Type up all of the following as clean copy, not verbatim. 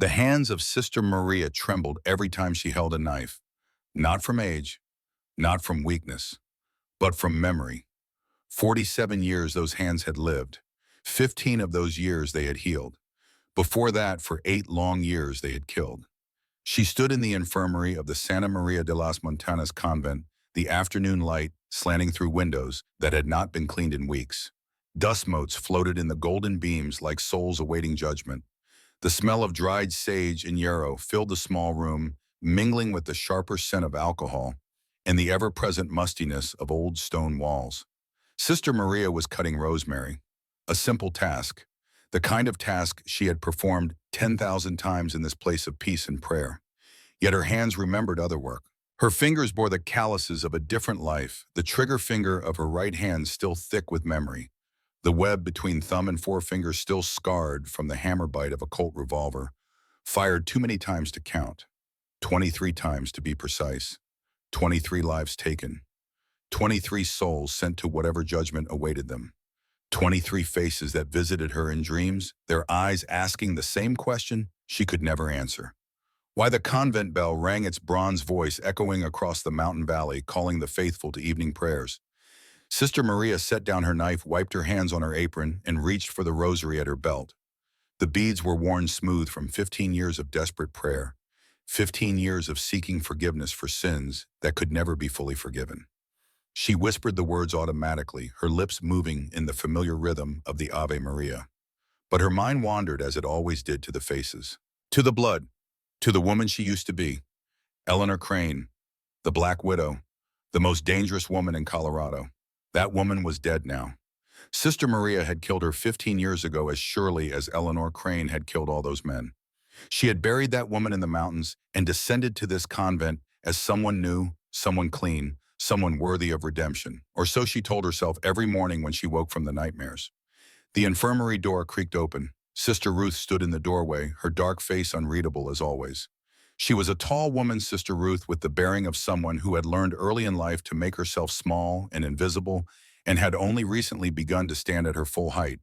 The hands of Sister Maria trembled every time she held a knife, not from age, not from weakness, but from memory. 47 years those hands had lived. 15 of those years they had healed. Before that, for 8 long years they had killed. She stood in the infirmary of the Santa Maria de las Montanas convent, the afternoon light slanting through windows that had not been cleaned in weeks. Dust motes floated in the golden beams like souls awaiting judgment. The smell of dried sage and yarrow filled the small room, mingling with the sharper scent of alcohol and the ever-present mustiness of old stone walls. Sister Maria was cutting rosemary, a simple task, the kind of task she had performed 10,000 times in this place of peace and prayer. Yet her hands remembered other work. Her fingers bore the calluses of a different life, the trigger finger of her right hand still thick with memory, the web between thumb and forefinger still scarred from the hammer bite of a Colt revolver, fired too many times to count, 23 times to be precise, 23 lives taken, 23 souls sent to whatever judgment awaited them, 23 faces that visited her in dreams, their eyes asking the same question she could never answer. Why the convent bell rang its bronze voice echoing across the mountain valley, calling the faithful to evening prayers. Sister Maria set down her knife, wiped her hands on her apron, and reached for the rosary at her belt. The beads were worn smooth from 15 years of desperate prayer, 15 years of seeking forgiveness for sins that could never be fully forgiven. She whispered the words automatically, her lips moving in the familiar rhythm of the Ave Maria. But her mind wandered, as it always did, to the faces, to the blood, to the woman she used to be, Eleanor Crane, the Black Widow, the most dangerous woman in Colorado. That woman was dead now. Sister Maria had killed her 15 years ago as surely as Eleanor Crane had killed all those men. She had buried that woman in the mountains and descended to this convent as someone new, someone clean, someone worthy of redemption, or so she told herself every morning when she woke from the nightmares. The infirmary door creaked open. Sister Ruth stood in the doorway, her dark face unreadable as always. She was a tall woman, Sister Ruth, with the bearing of someone who had learned early in life to make herself small and invisible and had only recently begun to stand at her full height.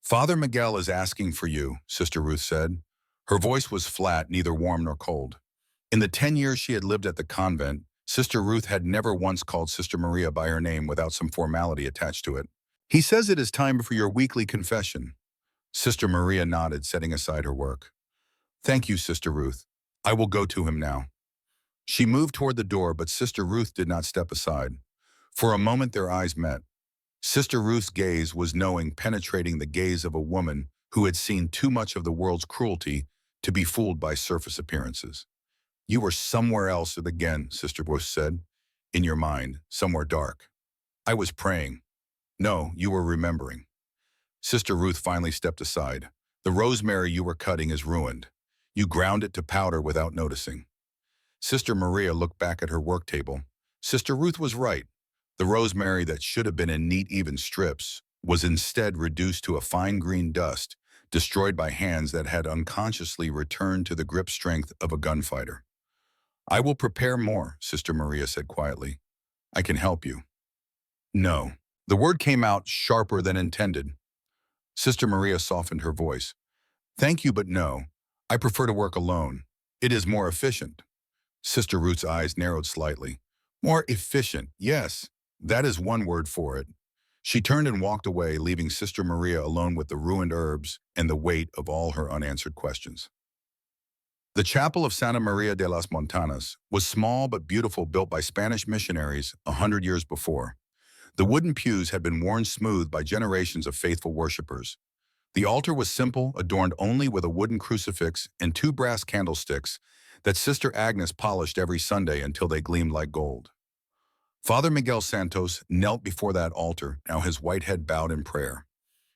"Father Miguel is asking for you," Sister Ruth said. Her voice was flat, neither warm nor cold. In the 10 years she had lived at the convent, Sister Ruth had never once called Sister Maria by her name without some formality attached to it. "He says it is time for your weekly confession." Sister Maria nodded, setting aside her work. "Thank you, Sister Ruth. I will go to him now." She moved toward the door, but Sister Ruth did not step aside. For a moment their eyes met. Sister Ruth's gaze was knowing, penetrating the gaze of a woman who had seen too much of the world's cruelty to be fooled by surface appearances. "You were somewhere else again," Sister Ruth said. "In your mind, somewhere dark." "I was praying." "No, you were remembering." Sister Ruth finally stepped aside. "The rosemary you were cutting is ruined. You ground it to powder without noticing." Sister Maria looked back at her work table. Sister Ruth was right. The rosemary that should have been in neat, even strips was instead reduced to a fine green dust, destroyed by hands that had unconsciously returned to the grip strength of a gunfighter. "I will prepare more," Sister Maria said quietly. "I can help you." "No." The word came out sharper than intended. Sister Maria softened her voice. "Thank you, but no. I prefer to work alone. It is more efficient." Sister Ruth's eyes narrowed slightly. "More efficient, yes. That is one word for it." She turned and walked away, leaving Sister Maria alone with the ruined herbs and the weight of all her unanswered questions. The chapel of Santa Maria de las Montanas was small but beautiful, built by Spanish missionaries 100 years before. The wooden pews had been worn smooth by generations of faithful worshippers. The altar was simple, adorned only with a wooden crucifix and 2 brass candlesticks that Sister Agnes polished every Sunday until they gleamed like gold. Father Miguel Santos knelt before that altar, now his white head bowed in prayer.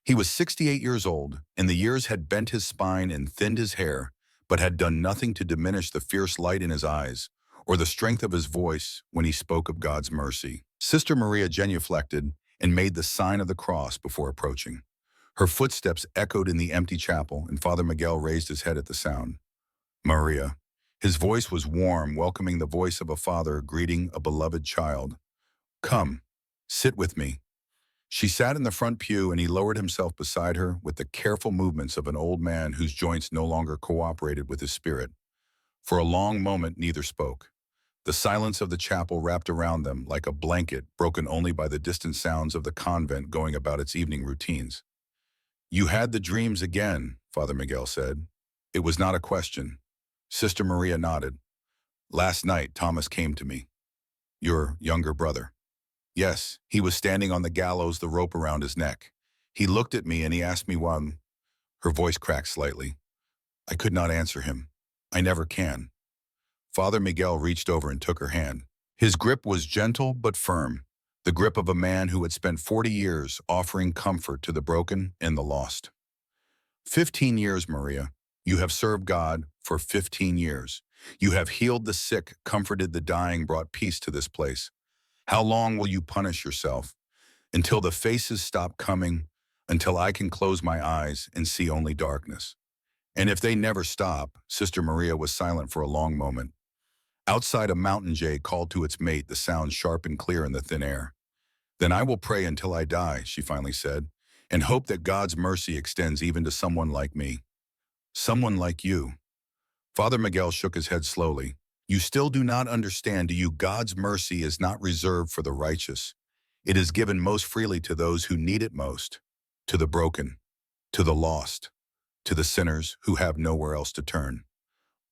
He was 68 years old, and the years had bent his spine and thinned his hair, but had done nothing to diminish the fierce light in his eyes or the strength of his voice when he spoke of God's mercy. Sister Maria genuflected and made the sign of the cross before approaching. Her footsteps echoed in the empty chapel, and Father Miguel raised his head at the sound. "Maria." His voice was warm, welcoming, the voice of a father greeting a beloved child. "Come, sit with me." She sat in the front pew and he lowered himself beside her with the careful movements of an old man whose joints no longer cooperated with his spirit. For a long moment, neither spoke. The silence of the chapel wrapped around them like a blanket broken only by the distant sounds of the convent going about its evening routines. "You had the dreams again," Father Miguel said. It was not a question. Sister Maria nodded. "Last night, Thomas came to me. Your younger brother." "Yes, he was standing on the gallows, the rope around his neck. He looked at me and he asked me why." Her voice cracked slightly. "I could not answer him. I never can." Father Miguel reached over and took her hand. His grip was gentle but firm, the grip of a man who had spent 40 years offering comfort to the broken and the lost. 15 years, Maria. You have served God for 15 years. You have healed the sick, comforted the dying, brought peace to this place. How long will you punish yourself? Until the faces stop coming, until I can close my eyes and see only darkness. And if they never stop, Sister Maria was silent for a long moment. Outside, a mountain jay called to its mate, the sound sharp and clear in the thin air. "Then I will pray until I die," she finally said, "and hope that God's mercy extends even to someone like me. Someone like you." Father Miguel shook his head slowly. "You still do not understand, do you? God's mercy is not reserved for the righteous. It is given most freely to those who need it most, to the broken, to the lost, to the sinners who have nowhere else to turn.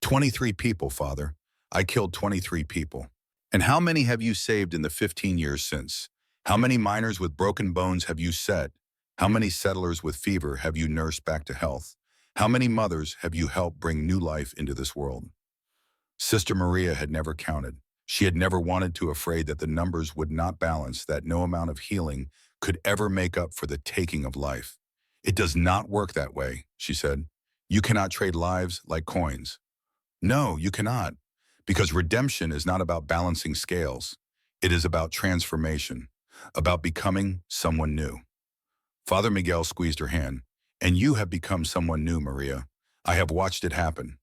23 people, Father. I killed 23 people. And how many have you saved in the 15 years since? How many miners with broken bones have you set? How many settlers with fever have you nursed back to health? How many mothers have you helped bring new life into this world?" Sister Maria had never counted. She had never wanted to, afraid that the numbers would not balance, that no amount of healing could ever make up for the taking of life. "It does not work that way," she said. "You cannot trade lives like coins." "No, you cannot. Because redemption is not about balancing scales. It is about transformation, about becoming someone new." Father Miguel squeezed her hand. "And you have become someone new, Maria. I have watched it happen.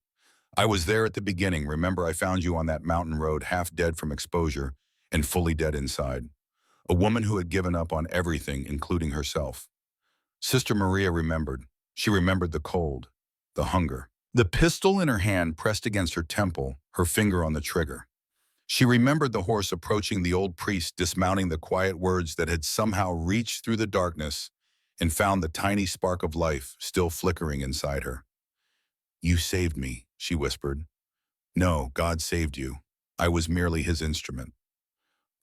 I was there at the beginning. Remember, I found you on that mountain road, half dead from exposure and fully dead inside. A woman who had given up on everything, including herself." Sister Maria remembered. She remembered the cold, the hunger. The pistol in her hand pressed against her temple, her finger on the trigger. She remembered the horse approaching, the old priest dismounting, the quiet words that had somehow reached through the darkness and found the tiny spark of life still flickering inside her. "You saved me," she whispered. "No, God saved you. I was merely his instrument."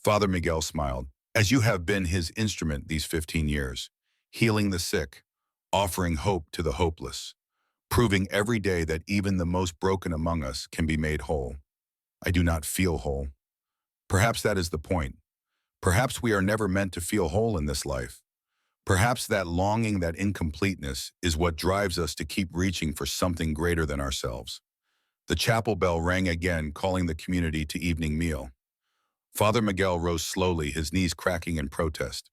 Father Miguel smiled. "As you have been his instrument these 15 years, healing the sick, offering hope to the hopeless, proving every day that even the most broken among us can be made whole. I do not feel whole. Perhaps that is the point. Perhaps we are never meant to feel whole in this life. Perhaps that longing, that incompleteness, is what drives us to keep reaching for something greater than ourselves." The chapel bell rang again, calling the community to evening meal. Father Miguel rose slowly, his knees cracking in protest.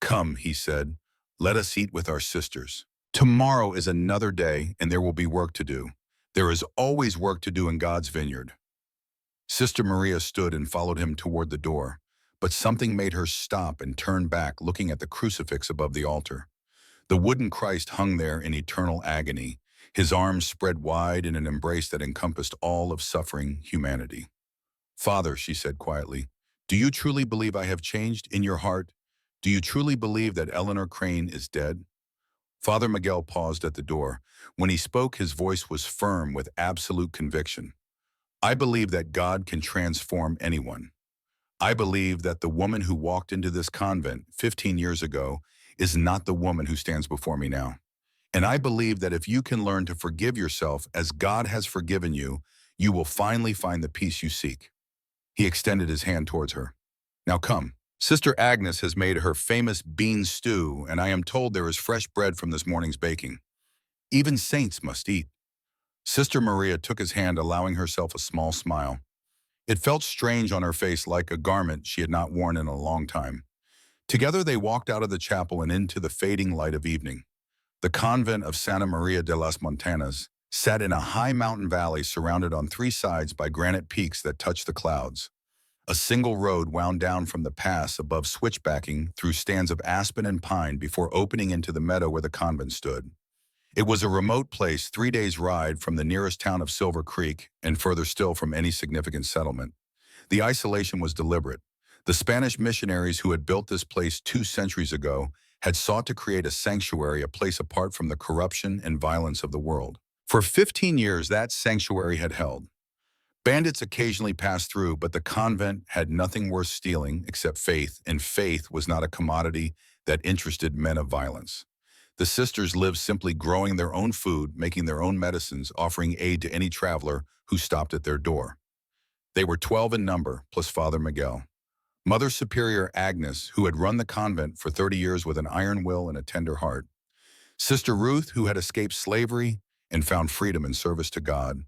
"Come," he said, "let us eat with our sisters. Tomorrow is another day, and there will be work to do. There is always work to do in God's vineyard." Sister Maria stood and followed him toward the door, but something made her stop and turn back, looking at the crucifix above the altar. The wooden Christ hung there in eternal agony, his arms spread wide in an embrace that encompassed all of suffering humanity. "Father," she said quietly, "do you truly believe I have changed in your heart? Do you truly believe that Eleanor Crane is dead?" Father Miguel paused at the door. When he spoke, his voice was firm with absolute conviction. "I believe that God can transform anyone. I believe that the woman who walked into this convent 15 years ago is not the woman who stands before me now. And I believe that if you can learn to forgive yourself as God has forgiven you, you will finally find the peace you seek." He extended his hand towards her. "Now come. Sister Agnes has made her famous bean stew, and I am told there is fresh bread from this morning's baking. Even saints must eat." Sister Maria took his hand, allowing herself a small smile. It felt strange on her face, like a garment she had not worn in a long time. Together they walked out of the chapel and into the fading light of evening. The convent of Santa Maria de las Montanas sat in a high mountain valley surrounded on three sides by granite peaks that touched the clouds. A single road wound down from the pass above switchbacking through stands of aspen and pine before opening into the meadow where the convent stood. It was a remote place 3 days' ride from the nearest town of Silver Creek and further still from any significant settlement. The isolation was deliberate. The Spanish missionaries who had built this place 2 centuries ago had sought to create a sanctuary, a place apart from the corruption and violence of the world. For 15 years, that sanctuary had held. Bandits occasionally passed through, but the convent had nothing worth stealing except faith, and faith was not a commodity that interested men of violence. The sisters lived simply growing their own food, making their own medicines, offering aid to any traveler who stopped at their door. They were 12 in number, plus Father Miguel. Mother Superior Agnes, who had run the convent for 30 years with an iron will and a tender heart. Sister Ruth, who had escaped slavery and found freedom in service to God.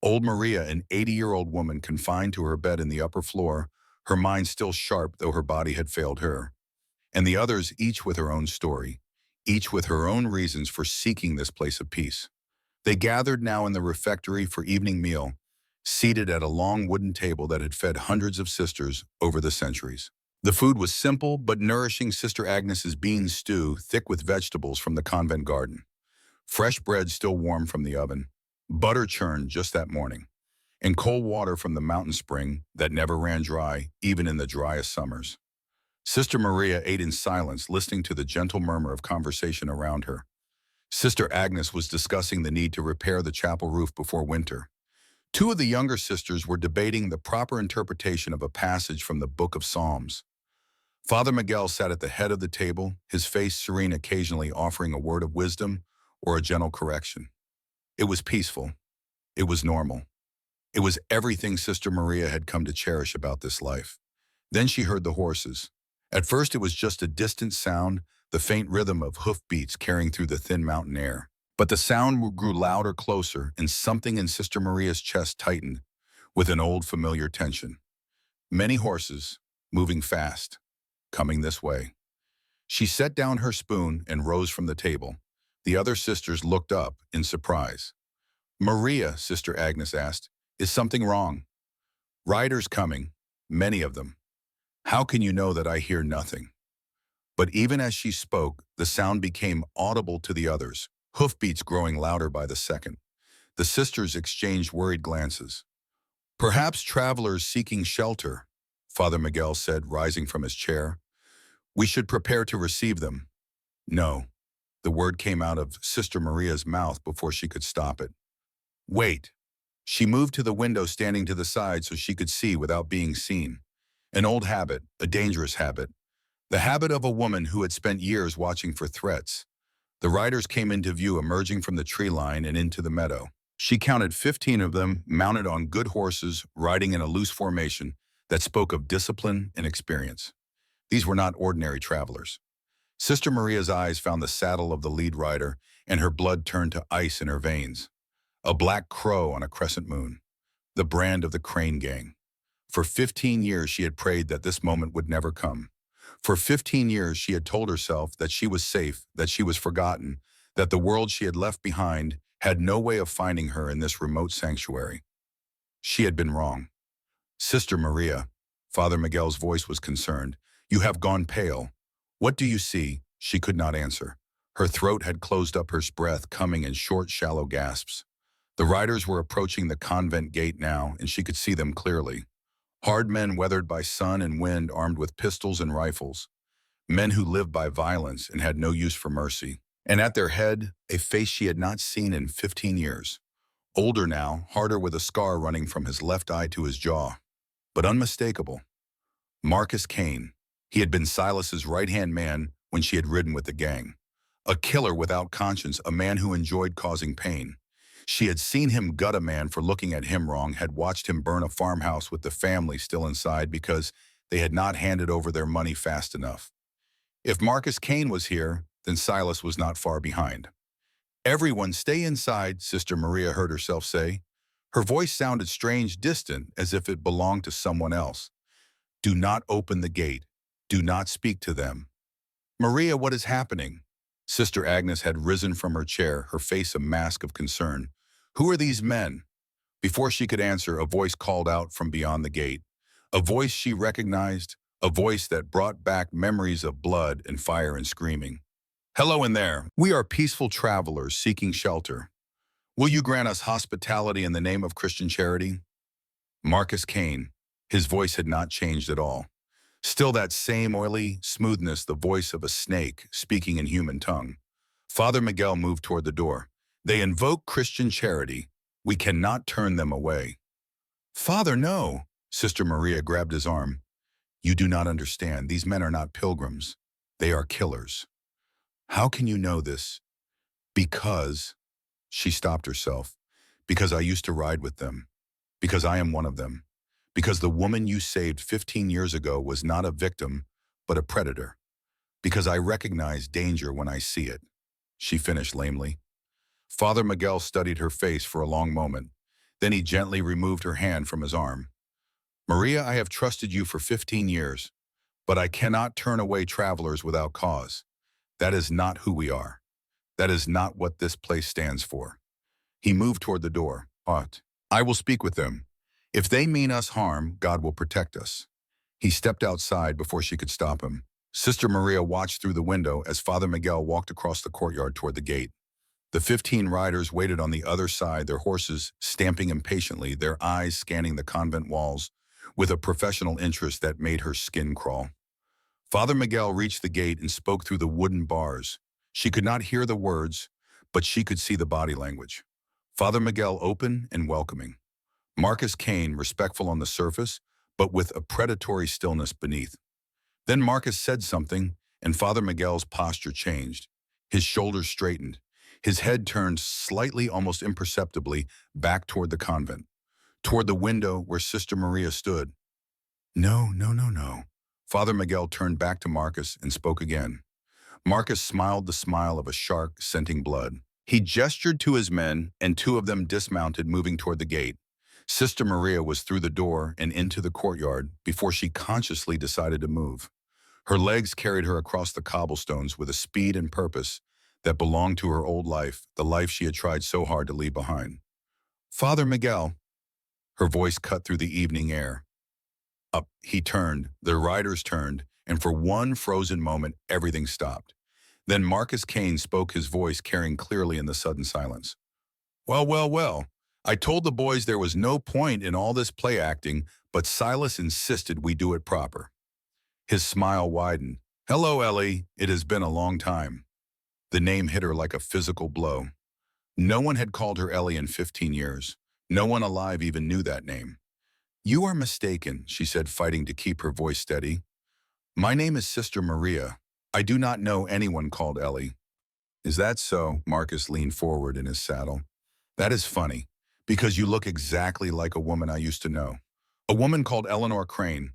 Old Maria, an 80-year-old woman confined to her bed in the upper floor, her mind still sharp though her body had failed her. And the others, each with her own story, each with her own reasons for seeking this place of peace. They gathered now in the refectory for evening meal, seated at a long wooden table that had fed hundreds of sisters over the centuries. The food was simple but nourishing. Sister Agnes's bean stew, thick with vegetables from the convent garden. Fresh bread still warm from the oven. Butter churned just that morning. And cold water from the mountain spring that never ran dry, even in the driest summers. Sister Maria ate in silence, listening to the gentle murmur of conversation around her. Sister Agnes was discussing the need to repair the chapel roof before winter. Two of the younger sisters were debating the proper interpretation of a passage from the Book of Psalms. Father Miguel sat at the head of the table, his face serene, occasionally offering a word of wisdom or a gentle correction. It was peaceful. It was normal. It was everything Sister Maria had come to cherish about this life. Then she heard the horses. At first it was just a distant sound, the faint rhythm of hoofbeats carrying through the thin mountain air. But the sound grew louder, closer, and something in Sister Maria's chest tightened with an old familiar tension. Many horses, moving fast, coming this way. She set down her spoon and rose from the table. The other sisters looked up in surprise. "Maria," Sister Agnes asked, "is something wrong?" "Riders coming, many of them." "How can you know that I hear nothing?" But even as she spoke, the sound became audible to the others, hoofbeats growing louder by the second. The sisters exchanged worried glances. "Perhaps travelers seeking shelter," Father Miguel said, rising from his chair. "We should prepare to receive them." "No." The word came out of Sister Maria's mouth before she could stop it. "Wait." She moved to the window standing to the side so she could see without being seen. An old habit, a dangerous habit. The habit of a woman who had spent years watching for threats. The riders came into view emerging from the tree line and into the meadow. She counted 15 of them, mounted on good horses, riding in a loose formation that spoke of discipline and experience. These were not ordinary travelers. Sister Maria's eyes found the saddle of the lead rider, and her blood turned to ice in her veins. A black crow on a crescent moon, the brand of the Crane Gang. For 15 years she had prayed that this moment would never come. For 15 years she had told herself that she was safe, that she was forgotten, that the world she had left behind had no way of finding her in this remote sanctuary. She had been wrong. "Sister Maria," Father Miguel's voice was concerned, "you have gone pale. What do you see?" She could not answer. Her throat had closed up, her breath coming in short, shallow gasps. The riders were approaching the convent gate now, and she could see them clearly. Hard men weathered by sun and wind, armed with pistols and rifles. Men who lived by violence and had no use for mercy. And at their head, a face she had not seen in 15 years. Older now, harder, with a scar running from his left eye to his jaw. But unmistakable. Marcus Kane. He had been Silas's right-hand man when she had ridden with the gang. A killer without conscience, a man who enjoyed causing pain. She had seen him gut a man for looking at him wrong, had watched him burn a farmhouse with the family still inside because they had not handed over their money fast enough. If Marcus Kane was here, then Silas was not far behind. "Everyone stay inside," Sister Maria heard herself say. Her voice sounded strange, distant, as if it belonged to someone else. "Do not open the gate. Do not speak to them." "Maria, what is happening?" Sister Agnes had risen from her chair, her face a mask of concern. "Who are these men?" Before she could answer, a voice called out from beyond the gate. A voice she recognized, a voice that brought back memories of blood and fire and screaming. Hello in there. We are peaceful travelers seeking shelter. Will you grant us hospitality in the name of Christian charity? Marcus Kane. His voice had not changed at all. Still that same oily smoothness, the voice of a snake speaking in human tongue. Father Miguel moved toward the door. They invoke Christian charity. We cannot turn them away. Father, no. Sister Maria grabbed his arm. You do not understand. These men are not pilgrims. They are killers. How can you know this? Because, she stopped herself, because I used to ride with them. Because I am one of them. Because the woman you saved 15 years ago was not a victim, but a predator. Because I recognize danger when I see it. She finished lamely. Father Miguel studied her face for a long moment. Then he gently removed her hand from his arm. Maria, I have trusted you for 15 years, but I cannot turn away travelers without cause. That is not who we are. That is not what this place stands for. He moved toward the door. But I will speak with them. If they mean us harm, God will protect us. He stepped outside before she could stop him. Sister Maria watched through the window as Father Miguel walked across the courtyard toward the gate. The 15 riders waited on the other side, their horses stamping impatiently, their eyes scanning the convent walls with a professional interest that made her skin crawl. Father Miguel reached the gate and spoke through the wooden bars. She could not hear the words, but she could see the body language. Father Miguel open and welcoming. Marcus Kane respectful on the surface, but with a predatory stillness beneath. Then Marcus said something, and Father Miguel's posture changed. His shoulders straightened. His head turned slightly, almost imperceptibly, back toward the convent, toward the window where Sister Maria stood. No, no, no, no. Father Miguel turned back to Marcus and spoke again. Marcus smiled the smile of a shark scenting blood. He gestured to his men, and two of them dismounted, moving toward the gate. Sister Maria was through the door and into the courtyard before she consciously decided to move. Her legs carried her across the cobblestones with a speed and purpose that belonged to her old life, the life she had tried so hard to leave behind. Father Miguel. Her voice cut through the evening air. Up, he turned, the riders turned, and for one frozen moment, everything stopped. Then Marcus Kane spoke, his voice carrying clearly in the sudden silence. Well, well, well. I told the boys there was no point in all this play acting, but Silas insisted we do it proper. His smile widened. Hello, Ellie. It has been a long time. The name hit her like a physical blow. No one had called her Ellie in 15 years. No one alive even knew that name. You are mistaken, she said, fighting to keep her voice steady. My name is Sister Maria. I do not know anyone called Ellie. Is that so? Marcus leaned forward in his saddle. That is funny, because you look exactly like a woman I used to know. A woman called Eleanor Crane.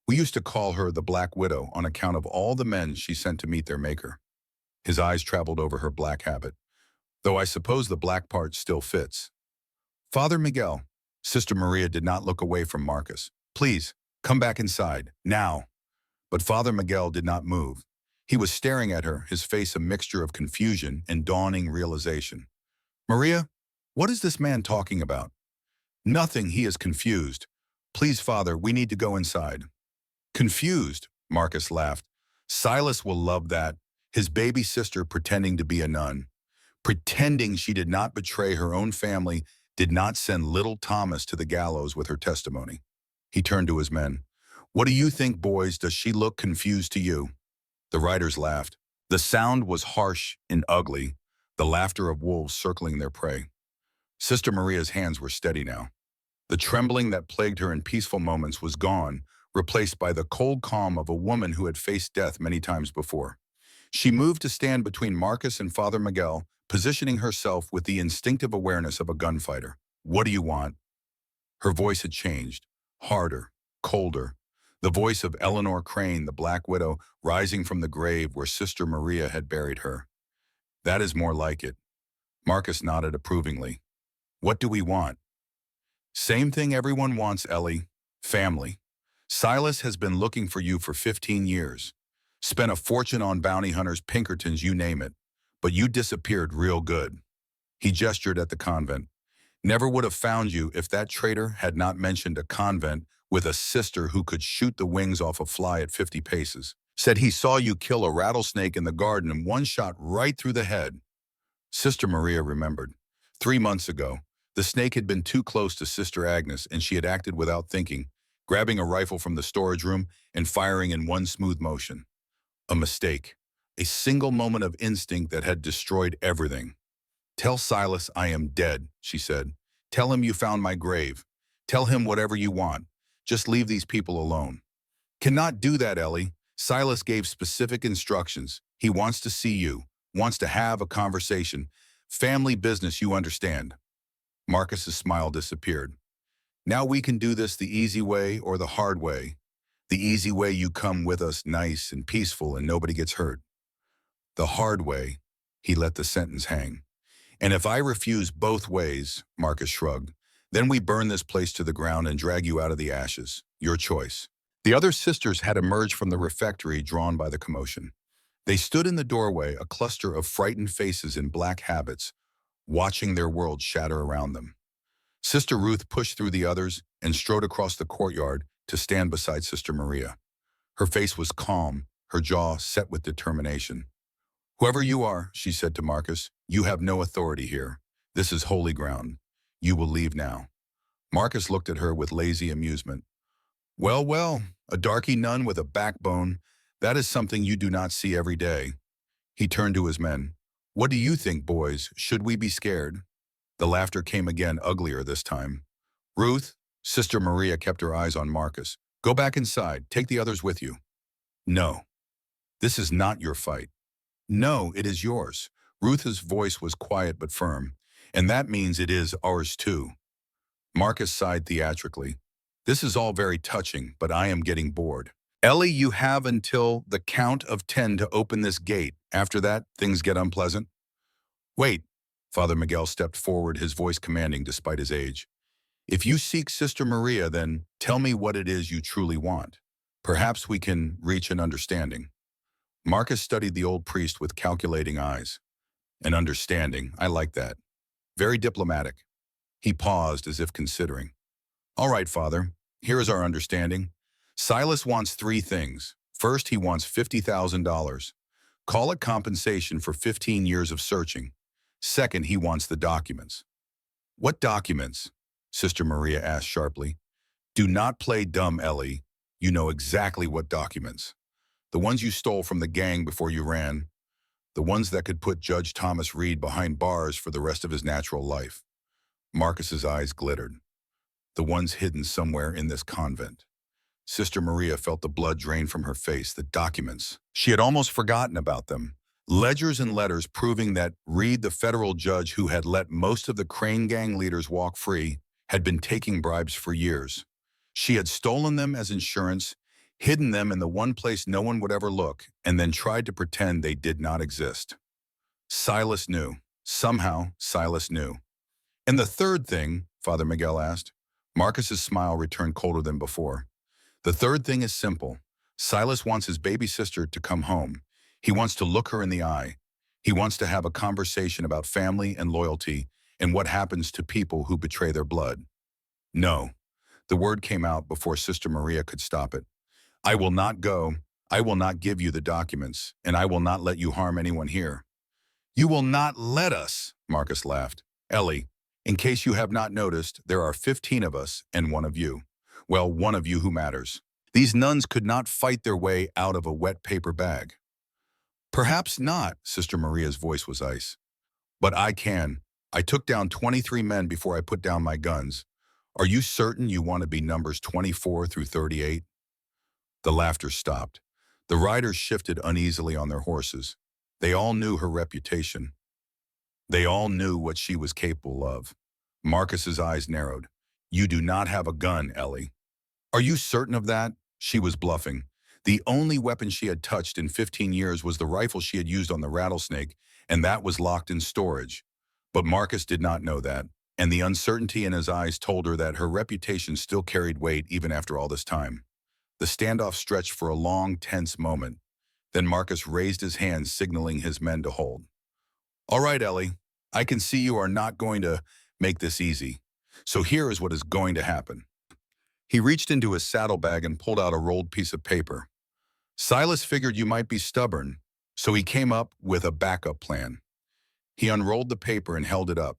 We used to call her the Black Widow on account of all the men she sent to meet their maker. His eyes traveled over her black habit, though I suppose the black part still fits. Father Miguel. Sister Maria did not look away from Marcus. Please, come back inside, now. But Father Miguel did not move. He was staring at her, his face a mixture of confusion and dawning realization. Maria, what is this man talking about? Nothing, he is confused. Please, Father, we need to go inside. Confused, Marcus laughed. Silas will love that. His baby sister pretending to be a nun. Pretending she did not betray her own family, did not send little Thomas to the gallows with her testimony. He turned to his men. What do you think, boys? Does she look confused to you? The riders laughed. The sound was harsh and ugly, the laughter of wolves circling their prey. Sister Maria's hands were steady now. The trembling that plagued her in peaceful moments was gone, replaced by the cold calm of a woman who had faced death many times before. She moved to stand between Marcus and Father Miguel, positioning herself with the instinctive awareness of a gunfighter. What do you want? Her voice had changed, harder, colder. The voice of Eleanor Crane, the Black Widow, rising from the grave where Sister Maria had buried her. That is more like it. Marcus nodded approvingly. What do we want? Same thing everyone wants, Ellie. Family. Silas has been looking for you for 15 years. Spent a fortune on bounty hunters, Pinkertons, you name it. But you disappeared real good. He gestured at the convent. Never would have found you if that traitor had not mentioned a convent with a sister who could shoot the wings off a fly at 50 paces. Said he saw you kill a rattlesnake in the garden and one shot right through the head. Sister Maria remembered. 3 months ago, the snake had been too close to Sister Agnes and she had acted without thinking, grabbing a rifle from the storage room and firing in one smooth motion. A mistake. A single moment of instinct that had destroyed everything. "Tell Silas I am dead," she said. "Tell him you found my grave. Tell him whatever you want. Just leave these people alone." "Cannot do that, Ellie. Silas gave specific instructions. He wants to see you, wants to have a conversation. Family business, you understand." Marcus's smile disappeared. "Now we can do this the easy way or the hard way. The easy way, you come with us nice and peaceful and nobody gets hurt. The hard way," he let the sentence hang. "And if I refuse both ways," Marcus shrugged, "then we burn this place to the ground and drag you out of the ashes. Your choice." The other sisters had emerged from the refectory, drawn by the commotion. They stood in the doorway, a cluster of frightened faces in black habits, watching their world shatter around them. Sister Ruth pushed through the others and strode across the courtyard to stand beside Sister Maria. Her face was calm, her jaw set with determination. "Whoever you are," she said to Marcus, "you have no authority here. This is holy ground. You will leave now." Marcus looked at her with lazy amusement. "Well, well, a darky nun with a backbone. That is something you do not see every day." He turned to his men. "What do you think, boys? Should we be scared?" The laughter came again, uglier this time. "Ruth," Sister Maria kept her eyes on Marcus, "go back inside. Take the others with you." "No. This is not your fight." "No, it is yours." Ruth's voice was quiet but firm. "And that means it is ours too." Marcus sighed theatrically. "This is all very touching, but I am getting bored. Ellie, you have until the count of 10 to open this gate. After that, things get unpleasant." "Wait." Father Miguel stepped forward, his voice commanding despite his age. "If you seek Sister Maria, then tell me what it is you truly want. Perhaps we can reach an understanding." Marcus studied the old priest with calculating eyes. "An understanding, I like that. Very diplomatic." He paused as if considering. "All right, Father, here is our understanding. Silas wants 3 things. First, he wants $50,000. Call it compensation for 15 years of searching. Second, he wants the documents." "What documents?" Sister Maria asked sharply. "Do not play dumb, Ellie. You know exactly what documents. The ones you stole from the gang before you ran. The ones that could put Judge Thomas Reed behind bars for the rest of his natural life." Marcus's eyes glittered. "The ones hidden somewhere in this convent." Sister Maria felt the blood drain from her face. The documents. She had almost forgotten about them. Ledgers and letters proving that Reed, the federal judge who had let most of the Crane gang leaders walk free, had been taking bribes for years. She had stolen them as insurance, hidden them in the one place no one would ever look, and then tried to pretend they did not exist. Silas knew. Somehow, Silas knew. "And the third thing?" Father Miguel asked. Marcus's smile returned colder than before. "The third thing is simple. Silas wants his baby sister to come home. He wants to look her in the eye. He wants to have a conversation about family and loyalty and what happens to people who betray their blood." "No." The word came out before Sister Maria could stop it. "I will not go. I will not give you the documents, and I will not let you harm anyone here." "You will not let us," Marcus laughed. "Ellie, in case you have not noticed, there are 15 of us and one of you. Well, one of you who matters. These nuns could not fight their way out of a wet paper bag." "Perhaps not," Sister Maria's voice was ice. "But I can. I took down 23 men before I put down my guns. Are you certain you want to be numbers 24 through 38? The laughter stopped. The riders shifted uneasily on their horses. They all knew her reputation. They all knew what she was capable of. Marcus's eyes narrowed. "You do not have a gun, Ellie." "Are you certain of that?" She was bluffing. The only weapon she had touched in 15 years was the rifle she had used on the rattlesnake, and that was locked in storage. But Marcus did not know that, and the uncertainty in his eyes told her that her reputation still carried weight even after all this time. The standoff stretched for a long, tense moment. Then Marcus raised his hand, signaling his men to hold. "All right, Ellie, I can see you are not going to make this easy. So here is what is going to happen. He reached into his saddlebag and pulled out a rolled piece of paper. Silas figured you might be stubborn, so he came up with a backup plan. He unrolled the paper and held it up.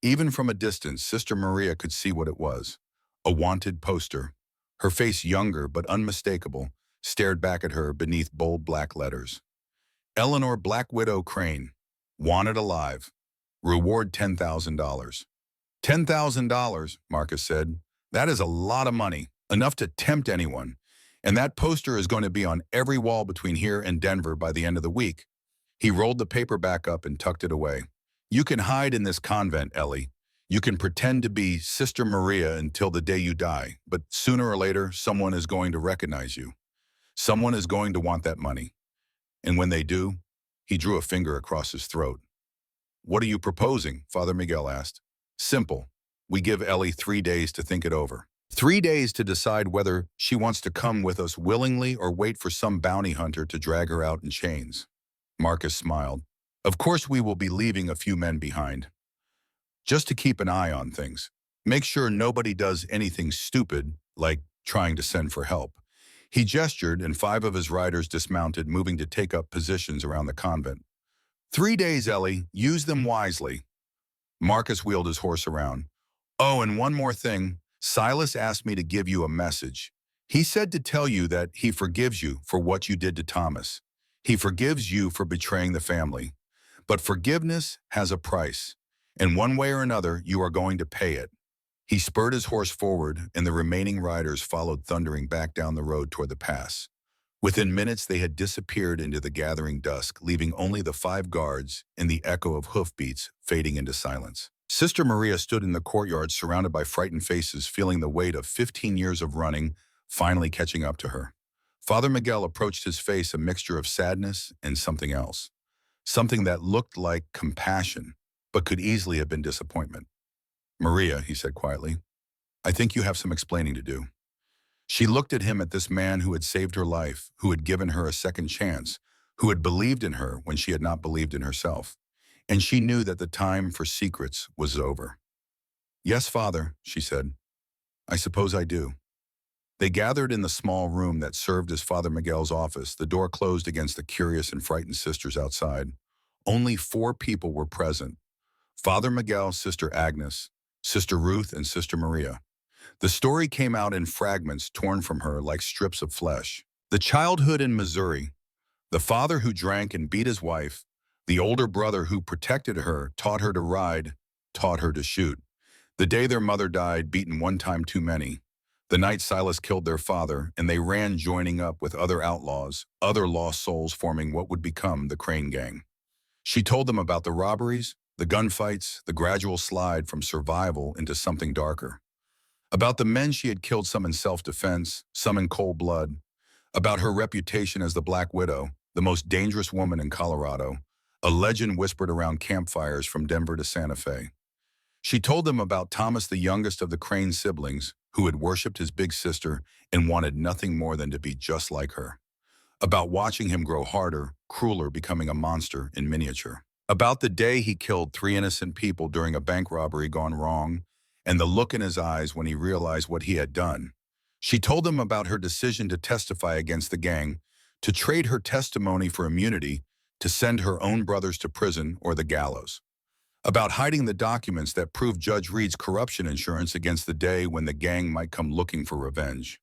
Even from a distance, Sister Maria could see what it was. A wanted poster. Her face, younger but unmistakable, stared back at her beneath bold black letters. Eleanor Black Widow Crane. Wanted alive. Reward $10,000. $10,000, Marcus said. That is a lot of money, enough to tempt anyone. And that poster is going to be on every wall between here and Denver by the end of the week. He rolled the paper back up and tucked it away. You can hide in this convent, Ellie. You can pretend to be Sister Maria until the day you die, but sooner or later, someone is going to recognize you. Someone is going to want that money. And when they do, he drew a finger across his throat. What are you proposing? Father Miguel asked. Simple. We give Ellie 3 days to think it over. 3 days to decide whether she wants to come with us willingly or wait for some bounty hunter to drag her out in chains. Marcus smiled. Of course we will be leaving a few men behind. Just to keep an eye on things. Make sure nobody does anything stupid, like trying to send for help. He gestured and 5 of his riders dismounted, moving to take up positions around the convent. 3 days, Ellie. Use them wisely. Marcus wheeled his horse around. Oh, and one more thing. Silas asked me to give you a message. He said to tell you that he forgives you for what you did to Thomas. He forgives you for betraying the family. But forgiveness has a price, and one way or another, you are going to pay it. He spurred his horse forward, and the remaining riders followed thundering back down the road toward the pass. Within minutes, they had disappeared into the gathering dusk, leaving only the 5 guards and the echo of hoofbeats fading into silence. Sister Maria stood in the courtyard surrounded by frightened faces, feeling the weight of 15 years of running finally catching up to her. Father Miguel approached his face a mixture of sadness and something else. Something that looked like compassion, but could easily have been disappointment. Maria, he said quietly, I think you have some explaining to do. She looked at him, at this man who had saved her life, who had given her a second chance, who had believed in her when she had not believed in herself. And she knew that the time for secrets was over. Yes, Father, she said. I suppose I do. They gathered in the small room that served as Father Miguel's office, the door closed against the curious and frightened sisters outside. Only 4 people were present. Father Miguel, Sister Agnes, Sister Ruth, and Sister Maria. The story came out in fragments torn from her like strips of flesh. The childhood in Missouri, the father who drank and beat his wife, the older brother who protected her, taught her to ride, taught her to shoot. The day their mother died, beaten one time too many. The night Silas killed their father, and they ran, joining up with other outlaws, other lost souls, forming what would become the Crane Gang. She told them about the robberies, the gunfights, the gradual slide from survival into something darker. About the men she had killed, some in self-defense, some in cold blood. About her reputation as the Black Widow, the most dangerous woman in Colorado, a legend whispered around campfires from Denver to Santa Fe. She told them about Thomas, the youngest of the Crane siblings, who had worshipped his big sister and wanted nothing more than to be just like her. About watching him grow harder, crueler, becoming a monster in miniature. About the day he killed 3 innocent people during a bank robbery gone wrong, and the look in his eyes when he realized what he had done. She told them about her decision to testify against the gang, to trade her testimony for immunity, to send her own brothers to prison or the gallows. About hiding the documents that proved Judge Reed's corruption insurance against the day when the gang might come looking for revenge.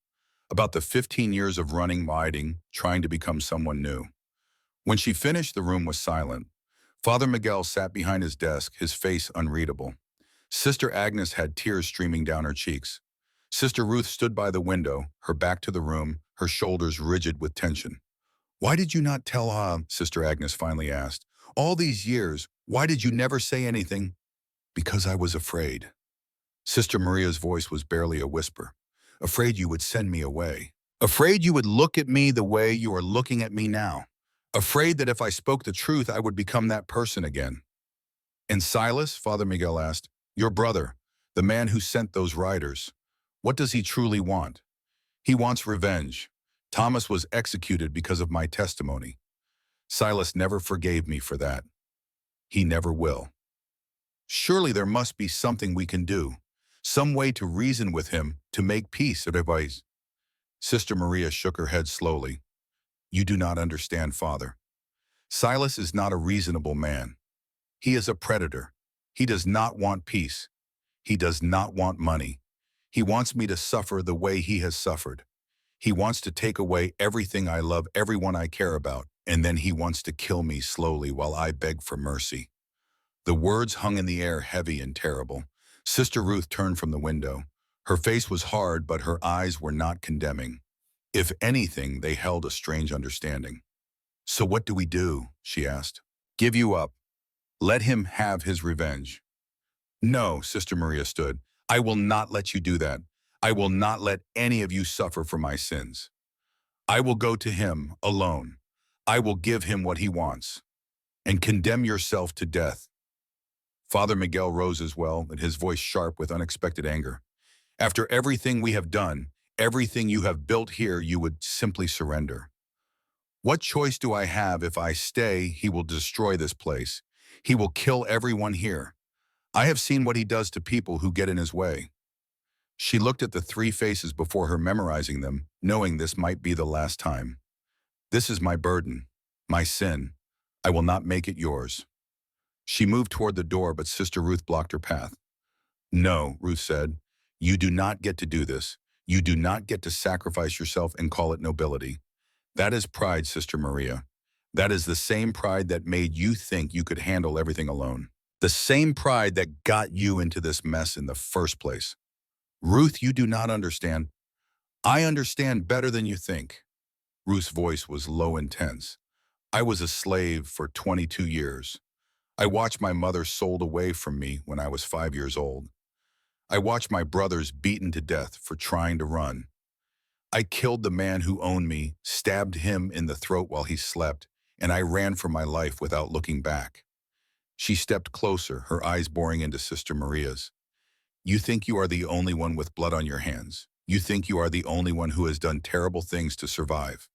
About the 15 years of running, hiding, trying to become someone new. When she finished, the room was silent. Father Miguel sat behind his desk, his face unreadable. Sister Agnes had tears streaming down her cheeks. Sister Ruth stood by the window, her back to the room, her shoulders rigid with tension. Why did you not tell her? Sister Agnes finally asked. All these years, why did you never say anything? Because I was afraid. Sister Maria's voice was barely a whisper. Afraid you would send me away. Afraid you would look at me the way you are looking at me now. Afraid that if I spoke the truth, I would become that person again. And Silas, Father Miguel asked, your brother, the man who sent those riders, what does he truly want? He wants revenge. Thomas was executed because of my testimony. Silas never forgave me for that. He never will. Surely there must be something we can do. some way to reason with him, to make peace, advice. Sister Maria shook her head slowly. You do not understand, Father. Silas is not a reasonable man. He is a predator. He does not want peace. He does not want money. He wants me to suffer the way he has suffered. He wants to take away everything I love, everyone I care about, and then he wants to kill me slowly while I beg for mercy. The words hung in the air, heavy and terrible. Sister Ruth turned from the window. Her face was hard, but her eyes were not condemning. If anything, they held a strange understanding. So what do we do? She asked. Give you up. Let him have his revenge. No, Sister Maria stood. I will not let you do that. I will not let any of you suffer for my sins. I will go to him alone. I will give him what he wants. And condemn yourself to death. Father Miguel rose as well, and his voice sharp with unexpected anger. After everything we have done, everything you have built here, you would simply surrender. What choice do I have? If I stay, he will destroy this place. He will kill everyone here. I have seen what he does to people who get in his way. She looked at the three faces before her, memorizing them, knowing this might be the last time. This is my burden, my sin. I will not make it yours. She moved toward the door, but Sister Ruth blocked her path. No, Ruth said, you do not get to do this. You do not get to sacrifice yourself and call it nobility. That is pride, Sister Maria. That is the same pride that made you think you could handle everything alone. The same pride that got you into this mess in the first place. Ruth, you do not understand. I understand better than you think. Ruth's voice was low and tense. I was a slave for 22 years. I watched my mother sold away from me when I was 5 years old. I watched my brothers beaten to death for trying to run. I killed the man who owned me, stabbed him in the throat while he slept, and I ran for my life without looking back. She stepped closer, her eyes boring into Sister Maria's. You think you are the only one with blood on your hands. You think you are the only one who has done terrible things to survive.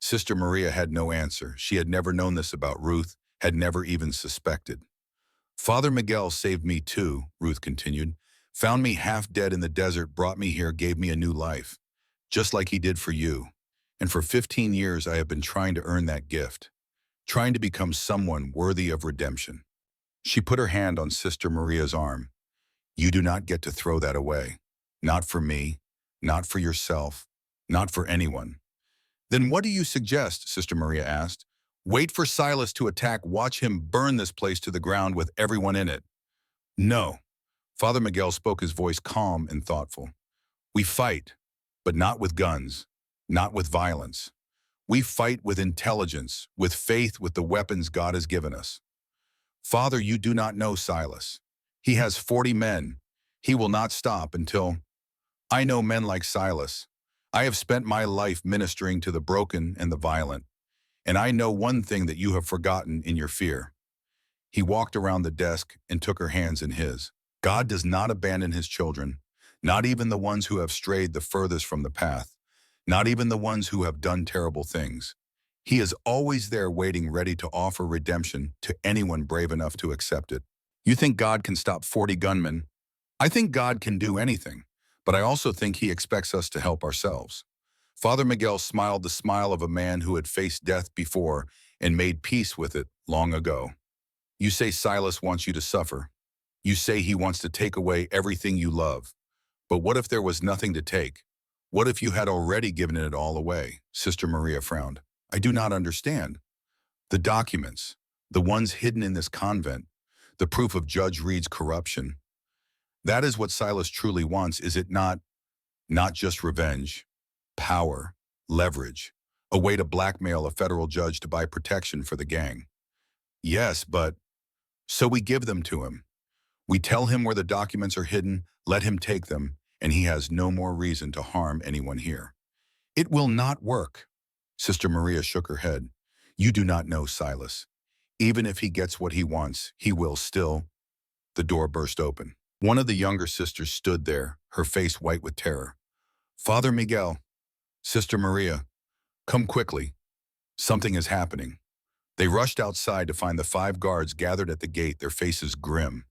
Sister Maria had no answer. She had never known this about Ruth, had never even suspected. Father Miguel saved me too, Ruth continued. Found me half dead in the desert, brought me here, gave me a new life. Just like he did for you. And for 15 years I have been trying to earn that gift. Trying to become someone worthy of redemption. She put her hand on Sister Maria's arm. You do not get to throw that away. Not for me, not for yourself, not for anyone. Then what do you suggest? Sister Maria asked. Wait for Silas to attack, watch him burn this place to the ground with everyone in it. No. Father Miguel spoke, his voice calm and thoughtful. We fight, but not with guns, not with violence. We fight with intelligence, with faith, with the weapons God has given us. Father, you do not know Silas. He has 40 men. He will not stop until... I know men like Silas. I have spent my life ministering to the broken and the violent. And I know one thing that you have forgotten in your fear. He walked around the desk and took her hands in his. God does not abandon his children, not even the ones who have strayed the furthest from the path, not even the ones who have done terrible things. He is always there waiting, ready to offer redemption to anyone brave enough to accept it. You think God can stop 40 gunmen? I think God can do anything, but I also think he expects us to help ourselves. Father Miguel smiled the smile of a man who had faced death before and made peace with it long ago. You say Silas wants you to suffer. You say he wants to take away everything you love. But what if there was nothing to take? What if you had already given it all away? Sister Maria frowned. I do not understand. The documents, the ones hidden in this convent, the proof of Judge Reed's corruption. That is what Silas truly wants, is it not? Not just revenge, power, leverage, a way to blackmail a federal judge to buy protection for the gang. Yes, but... So we give them to him. We tell him where the documents are hidden, let him take them, and he has no more reason to harm anyone here. It will not work. Sister Maria shook her head. You do not know Silas. Even if he gets what he wants, he will still... The door burst open. One of the younger sisters stood there, her face white with terror. Father Miguel, Sister Maria, come quickly. Something is happening. They rushed outside to find the 5 guards gathered at the gate, their faces grim.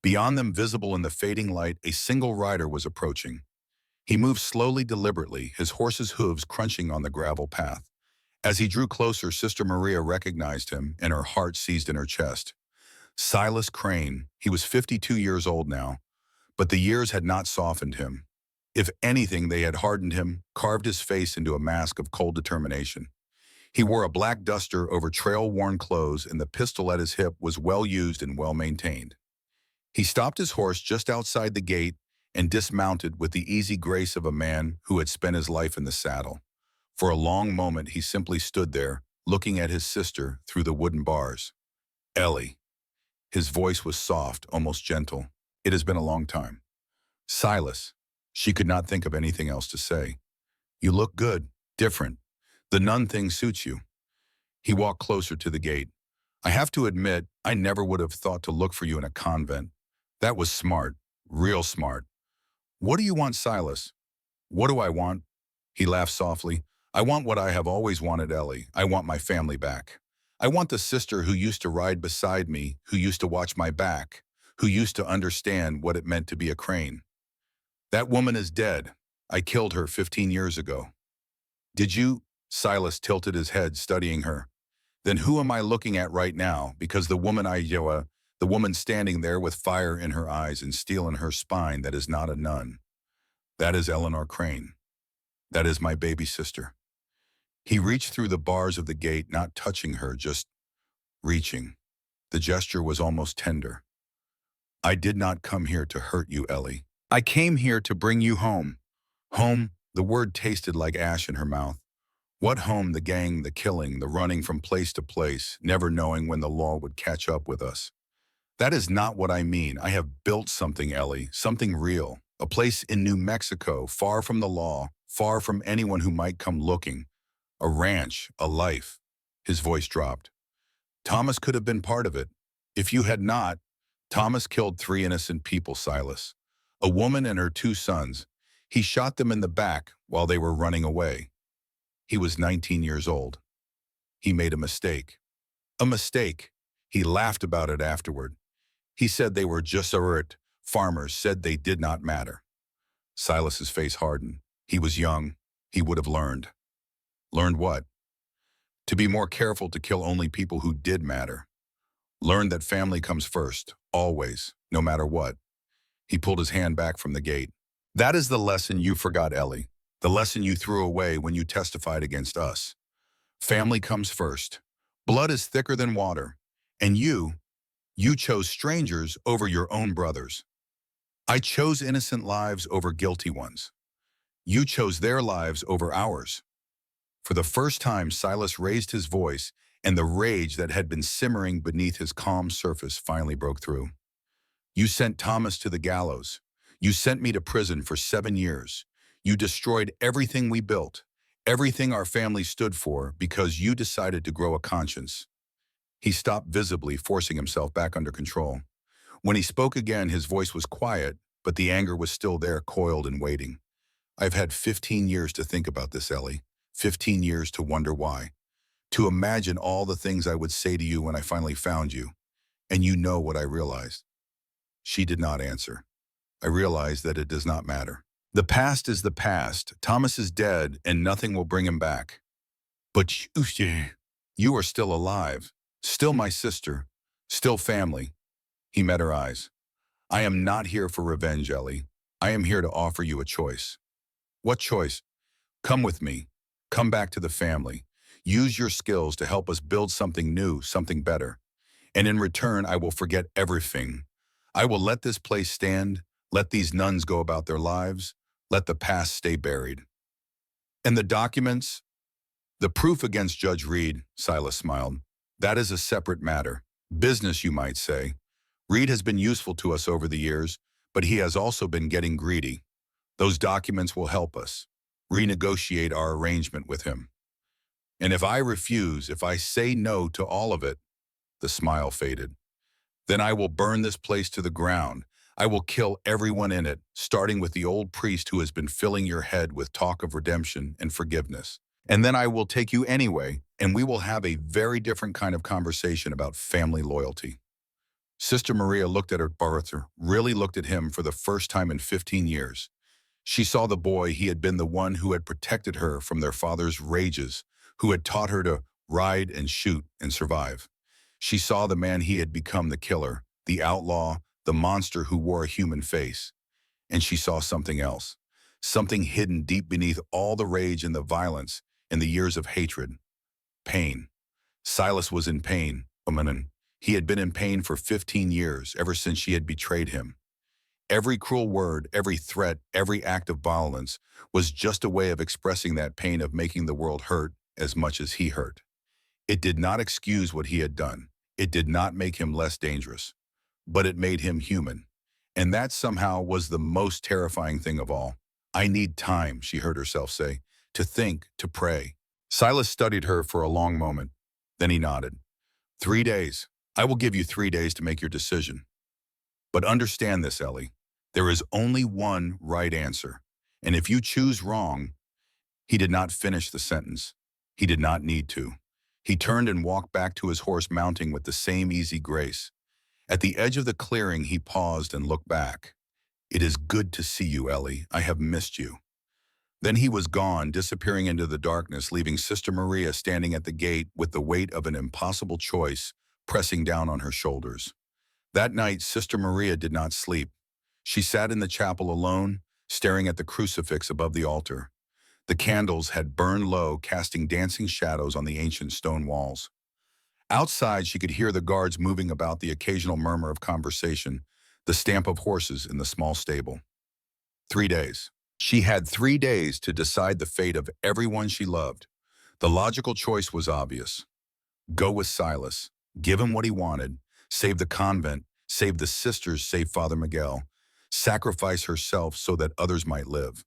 Beyond them, visible in the fading light, a single rider was approaching. He moved slowly, deliberately, his horse's hooves crunching on the gravel path. As he drew closer, Sister Maria recognized him, and her heart seized in her chest. Silas Crane. He was 52 years old now, but the years had not softened him. If anything, they had hardened him, carved his face into a mask of cold determination. He wore a black duster over trail-worn clothes, and the pistol at his hip was well-used and well-maintained. He stopped his horse just outside the gate and dismounted with the easy grace of a man who had spent his life in the saddle. For a long moment, he simply stood there, looking at his sister through the wooden bars. "Ellie." His voice was soft, almost gentle. "It has been a long time." "Silas." She could not think of anything else to say. "You look good, different. The nun thing suits you." He walked closer to the gate. "I have to admit, I never would have thought to look for you in a convent. That was smart, real smart." "What do you want, Silas?" "What do I want?" He laughed softly. "I want what I have always wanted, Ellie. I want my family back. I want the sister who used to ride beside me, who used to watch my back, who used to understand what it meant to be a Crane. That woman is dead. I killed her 15 years ago." "Did you?" Silas tilted his head, studying her. "Then who am I looking at right now? Because the woman standing there with fire in her eyes and steel in her spine, that is not a nun. That is Eleanor Crane. That is my baby sister." He reached through the bars of the gate, not touching her, just reaching. The gesture was almost tender. "I did not come here to hurt you, Ellie. I came here to bring you home." Home, the word tasted like ash in her mouth. What home? The gang, the killing, the running from place to place, never knowing when the law would catch up with us. "That is not what I mean. I have built something, Ellie, something real. A place in New Mexico, far from the law, far from anyone who might come looking. A ranch, a life." His voice dropped. "Thomas could have been part of it. If you had not, Thomas killed 3 innocent people, Silas. A woman and her 2 sons. He shot them in the back while they were running away. He was 19 years old. He made a mistake." "A mistake." He laughed about it afterward. He said they were just farmers, said they did not matter. Silas's face hardened. He was young. He would have learned. Learned what? To be more careful, to kill only people who did matter. Learned that family comes first, always, no matter what. He pulled his hand back from the gate. "That is the lesson you forgot, Ellie. The lesson you threw away when you testified against us. Family comes first. Blood is thicker than water. And you chose strangers over your own brothers. I chose innocent lives over guilty ones. You chose their lives over ours." For the first time, Silas raised his voice, and the rage that had been simmering beneath his calm surface finally broke through. "You sent Thomas to the gallows. You sent me to prison for 7 years. You destroyed everything we built, everything our family stood for, because you decided to grow a conscience." He stopped, visibly forcing himself back under control. When he spoke again, his voice was quiet, but the anger was still there, coiled and waiting. "I've had 15 years to think about this, Ellie. 15 years to wonder why. To imagine all the things I would say to you when I finally found you. And you know what I realized." She did not answer. "I realized that it does not matter. The past is the past. Thomas is dead, and nothing will bring him back. But you are still alive. Still my sister. Still family." He met her eyes. "I am not here for revenge, Ellie. I am here to offer you a choice." "What choice?" "Come with me. Come back to the family. Use your skills to help us build something new, something better. And in return, I will forget everything. I will let this place stand, let these nuns go about their lives, let the past stay buried." "And the documents?" "The proof against Judge Reed," Silas smiled. "That is a separate matter. Business, you might say. Reed has been useful to us over the years, but he has also been getting greedy. Those documents will help us renegotiate our arrangement with him. And if I refuse, if I say no to all of it," the smile faded, "then I will burn this place to the ground. I will kill everyone in it, starting with the old priest who has been filling your head with talk of redemption and forgiveness. And then I will take you anyway, and we will have a very different kind of conversation about family loyalty." Sister Maria looked at her brother, really looked at him for the first time in 15 years. She saw the boy he had been, the one who had protected her from their father's rages, who had taught her to ride and shoot and survive. She saw the man he had become, the killer, the outlaw, the monster who wore a human face. And she saw something else, something hidden deep beneath all the rage and the violence and the years of hatred. Pain. Silas was in pain, woman. He had been in pain for 15 years, ever since she had betrayed him. Every cruel word, every threat, every act of violence was just a way of expressing that pain, of making the world hurt as much as he hurt. It did not excuse what he had done. It did not make him less dangerous, but it made him human. And that somehow was the most terrifying thing of all. I need time, she heard herself say, to think, to pray. Silas studied her for a long moment. Then he nodded. 3 days. I will give you 3 days to make your decision. But understand this, Ellie. There is only one right answer. And if you choose wrong, he did not finish the sentence. He did not need to. He turned and walked back to his horse, mounting with the same easy grace. At the edge of the clearing, he paused and looked back. It is good to see you, Ellie. I have missed you. Then he was gone, disappearing into the darkness, leaving Sister Maria standing at the gate with the weight of an impossible choice pressing down on her shoulders. That night, Sister Maria did not sleep. She sat in the chapel alone, staring at the crucifix above the altar. The candles had burned low, casting dancing shadows on the ancient stone walls. Outside, she could hear the guards moving about, the occasional murmur of conversation, the stamp of horses in the small stable. 3 days. She had 3 days to decide the fate of everyone she loved. The logical choice was obvious. Go with Silas, give him what he wanted, save the convent, save the sisters, save Father Miguel, sacrifice herself so that others might live.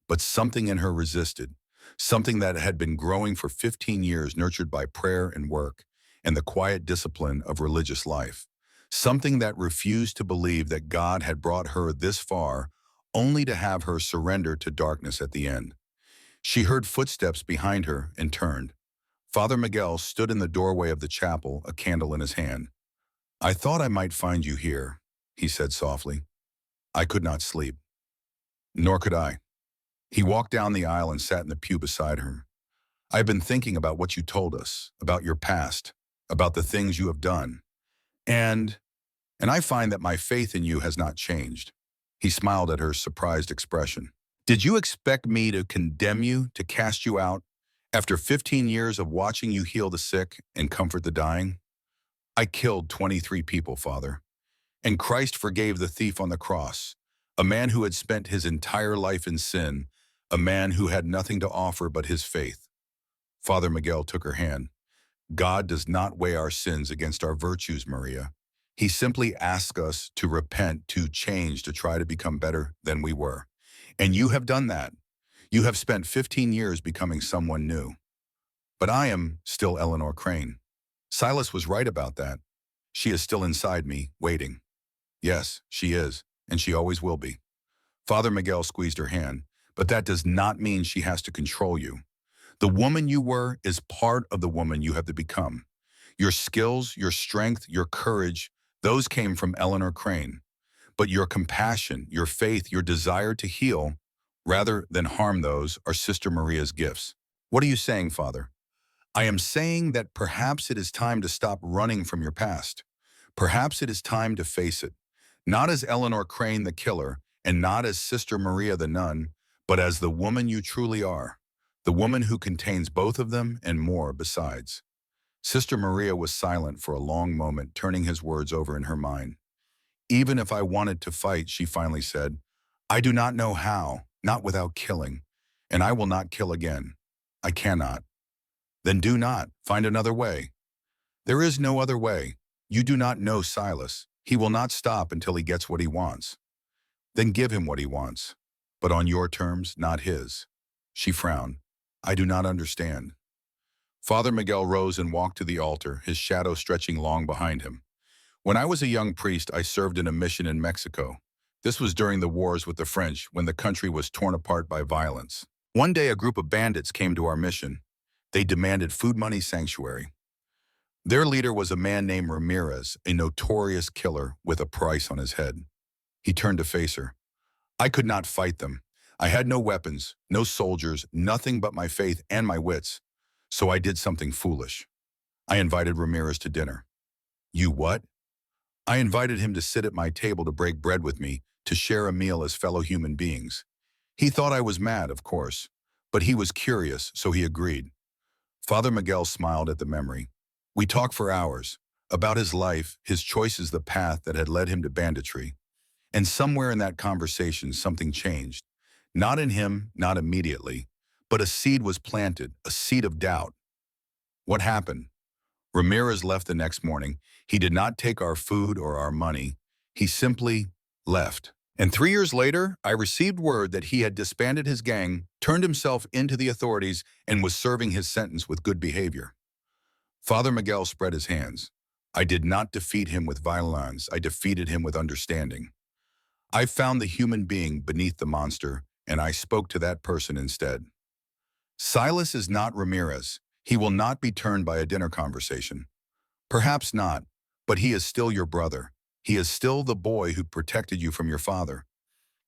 But something in her resisted, something that had been growing for 15 years, nurtured by prayer and work and the quiet discipline of religious life. Something that refused to believe that God had brought her this far only to have her surrender to darkness at the end. She heard footsteps behind her and turned. Father Miguel stood in the doorway of the chapel, a candle in his hand. I thought I might find you here, he said softly. I could not sleep. Nor could I. He walked down the aisle and sat in the pew beside her. I have been thinking about what you told us, about your past, about the things you have done. And I find that my faith in you has not changed. He smiled at her surprised expression. Did you expect me to condemn you, to cast you out, after 15 years of watching you heal the sick and comfort the dying? I killed 23 people, Father. And Christ forgave the thief on the cross, a man who had spent his entire life in sin, a man who had nothing to offer but his faith. Father Miguel took her hand. God does not weigh our sins against our virtues, Maria. He simply asks us to repent, to change, to try to become better than we were. And you have done that. You have spent 15 years becoming someone new. But I am still Eleanor Crane. Silas was right about that. She is still inside me, waiting. Yes, she is, and she always will be. Father Miguel squeezed her hand, but that does not mean she has to control you. The woman you were is part of the woman you have to become. Your skills, your strength, your courage, those came from Eleanor Crane. But your compassion, your faith, your desire to heal, rather than harm, those are Sister Maria's gifts. What are you saying, Father? I am saying that perhaps it is time to stop running from your past. Perhaps it is time to face it, not as Eleanor Crane the killer, and not as Sister Maria the nun, but as the woman you truly are, the woman who contains both of them and more besides. Sister Maria was silent for a long moment, turning his words over in her mind. Even if I wanted to fight, she finally said, I do not know how, not without killing, and I will not kill again. I cannot. Then do not. Find another way. There is no other way. You do not know Silas. He will not stop until he gets what he wants. Then give him what he wants, but on your terms, not his. She frowned. I do not understand. Father Miguel rose and walked to the altar, his shadow stretching long behind him. When I was a young priest, I served in a mission in Mexico. This was during the wars with the French, when the country was torn apart by violence. One day, a group of bandits came to our mission. They demanded food, money, sanctuary. Their leader was a man named Ramirez, a notorious killer with a price on his head. He turned to face her. I could not fight them. I had no weapons, no soldiers, nothing but my faith and my wits. So I did something foolish. I invited Ramirez to dinner. You what? I invited him to sit at my table to break bread with me, to share a meal as fellow human beings. He thought I was mad, of course, but he was curious, so he agreed. Father Miguel smiled at the memory. We talked for hours, about his life, his choices, the path that had led him to banditry. And somewhere in that conversation, something changed. Not in him, not immediately, but a seed was planted, a seed of doubt. What happened? Ramirez left the next morning. He did not take our food or our money. He simply left. And 3 years later, I received word that he had disbanded his gang, turned himself into the authorities, and was serving his sentence with good behavior. Father Miguel spread his hands. I did not defeat him with violence. I defeated him with understanding. I found the human being beneath the monster, and I spoke to that person instead. Silas is not Ramirez. He will not be turned by a dinner conversation. Perhaps not, but he is still your brother. He is still the boy who protected you from your father.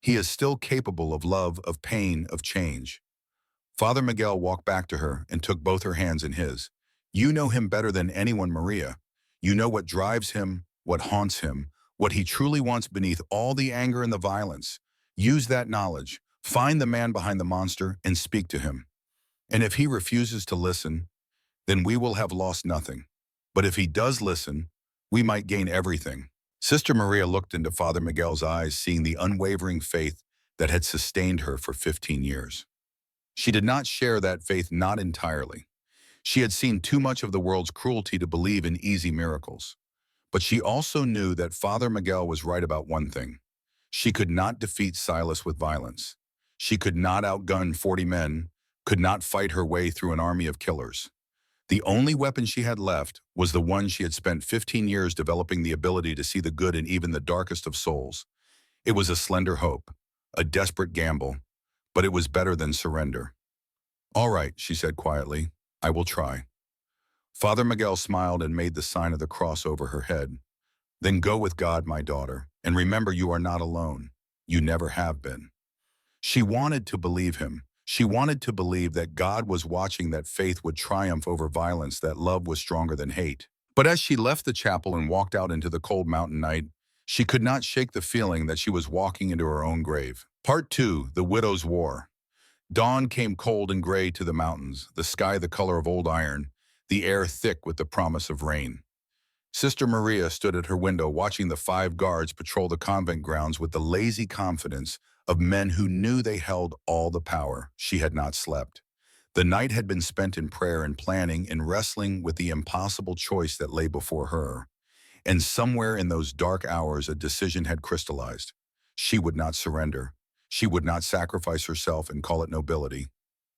He is still capable of love, of pain, of change. Father Miguel walked back to her and took both her hands in his. You know him better than anyone, Maria. You know what drives him, what haunts him, what he truly wants beneath all the anger and the violence. Use that knowledge, find the man behind the monster, and speak to him. And if he refuses to listen, then we will have lost nothing. But if he does listen, we might gain everything. Sister Maria looked into Father Miguel's eyes, seeing the unwavering faith that had sustained her for 15 years. She did not share that faith, not entirely. She had seen too much of the world's cruelty to believe in easy miracles. But she also knew that Father Miguel was right about one thing. She could not defeat Silas with violence. She could not outgun 40 men, could not fight her way through an army of killers. The only weapon she had left was the one she had spent 15 years developing, the ability to see the good in even the darkest of souls. It was a slender hope, a desperate gamble, but it was better than surrender. All right, she said quietly, I will try. Father Miguel smiled and made the sign of the cross over her head. Then go with God, my daughter, and remember you are not alone. You never have been. She wanted to believe him. She wanted to believe that God was watching, that faith would triumph over violence, that love was stronger than hate. But as she left the chapel and walked out into the cold mountain night, she could not shake the feeling that she was walking into her own grave. Part 2, The Widow's War. Dawn came cold and gray to the mountains, the sky the color of old iron, the air thick with the promise of rain. Sister Maria stood at her window watching the 5 guards patrol the convent grounds with the lazy confidence of men who knew they held all the power. She had not slept. The night had been spent in prayer and planning and wrestling with the impossible choice that lay before her. And somewhere in those dark hours, a decision had crystallized. She would not surrender. She would not sacrifice herself and call it nobility.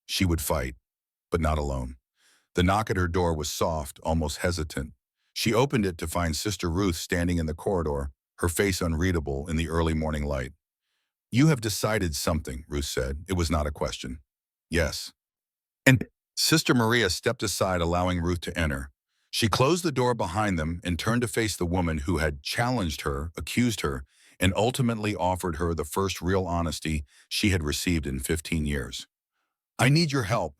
She would fight, but not alone. The knock at her door was soft, almost hesitant. She opened it to find Sister Ruth standing in the corridor, her face unreadable in the early morning light. You have decided something, Ruth said. It was not a question. Yes. And Sister Maria stepped aside, allowing Ruth to enter. She closed the door behind them and turned to face the woman who had challenged her, accused her, and ultimately offered her the first real honesty she had received in 15 years. I need your help.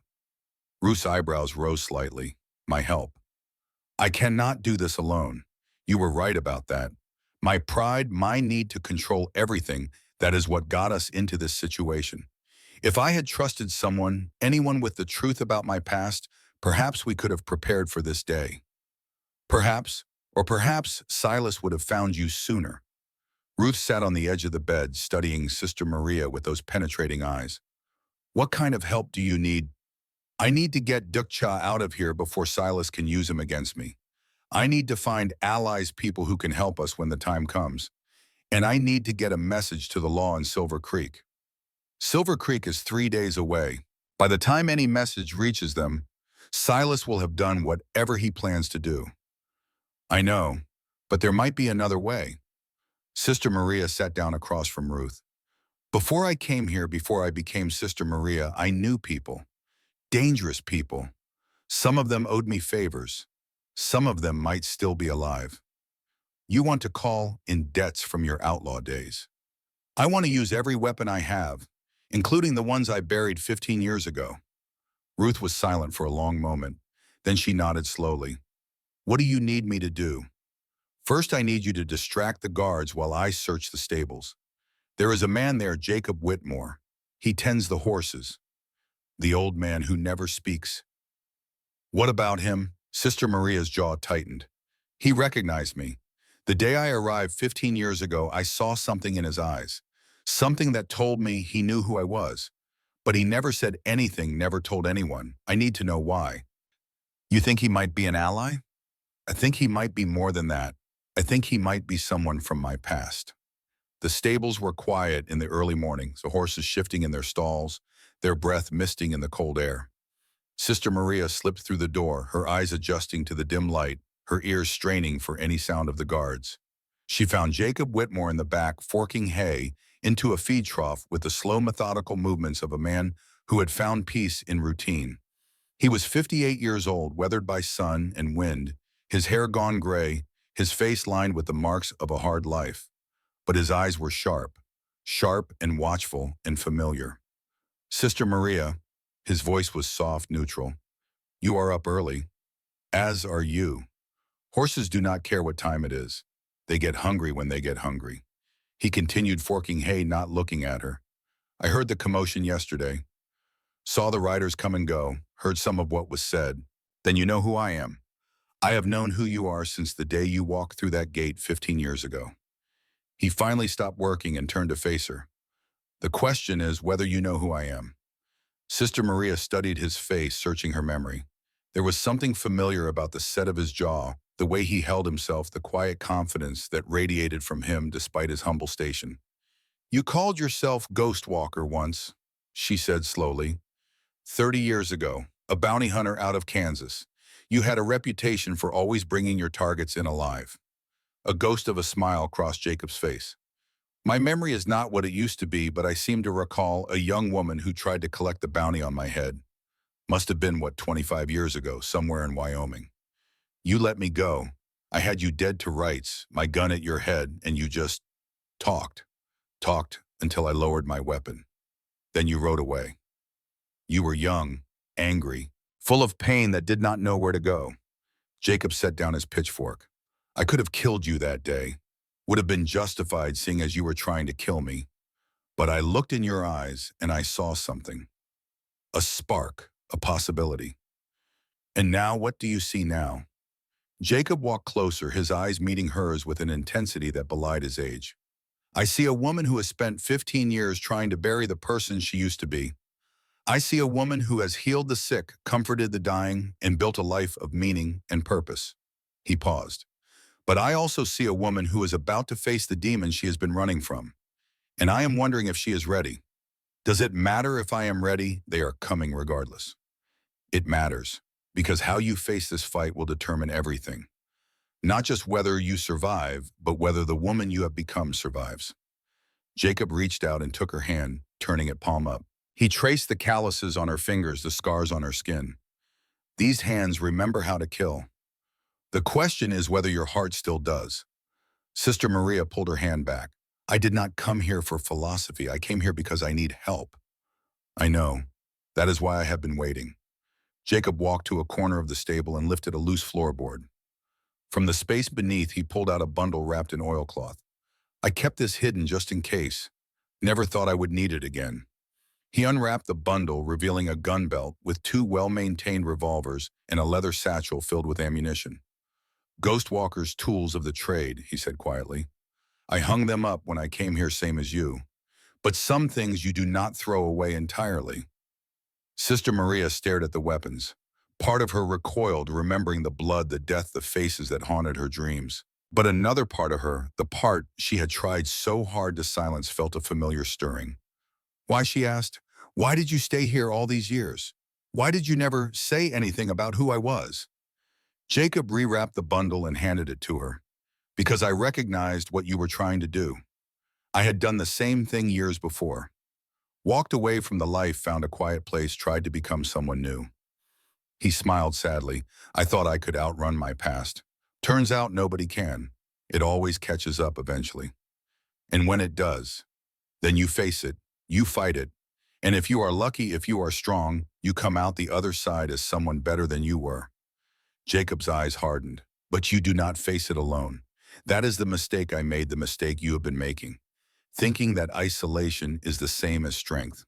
Ruth's eyebrows rose slightly. My help. I cannot do this alone. You were right about that. My pride, my need to control everything, that is what got us into this situation. If I had trusted someone, anyone with the truth about my past, perhaps we could have prepared for this day. Perhaps, or perhaps Silas would have found you sooner. Ruth sat on the edge of the bed, studying Sister Maria with those penetrating eyes. What kind of help do you need? I need to get Dukcha out of here before Silas can use him against me. I need to find allies, people who can help us when the time comes. And I need to get a message to the law in Silver Creek. Silver Creek is 3 days away. By the time any message reaches them, Silas will have done whatever he plans to do. I know, but there might be another way. Sister Maria sat down across from Ruth. Before I came here, before I became Sister Maria, I knew people. Dangerous people. Some of them owed me favors. Some of them might still be alive. You want to call in debts from your outlaw days. I want to use every weapon I have, including the ones I buried 15 years ago. Ruth was silent for a long moment. Then she nodded slowly. What do you need me to do? First, I need you to distract the guards while I search the stables. There is a man there, Jacob Whitmore. He tends the horses. The old man who never speaks. What about him? Sister Maria's jaw tightened. He recognized me. The day I arrived 15 years ago, I saw something in his eyes. Something that told me he knew who I was. But he never said anything, never told anyone. I need to know why. You think he might be an ally? I think he might be more than that. I think he might be someone from my past. The stables were quiet in the early mornings, the horses shifting in their stalls, their breath misting in the cold air. Sister Maria slipped through the door, her eyes adjusting to the dim light, her ears straining for any sound of the guards. She found Jacob Whitmore in the back, forking hay into a feed trough with the slow, methodical movements of a man who had found peace in routine. He was 58 years old, weathered by sun and wind, his hair gone gray, his face lined with the marks of a hard life. But his eyes were sharp, sharp and watchful and familiar. Sister Maria, his voice was soft, neutral. You are up early. As are you. Horses do not care what time it is. They get hungry when they get hungry. He continued forking hay, not looking at her. I heard the commotion yesterday. Saw the riders come and go, heard some of what was said. Then you know who I am. I have known who you are since the day you walked through that gate 15 years ago. He finally stopped working and turned to face her. The question is whether you know who I am. Sister Maria studied his face, searching her memory. There was something familiar about the set of his jaw, the way he held himself, the quiet confidence that radiated from him despite his humble station. You called yourself Ghost Walker once, she said slowly. 30 years ago, a bounty hunter out of Kansas. You had a reputation for always bringing your targets in alive. A ghost of a smile crossed Jacob's face. My memory is not what it used to be, but I seem to recall a young woman who tried to collect the bounty on my head. Must have been, 25 years ago, somewhere in Wyoming. You let me go. I had you dead to rights, my gun at your head, and you just talked until I lowered my weapon. Then you rode away. You were young, angry, full of pain that did not know where to go. Jacob set down his pitchfork. I could have killed you that day. Would have been justified seeing as you were trying to kill me. But I looked in your eyes and I saw something. A spark, a possibility. And now what do you see now? Jacob walked closer, his eyes meeting hers with an intensity that belied his age. I see a woman who has spent 15 years trying to bury the person she used to be. I see a woman who has healed the sick, comforted the dying, and built a life of meaning and purpose. He paused. But I also see a woman who is about to face the demon she has been running from. And I am wondering if she is ready. Does it matter if I am ready? They are coming regardless. It matters, because how you face this fight will determine everything. Not just whether you survive, but whether the woman you have become survives. Jacob reached out and took her hand, turning it palm up. He traced the calluses on her fingers, the scars on her skin. These hands remember how to kill. The question is whether your heart still does. Sister Maria pulled her hand back. I did not come here for philosophy. I came here because I need help. I know. That is why I have been waiting. Jacob walked to a corner of the stable and lifted a loose floorboard. From the space beneath, he pulled out a bundle wrapped in oilcloth. I kept this hidden just in case. Never thought I would need it again. He unwrapped the bundle, revealing a gun belt with 2 well-maintained revolvers and a leather satchel filled with ammunition. Ghost Walker's tools of the trade, he said quietly. I hung them up when I came here, same as you. But some things you do not throw away entirely. Sister Maria stared at the weapons. Part of her recoiled, remembering the blood, the death, the faces that haunted her dreams. But another part of her, the part she had tried so hard to silence, felt a familiar stirring. Why, she asked, why did you stay here all these years? Why did you never say anything about who I was? Jacob rewrapped the bundle and handed it to her. Because I recognized what you were trying to do. I had done the same thing years before. Walked away from the life, found a quiet place, tried to become someone new. He smiled sadly. I thought I could outrun my past. Turns out nobody can. It always catches up eventually. And when it does, then you face it, you fight it. And if you are lucky, if you are strong, you come out the other side as someone better than you were. Jacob's eyes hardened. But you do not face it alone. That is the mistake I made, the mistake you have been making. Thinking that isolation is the same as strength.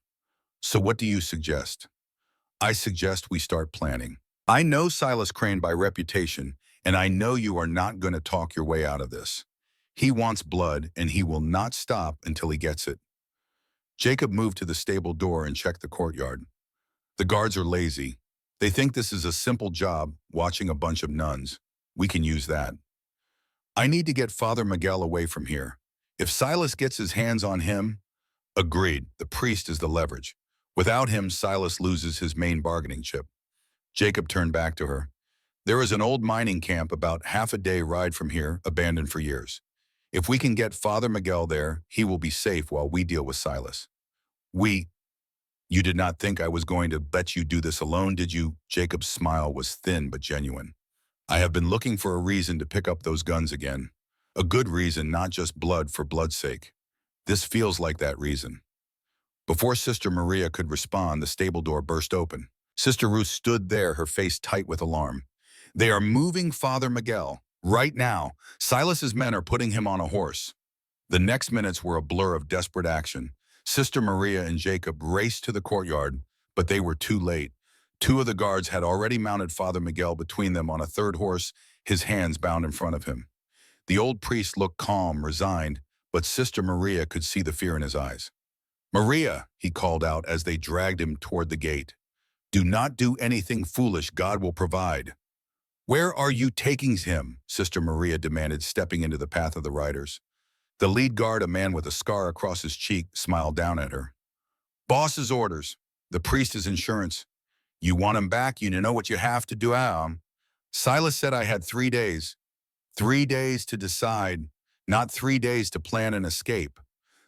So what do you suggest? I suggest we start planning. I know Silas Crane by reputation, and I know you are not going to talk your way out of this. He wants blood, and he will not stop until he gets it. Jacob moved to the stable door and checked the courtyard. The guards are lazy. They think this is a simple job, watching a bunch of nuns. We can use that. I need to get Father Miguel away from here. If Silas gets his hands on him, agreed, the priest is the leverage. Without him, Silas loses his main bargaining chip. Jacob turned back to her. There is an old mining camp about half a day ride from here, abandoned for years. If we can get Father Miguel there, he will be safe while we deal with Silas. You did not think I was going to let you do this alone, did you? Jacob's smile was thin but genuine. I have been looking for a reason to pick up those guns again. A good reason, not just blood for blood's sake. This feels like that reason. Before Sister Maria could respond, the stable door burst open. Sister Ruth stood there, her face tight with alarm. They are moving Father Miguel. Right now, Silas's men are putting him on a horse. The next minutes were a blur of desperate action. Sister Maria and Jacob raced to the courtyard, but they were too late. Two of the guards had already mounted Father Miguel between them on a third horse, his hands bound in front of him. The old priest looked calm, resigned, but Sister Maria could see the fear in his eyes. Maria, he called out as they dragged him toward the gate. Do not do anything foolish, God will provide. Where are you taking him? Sister Maria demanded, stepping into the path of the riders. The lead guard, a man with a scar across his cheek, smiled down at her. Boss's orders. The priest is insurance. You want him back, you know what you have to do. Silas said I had 3 days. 3 days to decide, not 3 days to plan an escape.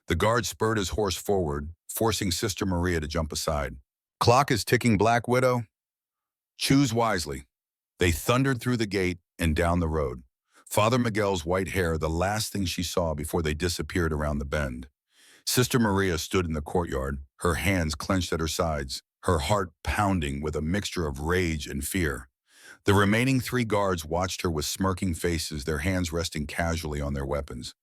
The guard spurred his horse forward, forcing Sister Maria to jump aside. Clock is ticking, Black Widow. Choose wisely. They thundered through the gate and down the road. Father Miguel's white hair, the last thing she saw before they disappeared around the bend. Sister Maria stood in the courtyard, her hands clenched at her sides, her heart pounding with a mixture of rage and fear. The remaining 3 guards watched her with smirking faces, their hands resting casually on their weapons.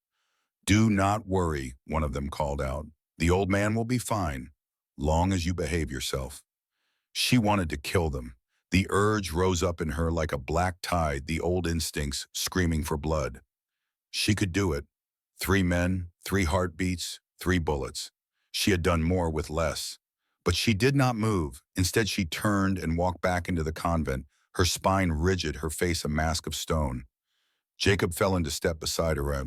Do not worry, one of them called out. The old man will be fine, long as you behave yourself. She wanted to kill them. The urge rose up in her like a black tide, the old instincts screaming for blood. She could do it. 3 men, 3 heartbeats, 3 bullets. She had done more with less. But she did not move. Instead, she turned and walked back into the convent, her spine rigid, her face a mask of stone. Jacob fell into step beside her.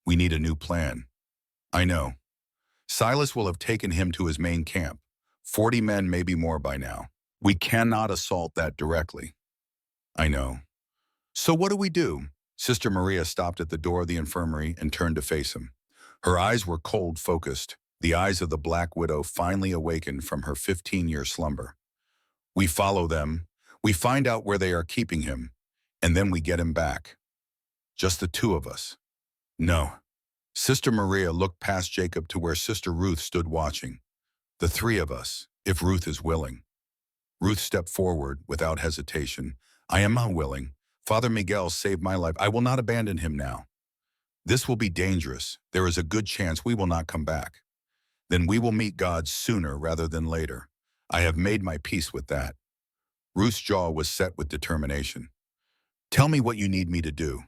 We need a new plan. I know. Silas will have taken him to his main camp. 40 men, maybe more by now. We cannot assault that directly. I know. So what do we do? Sister Maria stopped at the door of the infirmary and turned to face him. Her eyes were cold, focused, the eyes of the Black Widow finally awakened from her 15-year slumber. We follow them, we find out where they are keeping him, and then we get him back. Just the 2 of us. No. Sister Maria looked past Jacob to where Sister Ruth stood watching. The 3 of us, if Ruth is willing. Ruth stepped forward without hesitation. I am not willing. Father Miguel saved my life. I will not abandon him now. This will be dangerous. There is a good chance we will not come back. Then we will meet God sooner rather than later. I have made my peace with that. Ruth's jaw was set with determination. Tell me what you need me to do.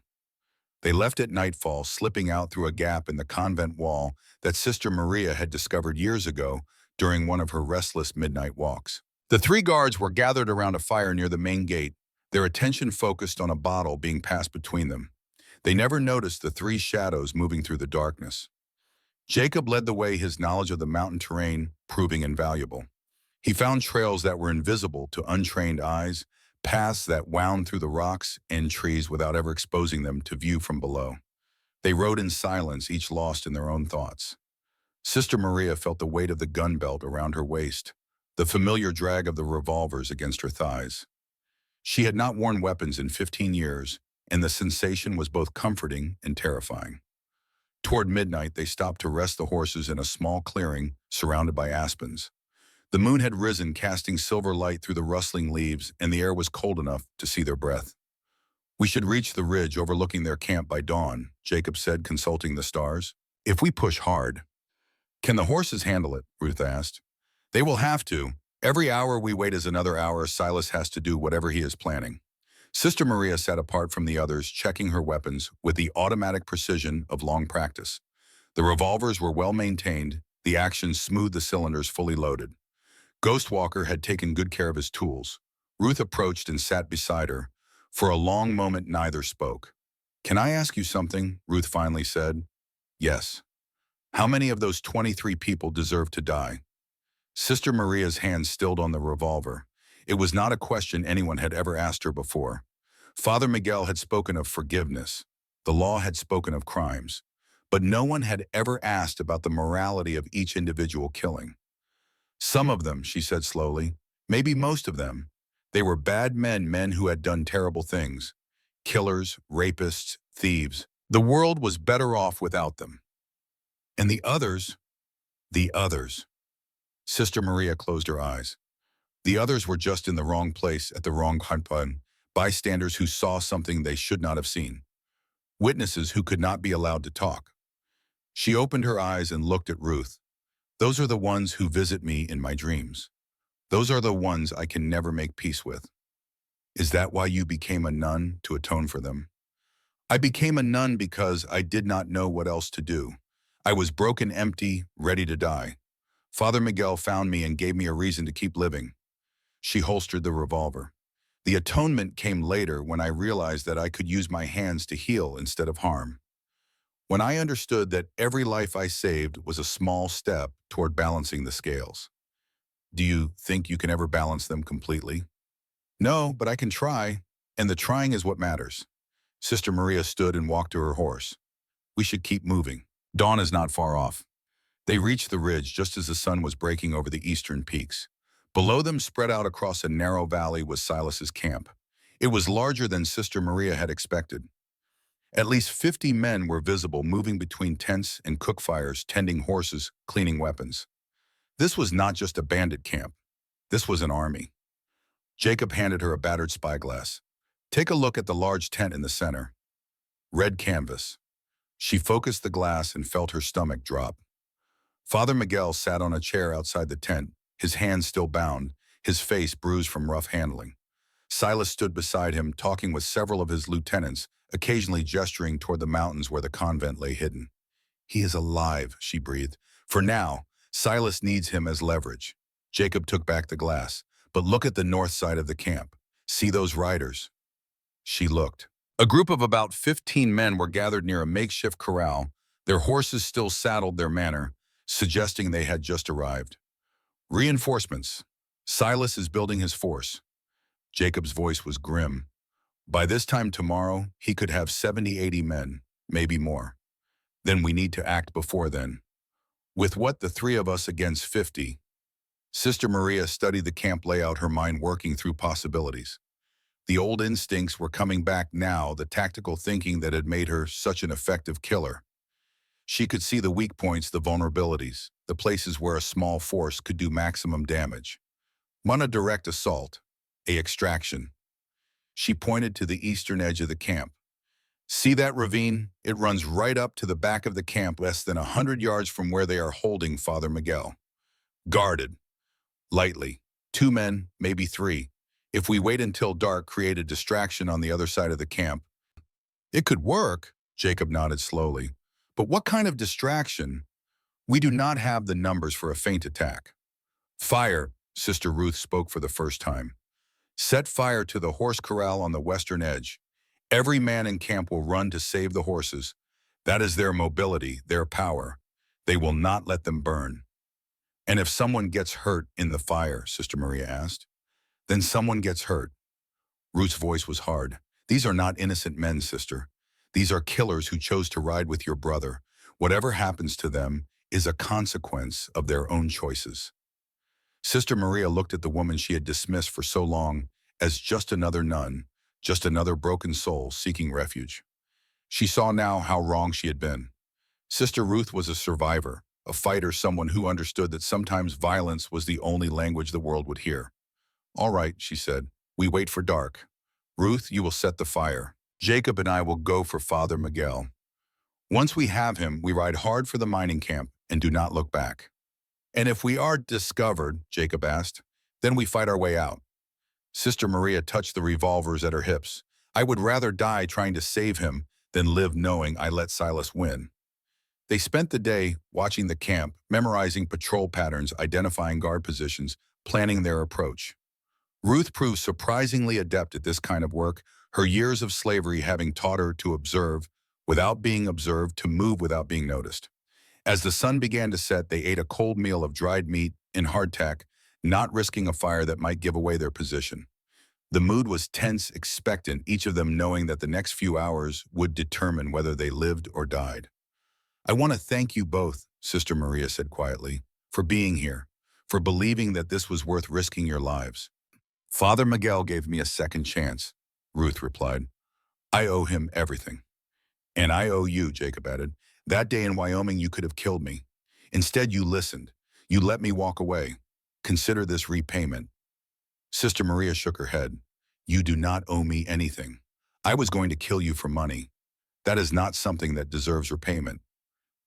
They left at nightfall, slipping out through a gap in the convent wall that Sister Maria had discovered years ago during one of her restless midnight walks. The 3 guards were gathered around a fire near the main gate, their attention focused on a bottle being passed between them. They never noticed the 3 shadows moving through the darkness. Jacob led the way, his knowledge of the mountain terrain proving invaluable. He found trails that were invisible to untrained eyes, paths that wound through the rocks and trees without ever exposing them to view from below. They rode in silence, each lost in their own thoughts. Sister Maria felt the weight of the gun belt around her waist, the familiar drag of the revolvers against her thighs. She had not worn weapons in 15 years, and the sensation was both comforting and terrifying. Toward midnight, they stopped to rest the horses in a small clearing surrounded by aspens. The moon had risen, casting silver light through the rustling leaves, and the air was cold enough to see their breath. "We should reach the ridge overlooking their camp by dawn," Jacob said, consulting the stars. "If we push hard." "Can the horses handle it?" Ruth asked. "They will have to. Every hour we wait is another hour Silas has to do whatever he is planning." Sister Maria sat apart from the others, checking her weapons with the automatic precision of long practice. The revolvers were well maintained, the action smooth, the cylinders fully loaded. Ghostwalker had taken good care of his tools. Ruth approached and sat beside her. For a long moment, neither spoke. "Can I ask you something?" Ruth finally said. "Yes." "How many of those 23 people deserve to die?" Sister Maria's hand stilled on the revolver. It was not a question anyone had ever asked her before. Father Miguel had spoken of forgiveness. The law had spoken of crimes. But no one had ever asked about the morality of each individual killing. "Some of them," she said slowly, "maybe most of them. They were bad men, men who had done terrible things. Killers, rapists, thieves. The world was better off without them. And the others, the others." Sister Maria closed her eyes. The others were just in the wrong place at the wrong time, bystanders who saw something they should not have seen. Witnesses who could not be allowed to talk. She opened her eyes and looked at Ruth. "Those are the ones who visit me in my dreams. Those are the ones I can never make peace with." "Is that why you became a nun, to atone for them?" "I became a nun because I did not know what else to do. I was broken, empty, ready to die. Father Miguel found me and gave me a reason to keep living." She holstered the revolver. "The atonement came later, when I realized that I could use my hands to heal instead of harm. When I understood that every life I saved was a small step toward balancing the scales." "Do you think you can ever balance them completely?" "No, but I can try, and the trying is what matters." Sister Maria stood and walked to her horse. "We should keep moving. Dawn is not far off." They reached the ridge just as the sun was breaking over the eastern peaks. Below them, spread out across a narrow valley, was Silas's camp. It was larger than Sister Maria had expected. At least 50 men were visible, moving between tents and cook fires, tending horses, cleaning weapons. This was not just a bandit camp. This was an army. Jacob handed her a battered spyglass. "Take a look at the large tent in the center. Red canvas." She focused the glass and felt her stomach drop. Father Miguel sat on a chair outside the tent, his hands still bound, his face bruised from rough handling. Silas stood beside him, talking with several of his lieutenants, occasionally gesturing toward the mountains where the convent lay hidden. "He is alive," she breathed. "For now, Silas needs him as leverage." Jacob took back the glass. "But look at the north side of the camp. See those riders?" She looked. A group of about 15 men were gathered near a makeshift corral, their horses still saddled, their manner suggesting they had just arrived. "Reinforcements. Silas is building his force." Jacob's voice was grim. "By this time tomorrow, he could have 70, 80 men, maybe more. Then we need to act before then. With what, the three of us against 50? Sister Maria studied the camp layout, her mind working through possibilities. The old instincts were coming back now, the tactical thinking that had made her such an effective killer. She could see the weak points, the vulnerabilities, the places where a small force could do maximum damage. One, a direct assault, a extraction. She pointed to the eastern edge of the camp. "See that ravine? It runs right up to the back of the camp, less than 100 yards from where they are holding Father Miguel. Guarded. Lightly. 2 men, maybe 3. If we wait until dark, create a distraction on the other side of the camp." "It could work," Jacob nodded slowly. "But what kind of distraction? We do not have the numbers for a feint attack." "Fire," Sister Ruth spoke for the first time. "Set fire to the horse corral on the western edge. Every man in camp will run to save the horses. That is their mobility, their power. They will not let them burn." "And if someone gets hurt in the fire," Sister Maria asked. "Then someone gets hurt." Ruth's voice was hard. "These are not innocent men, sister. These are killers who chose to ride with your brother. Whatever happens to them is a consequence of their own choices." Sister Maria looked at the woman she had dismissed for so long, as just another nun, just another broken soul seeking refuge. She saw now how wrong she had been. Sister Ruth was a survivor, a fighter, someone who understood that sometimes violence was the only language the world would hear. "All right," she said, "we wait for dark. Ruth, you will set the fire. Jacob and I will go for Father Miguel. Once we have him, we ride hard for the mining camp and do not look back." "And if we are discovered," Jacob asked, "then we fight our way out." Sister Maria touched the revolvers at her hips. "I would rather die trying to save him than live knowing I let Silas win." They spent the day watching the camp, memorizing patrol patterns, identifying guard positions, planning their approach. Ruth proved surprisingly adept at this kind of work, her years of slavery having taught her to observe without being observed, to move without being noticed. As the sun began to set, they ate a cold meal of dried meat and hardtack, not risking a fire that might give away their position. The mood was tense, expectant, each of them knowing that the next few hours would determine whether they lived or died. "I want to thank you both," Sister Maria said quietly, "for being here, for believing that this was worth risking your lives." "Father Miguel gave me a second chance," Ruth replied. "I owe him everything." "And I owe you," Jacob added. "That day in Wyoming you could have killed me. Instead you listened. You let me walk away. Consider this repayment." Sister Maria shook her head. "You do not owe me anything. I was going to kill you for money. That is not something that deserves repayment."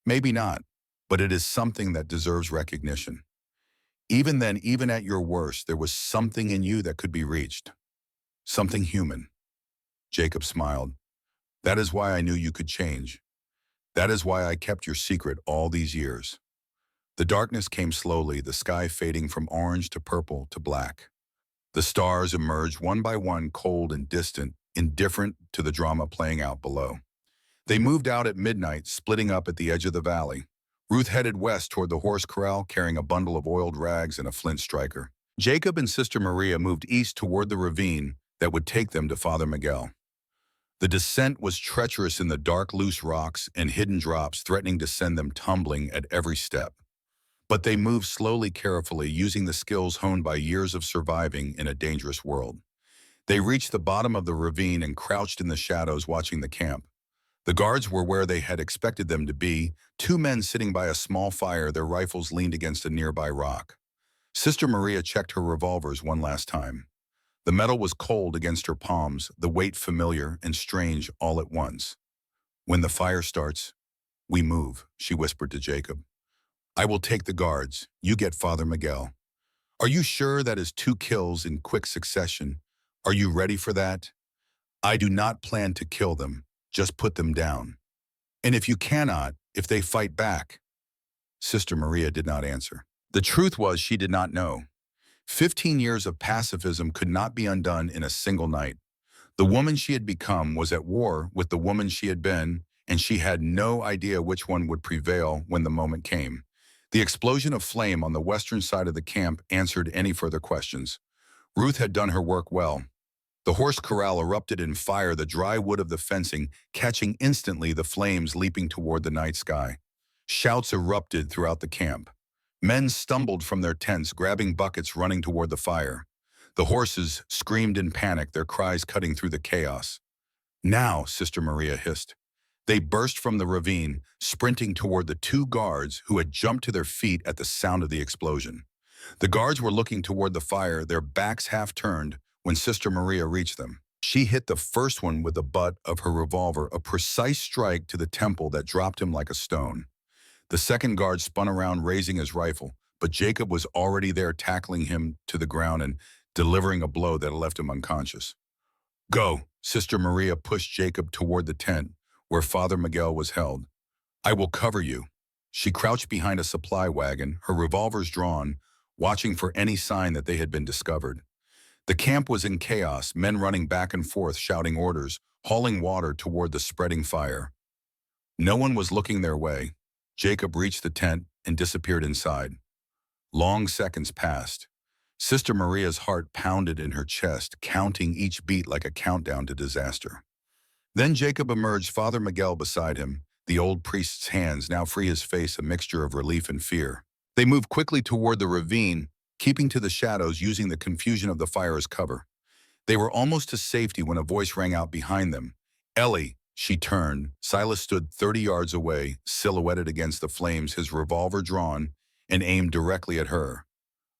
"Maybe not, but it is something that deserves recognition. Even then, even at your worst, there was something in you that could be reached. Something human." Jacob smiled. "That is why I knew you could change. That is why I kept your secret all these years." The darkness came slowly, the sky fading from orange to purple to black. The stars emerged one by one, cold and distant, indifferent to the drama playing out below. They moved out at midnight, splitting up at the edge of the valley. Ruth headed west toward the horse corral, carrying a bundle of oiled rags and a flint striker. Jacob and Sister Maria moved east toward the ravine that would take them to Father Miguel. The descent was treacherous in the dark, loose rocks and hidden drops, threatening to send them tumbling at every step. But they moved slowly, carefully, using the skills honed by years of surviving in a dangerous world. They reached the bottom of the ravine and crouched in the shadows, watching the camp. The guards were where they had expected them to be, two men sitting by a small fire, their rifles leaned against a nearby rock. Sister Maria checked her revolvers one last time. The metal was cold against her palms, the weight familiar and strange all at once. "When the fire starts, we move," she whispered to Jacob. "I will take the guards. You get Father Miguel." "Are you sure that is 2 kills in quick succession? Are you ready for that?" "I do not plan to kill them. Just put them down." "And if you cannot, if they fight back?" Sister Maria did not answer. The truth was she did not know. 15 years of pacifism could not be undone in a single night. The woman she had become was at war with the woman she had been, and she had no idea which one would prevail when the moment came. The explosion of flame on the western side of the camp answered any further questions. Ruth had done her work well. The horse corral erupted in fire, the dry wood of the fencing catching instantly, the flames leaping toward the night sky. Shouts erupted throughout the camp. Men stumbled from their tents, grabbing buckets, running toward the fire. The horses screamed in panic, their cries cutting through the chaos. "Now," Sister Maria hissed. They burst from the ravine, sprinting toward the 2 guards who had jumped to their feet at the sound of the explosion. The guards were looking toward the fire, their backs half turned, when Sister Maria reached them. She hit the first one with the butt of her revolver, a precise strike to the temple that dropped him like a stone. The second guard spun around, raising his rifle, but Jacob was already there, tackling him to the ground and delivering a blow that left him unconscious. "Go!" Sister Maria pushed Jacob toward the tent where Father Miguel was held. "I will cover you." She crouched behind a supply wagon, her revolvers drawn, watching for any sign that they had been discovered. The camp was in chaos, men running back and forth, shouting orders, hauling water toward the spreading fire. No one was looking their way. Jacob reached the tent and disappeared inside. Long seconds passed. Sister Maria's heart pounded in her chest, counting each beat like a countdown to disaster. Then Jacob emerged, Father Miguel beside him, the old priest's hands now free, his face a mixture of relief and fear. They moved quickly toward the ravine, keeping to the shadows, using the confusion of the fire as cover. They were almost to safety when a voice rang out behind them. Ellie, she turned. Silas stood 30 yards away, silhouetted against the flames, his revolver drawn and aimed directly at her.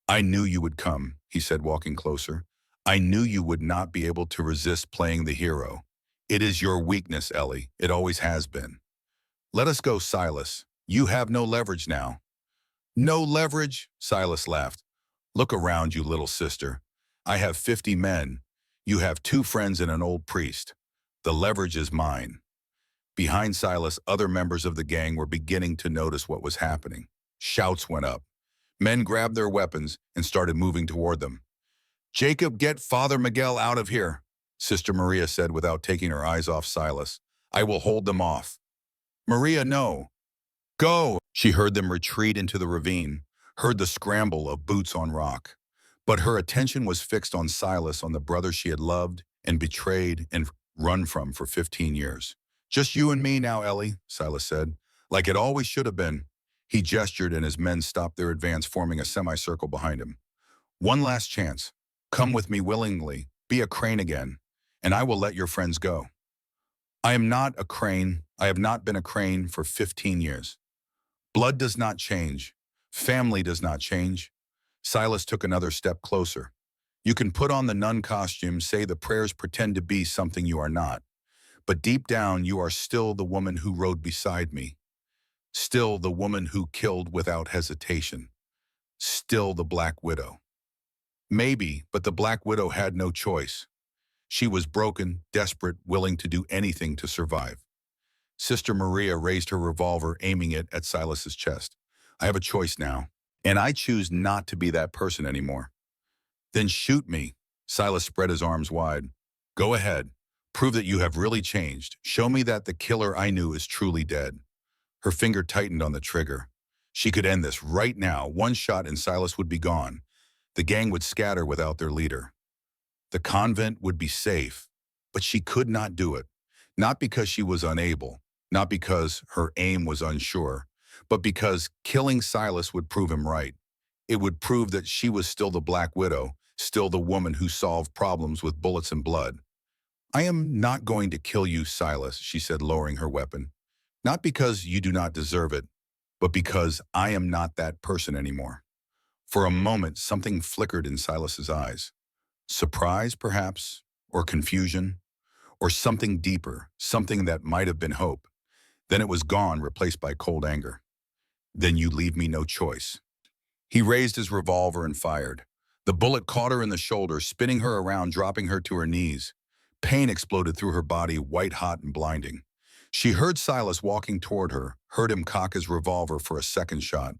I knew you would come, he said, walking closer. I knew you would not be able to resist playing the hero. It is your weakness, Ellie. It always has been. Let us go, Silas. You have no leverage now. No leverage? Silas laughed. Look around you, little sister. I have 50 men. You have 2 friends and an old priest. The leverage is mine. Behind Silas, other members of the gang were beginning to notice what was happening. Shouts went up. Men grabbed their weapons and started moving toward them. Jacob, get Father Miguel out of here, Sister Maria said without taking her eyes off Silas. I will hold them off. Maria, no. Go! She heard them retreat into the ravine, heard the scramble of boots on rock. But her attention was fixed on Silas, on the brother she had loved and betrayed and run from for 15 years. Just you and me now, Ellie, Silas said, like it always should have been. He gestured and his men stopped their advance, forming a semicircle behind him. One last chance. Come with me willingly. Be a Crane again, and I will let your friends go. I am not a Crane. I have not been a Crane for 15 years. Blood does not change. Family does not change. Silas took another step closer. You can put on the nun costume, say the prayers, pretend to be something you are not. But deep down, you are still the woman who rode beside me. Still the woman who killed without hesitation. Still the Black Widow. Maybe, but the Black Widow had no choice. She was broken, desperate, willing to do anything to survive. Sister Maria raised her revolver, aiming it at Silas's chest. I have a choice now, and I choose not to be that person anymore. Then shoot me. Silas spread his arms wide. Go ahead. Prove that you have really changed. Show me that the killer I knew is truly dead. Her finger tightened on the trigger. She could end this right now. One shot and Silas would be gone. The gang would scatter without their leader. The convent would be safe, but she could not do it. Not because she was unable, not because her aim was unsure, but because killing Silas would prove him right. It would prove that she was still the Black Widow, still the woman who solved problems with bullets and blood. I am not going to kill you, Silas, she said, lowering her weapon. Not because you do not deserve it, but because I am not that person anymore. For a moment, something flickered in Silas's eyes. Surprise, perhaps, or confusion, or something deeper, something that might have been hope. Then it was gone, replaced by cold anger. Then you leave me no choice. He raised his revolver and fired. The bullet caught her in the shoulder, spinning her around, dropping her to her knees. Pain exploded through her body, white-hot and blinding. She heard Silas walking toward her, heard him cock his revolver for a second shot.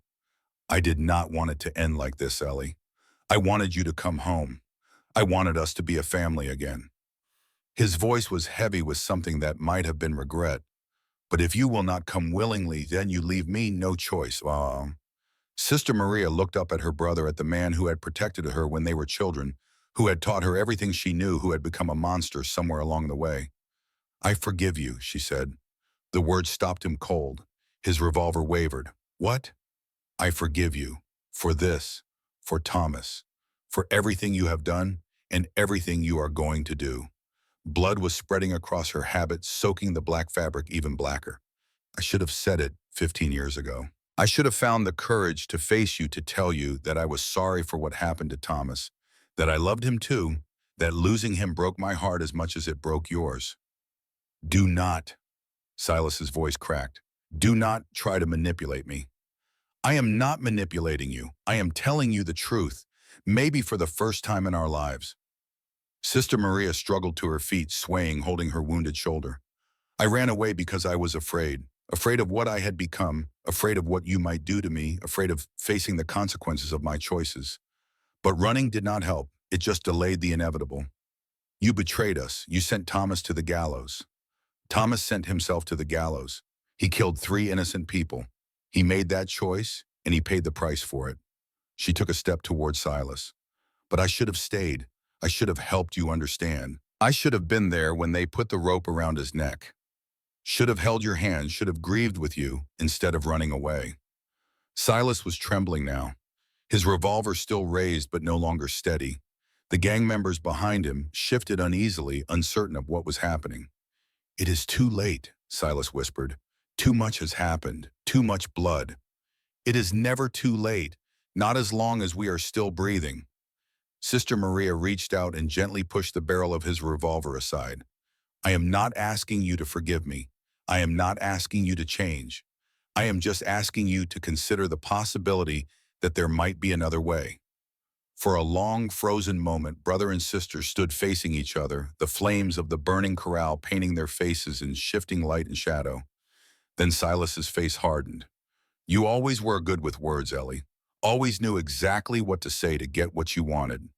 I did not want it to end like this, Ellie. I wanted you to come home. I wanted us to be a family again. His voice was heavy with something that might have been regret. But if you will not come willingly, then you leave me no choice. Sister Maria looked up at her brother, at the man who had protected her when they were children, who had taught her everything she knew, who had become a monster somewhere along the way. I forgive you, she said. The words stopped him cold. His revolver wavered. What? I forgive you. For this. For Thomas. For everything you have done and everything you are going to do. Blood was spreading across her habit, soaking the black fabric even blacker. I should have said it 15 years ago. I should have found the courage to face you, to tell you that I was sorry for what happened to Thomas, that I loved him too, that losing him broke my heart as much as it broke yours. Do not, Silas's voice cracked, do not try to manipulate me. I am not manipulating you. I am telling you the truth, maybe for the first time in our lives. Sister Maria struggled to her feet, swaying, holding her wounded shoulder. I ran away because I was afraid of what I had become, afraid of what you might do to me, afraid of facing the consequences of my choices. But running did not help. It just delayed the inevitable. You betrayed us. You sent Thomas to the gallows. Thomas sent himself to the gallows. He killed 3 innocent people. He made that choice, and he paid the price for it. She took a step toward Silas. But I should have stayed. I should have helped you understand. I should have been there when they put the rope around his neck. Should have held your hand, should have grieved with you instead of running away. Silas was trembling now. His revolver still raised but no longer steady. The gang members behind him shifted uneasily, uncertain of what was happening. "It is too late," Silas whispered. "Too much has happened. Too much blood." "It is never too late, not as long as we are still breathing." Sister Maria reached out and gently pushed the barrel of his revolver aside. "I am not asking you to forgive me. I am not asking you to change. I am just asking you to consider the possibility that there might be another way." For a long, frozen moment, brother and sister stood facing each other, the flames of the burning corral painting their faces in shifting light and shadow. Then Silas's face hardened. "You always were good with words, Ellie. Always knew exactly what to say to get what you wanted."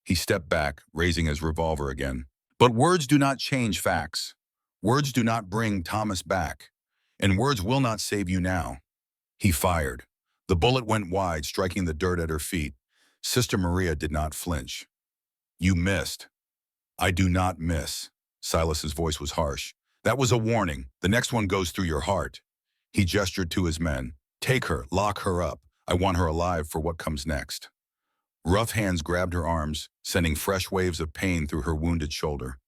He stepped back, raising his revolver again. "But words do not change facts. Words do not bring Thomas back. And words will not save you now." He fired. The bullet went wide, striking the dirt at her feet. Sister Maria did not flinch. "You missed." "I do not miss." Silas's voice was harsh. "That was a warning. The next one goes through your heart." He gestured to his men. "Take her, lock her up. I want her alive for what comes next." Rough hands grabbed her arms, sending fresh waves of pain through her wounded shoulder.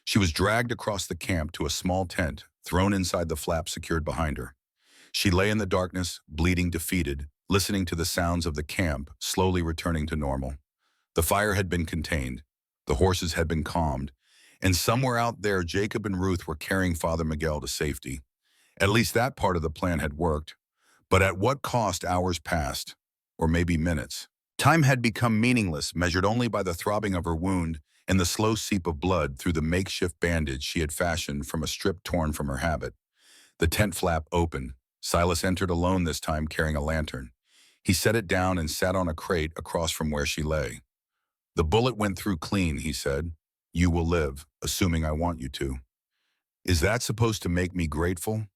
She was dragged across the camp to a small tent, thrown inside the flap secured behind her. She lay in the darkness, bleeding, defeated, listening to the sounds of the camp slowly returning to normal. The fire had been contained, the horses had been calmed, and somewhere out there Jacob and Ruth were carrying Father Miguel to safety. At least that part of the plan had worked. But at what cost? Hours passed, or maybe minutes. Time had become meaningless, measured only by the throbbing of her wound and the slow seep of blood through the makeshift bandage she had fashioned from a strip torn from her habit. The tent flap opened. Silas entered alone this time, carrying a lantern. He set it down and sat on a crate across from where she lay. "The bullet went through clean," he said. "You will live, assuming I want you to." "Is that supposed to make me grateful?"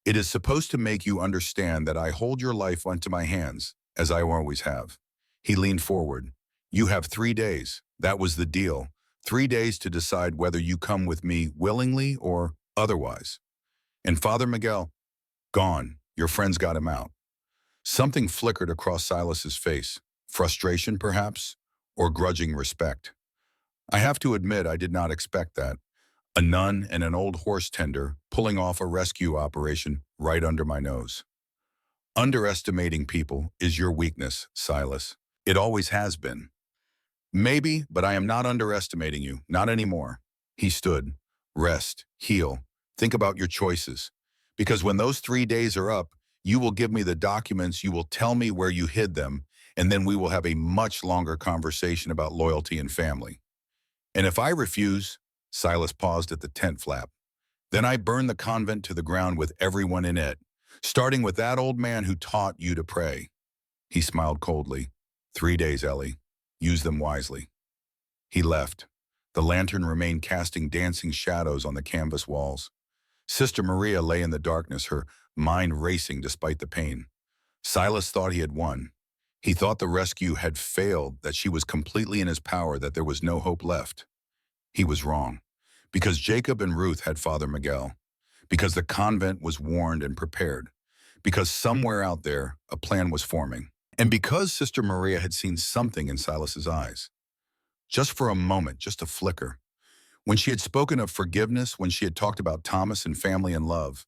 "It is supposed to make you understand that I hold your life into my hands, as I always have." He leaned forward. "You have 3 days. That was the deal. 3 days to decide whether you come with me willingly or otherwise." "And Father Miguel?" "Gone. Your friends got him out." Something flickered across Silas's face. Frustration, perhaps, or grudging respect. "I have to admit I did not expect that. A nun and an old horse tender pulling off a rescue operation right under my nose." "Underestimating people is your weakness, Silas. It always has been." "Maybe, but I am not underestimating you, not anymore." He stood. "Rest, heal, think about your choices. Because when those 3 days are up, you will give me the documents, you will tell me where you hid them, and then we will have a much longer conversation about loyalty and family. And if I refuse," Silas paused at the tent flap, "then I burn the convent to the ground with everyone in it, starting with that old man who taught you to pray." He smiled coldly. 3 days, Ellie. Use them wisely." He left. The lantern remained casting dancing shadows on the canvas walls. Sister Maria lay in the darkness, her mind racing despite the pain. Silas thought he had won. He thought the rescue had failed, that she was completely in his power, that there was no hope left. He was wrong. Because Jacob and Ruth had Father Miguel. Because the convent was warned and prepared. Because somewhere out there, a plan was forming. And because Sister Maria had seen something in Silas's eyes. Just for a moment, just a flicker. When she had spoken of forgiveness, when she had talked about Thomas and family and love,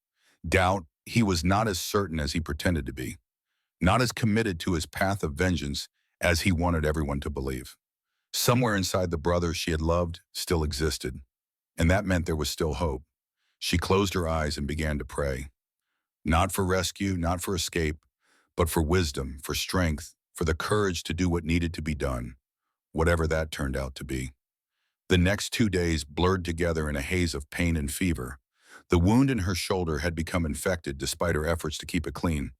doubt, he was not as certain as he pretended to be. Not as committed to his path of vengeance as he wanted everyone to believe. Somewhere inside the brother she had loved still existed. And that meant there was still hope. She closed her eyes and began to pray. Not for rescue, not for escape, but for wisdom, for strength, for the courage to do what needed to be done, whatever that turned out to be. The next 2 days blurred together in a haze of pain and fever. The wound in her shoulder had become infected despite her efforts to keep it clean.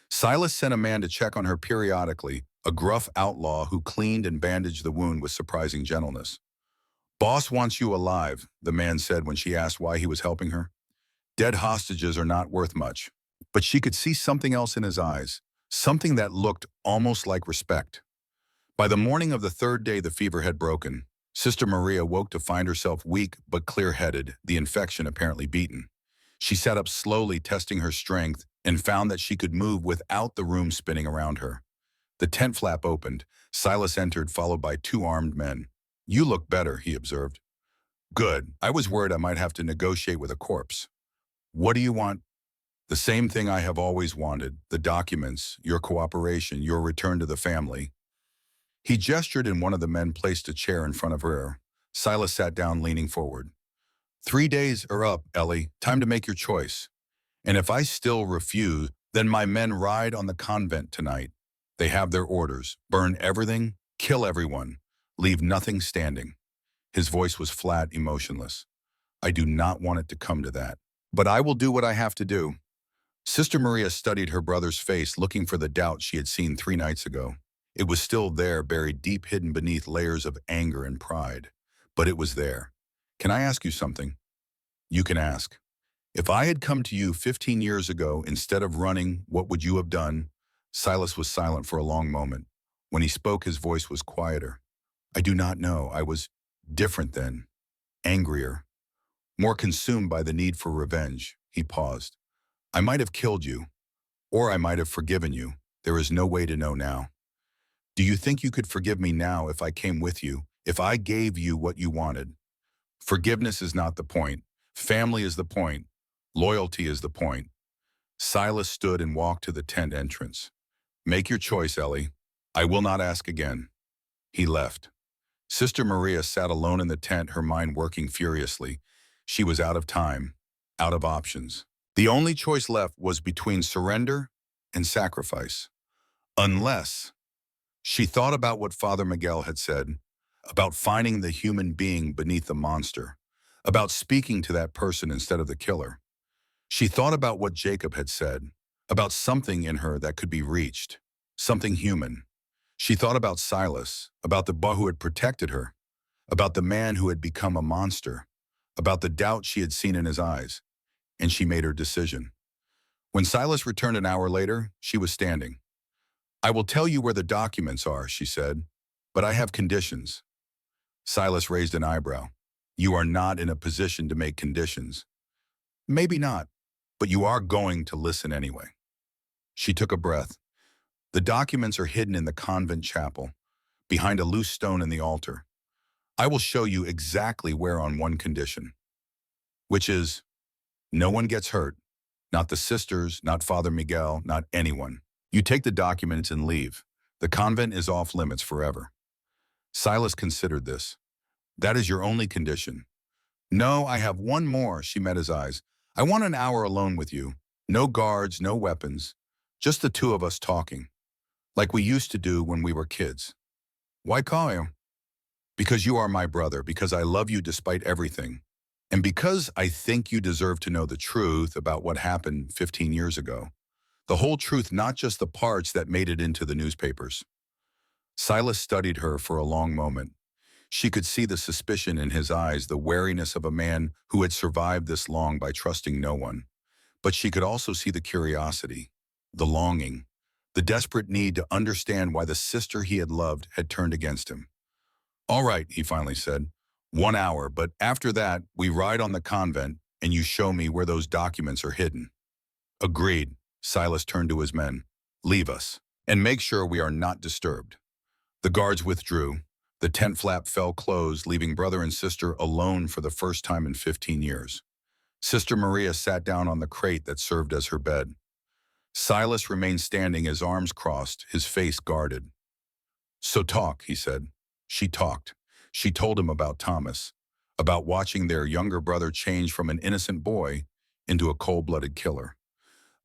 Silas sent a man to check on her periodically, a gruff outlaw who cleaned and bandaged the wound with surprising gentleness. "Boss wants you alive," the man said when she asked why he was helping her. "Dead hostages are not worth much." But she could see something else in his eyes, something that looked almost like respect. By the morning of the 3rd day the fever had broken. Sister Maria woke to find herself weak but clear-headed, the infection apparently beaten. She sat up slowly, testing her strength, and found that she could move without the room spinning around her. The tent flap opened. Silas entered, followed by 2 armed men. You look better, he observed. Good. I was worried I might have to negotiate with a corpse. What do you want? The same thing I have always wanted, the documents, your cooperation, your return to the family. He gestured and one of the men placed a chair in front of her. Silas sat down leaning forward. 3 days are up, Ellie. Time to make your choice. And if I still refuse, then my men ride on the convent tonight. They have their orders. Burn everything, kill everyone, leave nothing standing. His voice was flat, emotionless. I do not want it to come to that. But I will do what I have to do. Sister Maria studied her brother's face, looking for the doubt she had seen 3 nights ago. It was still there, buried deep hidden beneath layers of anger and pride. But it was there. Can I ask you something? You can ask. If I had come to you 15 years ago, instead of running, what would you have done? Silas was silent for a long moment. When he spoke, his voice was quieter. I do not know. I was different then. Angrier. More consumed by the need for revenge. He paused. I might have killed you, or I might have forgiven you. There is no way to know now. Do you think you could forgive me now if I came with you, if I gave you what you wanted? Forgiveness is not the point. Family is the point. Loyalty is the point. Silas stood and walked to the tent entrance. Make your choice, Ellie. I will not ask again. He left. Sister Maria sat alone in the tent, her mind working furiously. She was out of time, out of options. The only choice left was between surrender and sacrifice. Unless she thought about what Father Miguel had said, about finding the human being beneath the monster, about speaking to that person instead of the killer. She thought about what Jacob had said, about something in her that could be reached, something human. She thought about Silas, about the boy who had protected her, about the man who had become a monster, about the doubt she had seen in his eyes, and she made her decision. When Silas returned an hour later, she was standing. I will tell you where the documents are, she said, but I have conditions. Silas raised an eyebrow. You are not in a position to make conditions. Maybe not, but you are going to listen anyway. She took a breath. The documents are hidden in the convent chapel, behind a loose stone in the altar. I will show you exactly where on one condition, which is no one gets hurt, not the sisters, not Father Miguel, not anyone. You take the documents and leave. The convent is off limits forever. Silas considered this. That is your only condition. No, I have one more, she met his eyes. I want an hour alone with you. No guards, no weapons. Just the two of us talking. Like we used to do when we were kids. Why call you? Because you are my brother, because I love you despite everything. And because I think you deserve to know the truth about what happened 15 years ago. The whole truth, not just the parts that made it into the newspapers. Silas studied her for a long moment. She could see the suspicion in his eyes, the wariness of a man who had survived this long by trusting no one. But she could also see the curiosity, the longing, the desperate need to understand why the sister he had loved had turned against him. All right, he finally said. 1 hour, but after that, we ride on the convent and you show me where those documents are hidden. Agreed. Silas turned to his men. Leave us, and make sure we are not disturbed. The guards withdrew. The tent flap fell closed, leaving brother and sister alone for the first time in 15 years. Sister Maria sat down on the crate that served as her bed. Silas remained standing, his arms crossed, his face guarded. So talk, he said. She talked. She told him about Thomas, about watching their younger brother change from an innocent boy into a cold-blooded killer,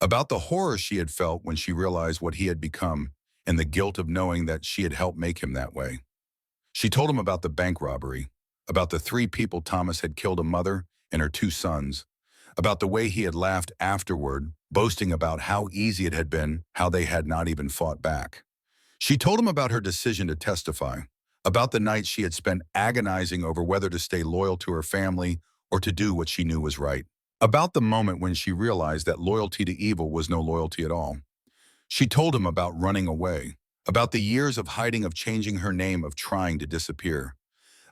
about the horror she had felt when she realized what he had become and the guilt of knowing that she had helped make him that way. She told him about the bank robbery, about the 3 people Thomas had killed, a mother and her 2 sons, about the way he had laughed afterward, boasting about how easy it had been, how they had not even fought back. She told him about her decision to testify, about the night she had spent agonizing over whether to stay loyal to her family or to do what she knew was right, about the moment when she realized that loyalty to evil was no loyalty at all. She told him about running away, about the years of hiding, of changing her name, of trying to disappear,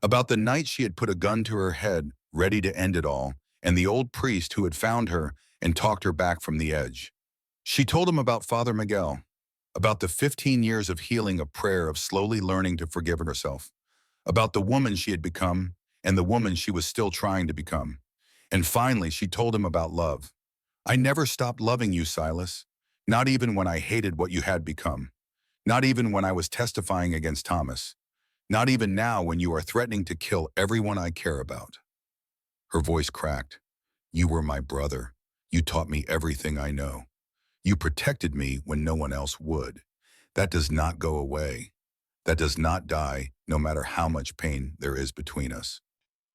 about the night she had put a gun to her head, ready to end it all, and the old priest who had found her and talked her back from the edge. She told him about Father Miguel, about the 15 years of healing, of prayer, of slowly learning to forgive herself, about the woman she had become and the woman she was still trying to become. And finally, she told him about love. I never stopped loving you, Silas. Not even when I hated what you had become. Not even when I was testifying against Thomas. Not even now when you are threatening to kill everyone I care about. Her voice cracked. You were my brother. You taught me everything I know. You protected me when no one else would. That does not go away. That does not die, no matter how much pain there is between us.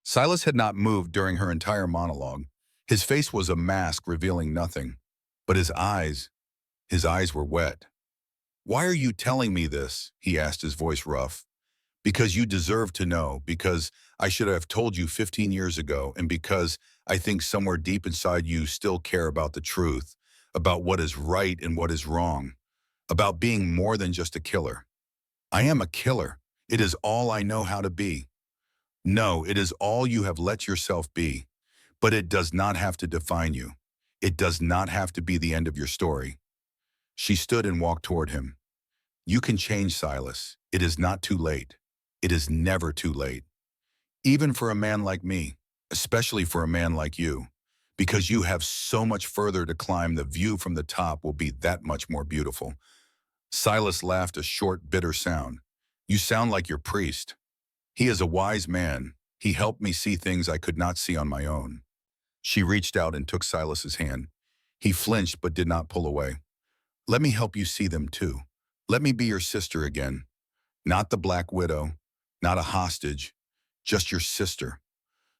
Silas had not moved during her entire monologue. His face was a mask revealing nothing. But his eyes were wet. Why are you telling me this? He asked, his voice rough. Because you deserve to know, because I should have told you 15 years ago, and because I think somewhere deep inside you still care about the truth, about what is right and what is wrong, about being more than just a killer. I am a killer. It is all I know how to be. No, it is all you have let yourself be. But it does not have to define you. It does not have to be the end of your story. She stood and walked toward him. You can change, Silas. It is not too late. It is never too late. Even for a man like me, especially for a man like you, because you have so much further to climb, the view from the top will be that much more beautiful. Silas laughed a short, bitter sound. You sound like your priest. He is a wise man. He helped me see things I could not see on my own. She reached out and took Silas's hand. He flinched but did not pull away. Let me help you see them too. Let me be your sister again. Not the Black Widow, not a hostage, just your sister.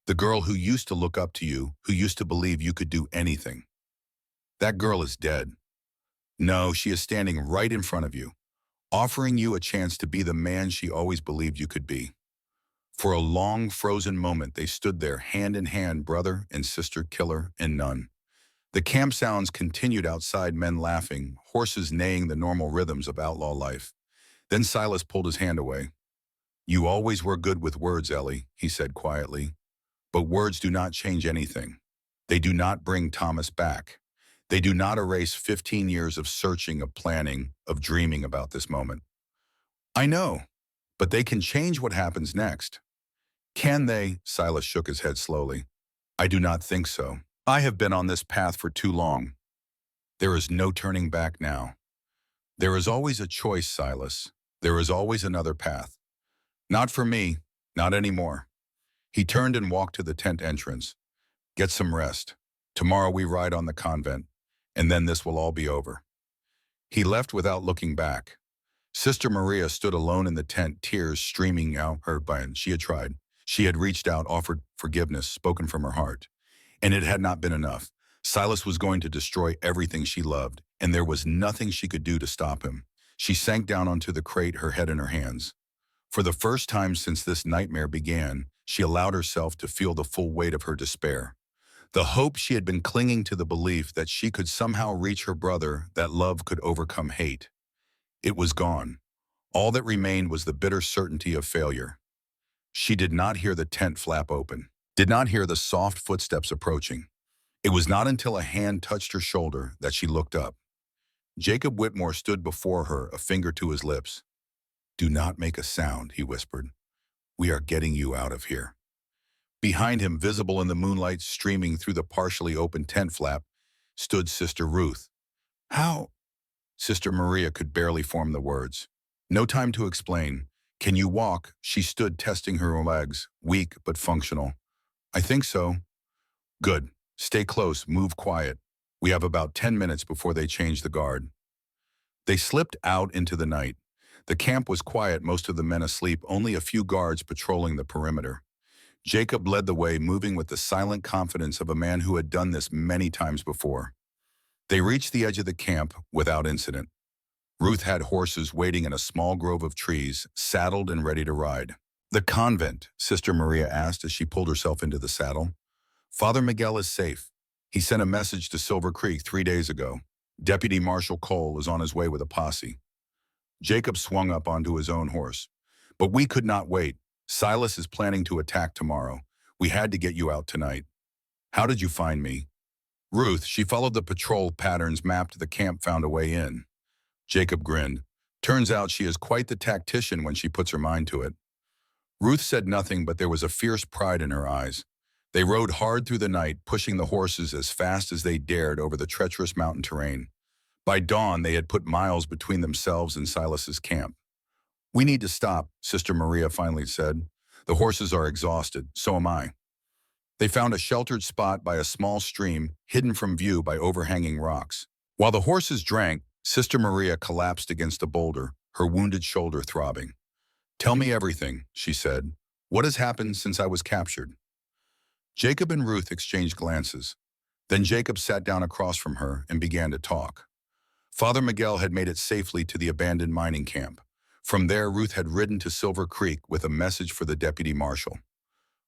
The girl who used to look up to you, who used to believe you could do anything. That girl is dead. No, she is standing right in front of you, offering you a chance to be the man she always believed you could be. For a long, frozen moment, they stood there, hand in hand, brother and sister, killer and none. The camp sounds continued outside, men laughing, horses neighing, the normal rhythms of outlaw life. Then Silas pulled his hand away. You always were good with words, Ellie, he said quietly. But words do not change anything. They do not bring Thomas back. They do not erase 15 years of searching, of planning, of dreaming about this moment. I know, but they can change what happens next. Can they? Silas shook his head slowly. I do not think so. I have been on this path for too long. There is no turning back now. There is always a choice, Silas. There is always another path. Not for me, not anymore. He turned and walked to the tent entrance. Get some rest. Tomorrow we ride on the Convent, and then this will all be over. He left without looking back. Sister Maria stood alone in the tent, tears streaming out her mind. She had tried. She had reached out, offered forgiveness, spoken from her heart. And it had not been enough. Silas was going to destroy everything she loved, and there was nothing she could do to stop him. She sank down onto the crate, her head in her hands. For the first time since this nightmare began, she allowed herself to feel the full weight of her despair. The hope she had been clinging to, the belief that she could somehow reach her brother, that love could overcome hate. It was gone. All that remained was the bitter certainty of failure. She did not hear the tent flap open, did not hear the soft footsteps approaching. It was not until a hand touched her shoulder that she looked up. Jacob Whitmore stood before her, a finger to his lips. Do not make a sound, he whispered. We are getting you out of here. Behind him, visible in the moonlight streaming through the partially open tent flap, stood Sister Ruth. How? Sister Maria could barely form the words. No time to explain. Can you walk? She stood, testing her legs, weak but functional. I think so. Good. Stay close, move quiet. We have about 10 minutes before they change the guard. They slipped out into the night. The camp was quiet, most of the men asleep, only a few guards patrolling the perimeter. Jacob led the way, moving with the silent confidence of a man who had done this many times before. They reached the edge of the camp without incident. Ruth had horses waiting in a small grove of trees, saddled and ready to ride. The convent, Sister Maria asked as she pulled herself into the saddle. Father Miguel is safe. He sent a message to Silver Creek 3 days ago. Deputy Marshal Cole is on his way with a posse. Jacob swung up onto his own horse. But we could not wait. Silas is planning to attack tomorrow. We had to get you out tonight. How did you find me? Ruth, she followed the patrol patterns mapped to the camp, found a way in. Jacob grinned. Turns out she is quite the tactician when she puts her mind to it. Ruth said nothing, but there was a fierce pride in her eyes. They rode hard through the night, pushing the horses as fast as they dared over the treacherous mountain terrain. By dawn, they had put miles between themselves and Silas's camp. "We need to stop," Sister Maria finally said. "The horses are exhausted, so am I." They found a sheltered spot by a small stream, hidden from view by overhanging rocks. While the horses drank, Sister Maria collapsed against a boulder, her wounded shoulder throbbing. "Tell me everything," she said. "What has happened since I was captured?" Jacob and Ruth exchanged glances. Then Jacob sat down across from her and began to talk. Father Miguel had made it safely to the abandoned mining camp. From there, Ruth had ridden to Silver Creek with a message for the deputy marshal.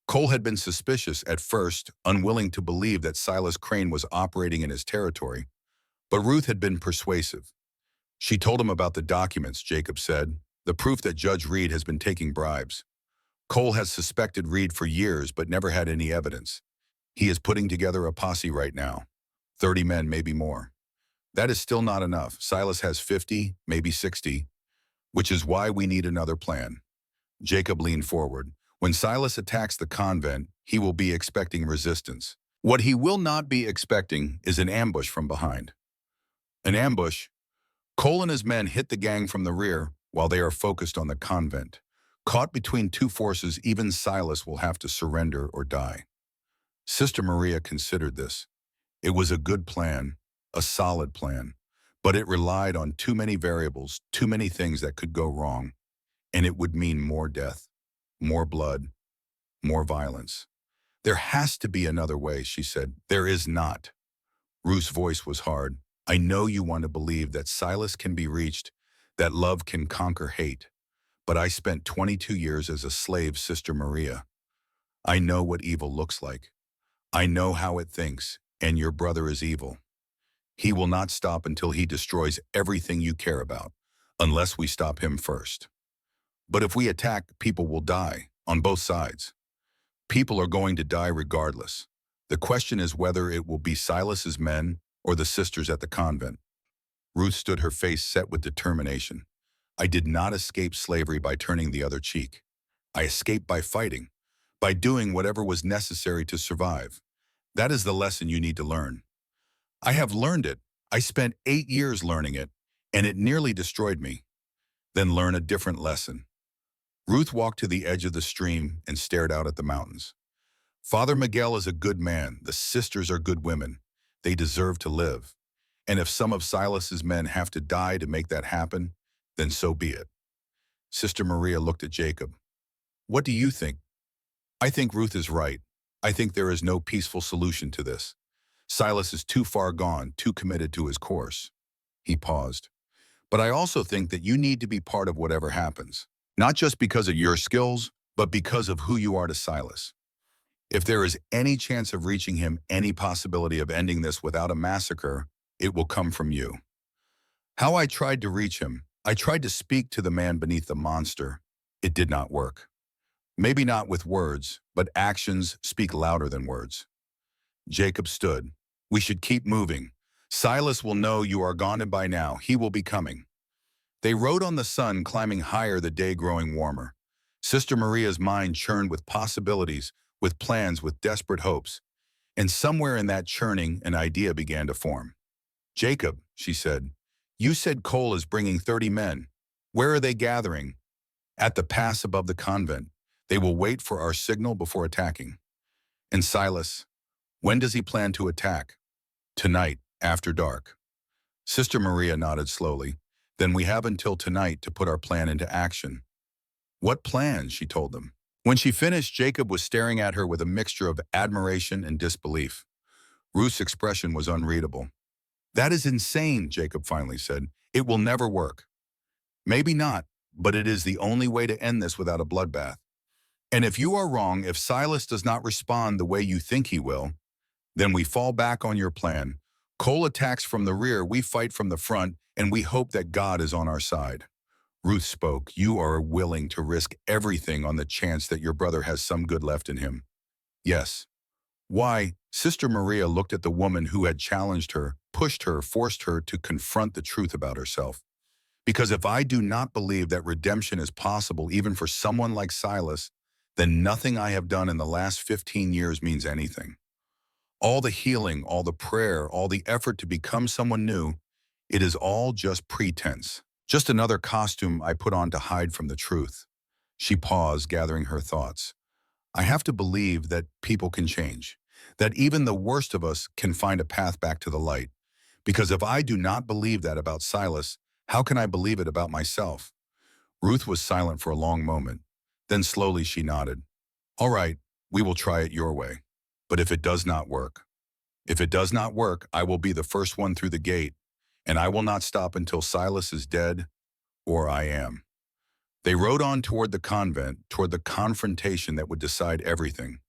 Cole had been suspicious at first, unwilling to believe that Silas Crane was operating in his territory, but Ruth had been persuasive. She told him about the documents, Jacob said, the proof that Judge Reed has been taking bribes. Cole has suspected Reed for years but never had any evidence. He is putting together a posse right now. 30 men, maybe more. That is still not enough. Silas has 50, maybe 60, which is why we need another plan. Jacob leaned forward. When Silas attacks the convent, he will be expecting resistance. What he will not be expecting is an ambush from behind. An ambush? Cole and his men hit the gang from the rear while they are focused on the convent. Caught between two forces, even Silas will have to surrender or die. Sister Maria considered this. It was a good plan, a solid plan, but it relied on too many variables, too many things that could go wrong, and it would mean more death, more blood, more violence. "There has to be another way," she said. "There is not." Ruth's voice was hard. "I know you want to believe that Silas can be reached, that love can conquer hate. But I spent 22 years as a slave, Sister Maria. I know what evil looks like. I know how it thinks, and your brother is evil. He will not stop until he destroys everything you care about, unless we stop him first. But if we attack, people will die, on both sides. People are going to die regardless. The question is whether it will be Silas's men or the sisters at the convent." Ruth stood, her face set with determination. "I did not escape slavery by turning the other cheek. I escaped by fighting, by doing whatever was necessary to survive. That is the lesson you need to learn." "I have learned it. I spent 8 years learning it, and it nearly destroyed me." "Then learn a different lesson." Ruth walked to the edge of the stream and stared out at the mountains. "Father Miguel is a good man. The sisters are good women. They deserve to live. And if some of Silas's men have to die to make that happen, then so be it." Sister Maria looked at Jacob. "What do you think?" "I think Ruth is right. I think there is no peaceful solution to this. Silas is too far gone, too committed to his course." He paused. "But I also think that you need to be part of whatever happens. Not just because of your skills, but because of who you are to Silas. If there is any chance of reaching him, any possibility of ending this without a massacre, it will come from you." "How I tried to reach him. I tried to speak to the man beneath the monster. It did not work. Maybe not with words, but actions speak louder than words." Jacob stood. "We should keep moving. Silas will know you are gone, and by now he will be coming." They rode on the sun, climbing higher, the day growing warmer. Sister Maria's mind churned with possibilities, with plans, with desperate hopes. And somewhere in that churning, an idea began to form. "Jacob," she said, "you said Cole is bringing 30 men. Where are they gathering?" "At the pass above the convent. They will wait for our signal before attacking." "And Silas, when does he plan to attack?" "Tonight, after dark." Sister Maria nodded slowly. "Then we have until tonight to put our plan into action." "What plan?" she told them. When she finished, Jacob was staring at her with a mixture of admiration and disbelief. Ruth's expression was unreadable. "That is insane," Jacob finally said. "It will never work." "Maybe not, but it is the only way to end this without a bloodbath. And if you are wrong, if Silas does not respond the way you think he will, then we fall back on your plan. Cole attacks from the rear, we fight from the front, and we hope that God is on our side." Ruth spoke. "You are willing to risk everything on the chance that your brother has some good left in him." "Yes." "Why?" Sister Maria looked at the woman who had challenged her, pushed her, forced her to confront the truth about herself. "Because if I do not believe that redemption is possible even for someone like Silas, then nothing I have done in the last 15 years means anything. All the healing, all the prayer, all the effort to become someone new, it is all just pretense. Just another costume I put on to hide from the truth. She paused, gathering her thoughts. I have to believe that people can change, that even the worst of us can find a path back to the light. Because if I do not believe that about Silas, how can I believe it about myself? Ruth was silent for a long moment. Then slowly she nodded. All right, we will try it your way. But if it does not work, if it does not work, I will be the first one through the gate, and I will not stop until Silas is dead or I am. They rode on toward the convent, toward the confrontation that would decide everything,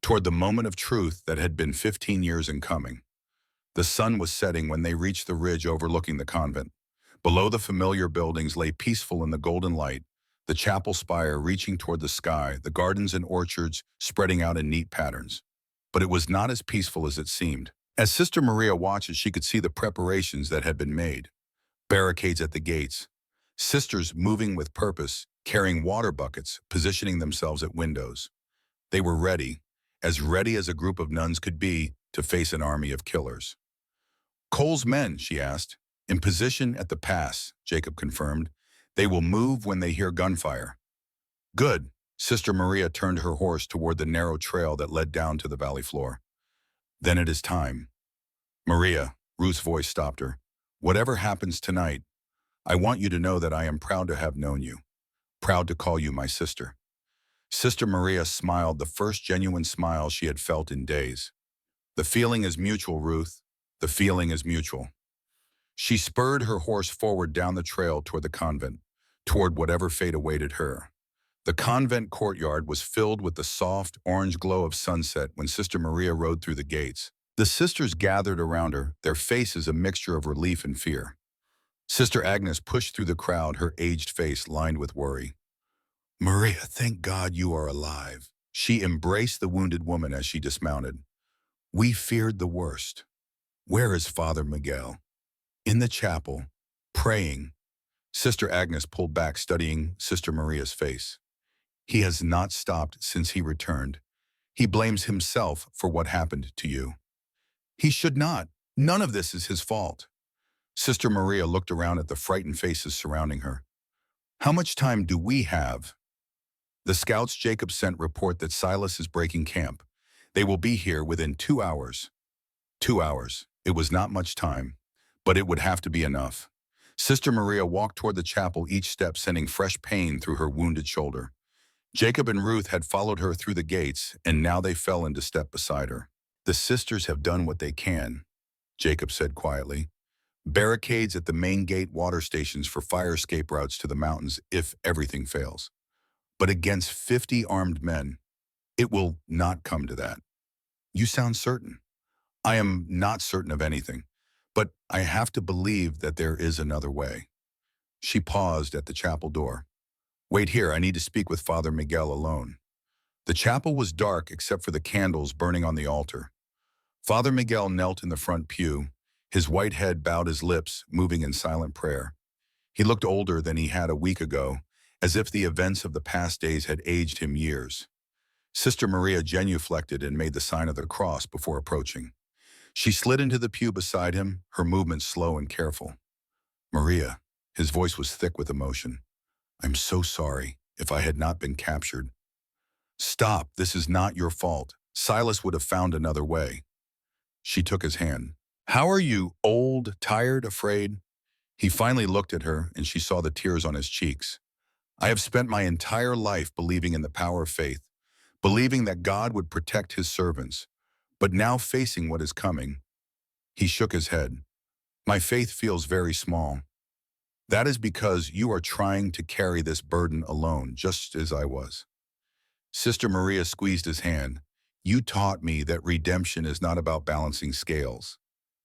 toward the moment of truth that had been 15 years in coming. The sun was setting when they reached the ridge overlooking the convent. Below the familiar buildings lay peaceful in the golden light, the chapel spire reaching toward the sky, the gardens and orchards spreading out in neat patterns. But it was not as peaceful as it seemed. As Sister Maria watched, she could see the preparations that had been made. Barricades at the gates, sisters moving with purpose, carrying water buckets, positioning themselves at windows. They were ready as a group of nuns could be, to face an army of killers. Cole's men, she asked. In position at the pass, Jacob confirmed. They will move when they hear gunfire. Good. Sister Maria turned her horse toward the narrow trail that led down to the valley floor. Then it is time. Maria, Ruth's voice stopped her. Whatever happens tonight, I want you to know that I am proud to have known you, proud to call you my sister. Sister Maria smiled, the first genuine smile she had felt in days. The feeling is mutual, Ruth. The feeling is mutual. She spurred her horse forward down the trail toward the convent, toward whatever fate awaited her. The convent courtyard was filled with the soft, orange glow of sunset when Sister Maria rode through the gates. The sisters gathered around her, their faces a mixture of relief and fear. Sister Agnes pushed through the crowd, her aged face lined with worry. Maria, thank God you are alive. She embraced the wounded woman as she dismounted. We feared the worst. Where is Father Miguel? In the chapel, praying. Sister Agnes pulled back, studying Sister Maria's face. He has not stopped since he returned. He blames himself for what happened to you. He should not. None of this is his fault. Sister Maria looked around at the frightened faces surrounding her. How much time do we have? The scouts Jacob sent report that Silas is breaking camp. They will be here within 2 hours. 2 hours. It was not much time, but it would have to be enough. Sister Maria walked toward the chapel, each step sending fresh pain through her wounded shoulder. Jacob and Ruth had followed her through the gates, and now they fell into step beside her. The sisters have done what they can, Jacob said quietly. Barricades at the main gate, water stations for fire escape routes to the mountains if everything fails. But against 50 armed men, it will not come to that. You sound certain. I am not certain of anything, but I have to believe that there is another way. She paused at the chapel door. Wait here, I need to speak with Father Miguel alone. The chapel was dark except for the candles burning on the altar. Father Miguel knelt in the front pew, his white head bowed, his lips moving in silent prayer. He looked older than he had a week ago, as if the events of the past days had aged him years. Sister Maria genuflected and made the sign of the cross before approaching. She slid into the pew beside him, her movements slow and careful. Maria, his voice was thick with emotion. I'm so sorry if I had not been captured. Stop, this is not your fault. Silas would have found another way. She took his hand. How are you, old, tired, afraid? He finally looked at her, and she saw the tears on his cheeks. I have spent my entire life believing in the power of faith, believing that God would protect his servants, but now facing what is coming. He shook his head. My faith feels very small. That is because you are trying to carry this burden alone, just as I was. Sister Maria squeezed his hand. You taught me that redemption is not about balancing scales,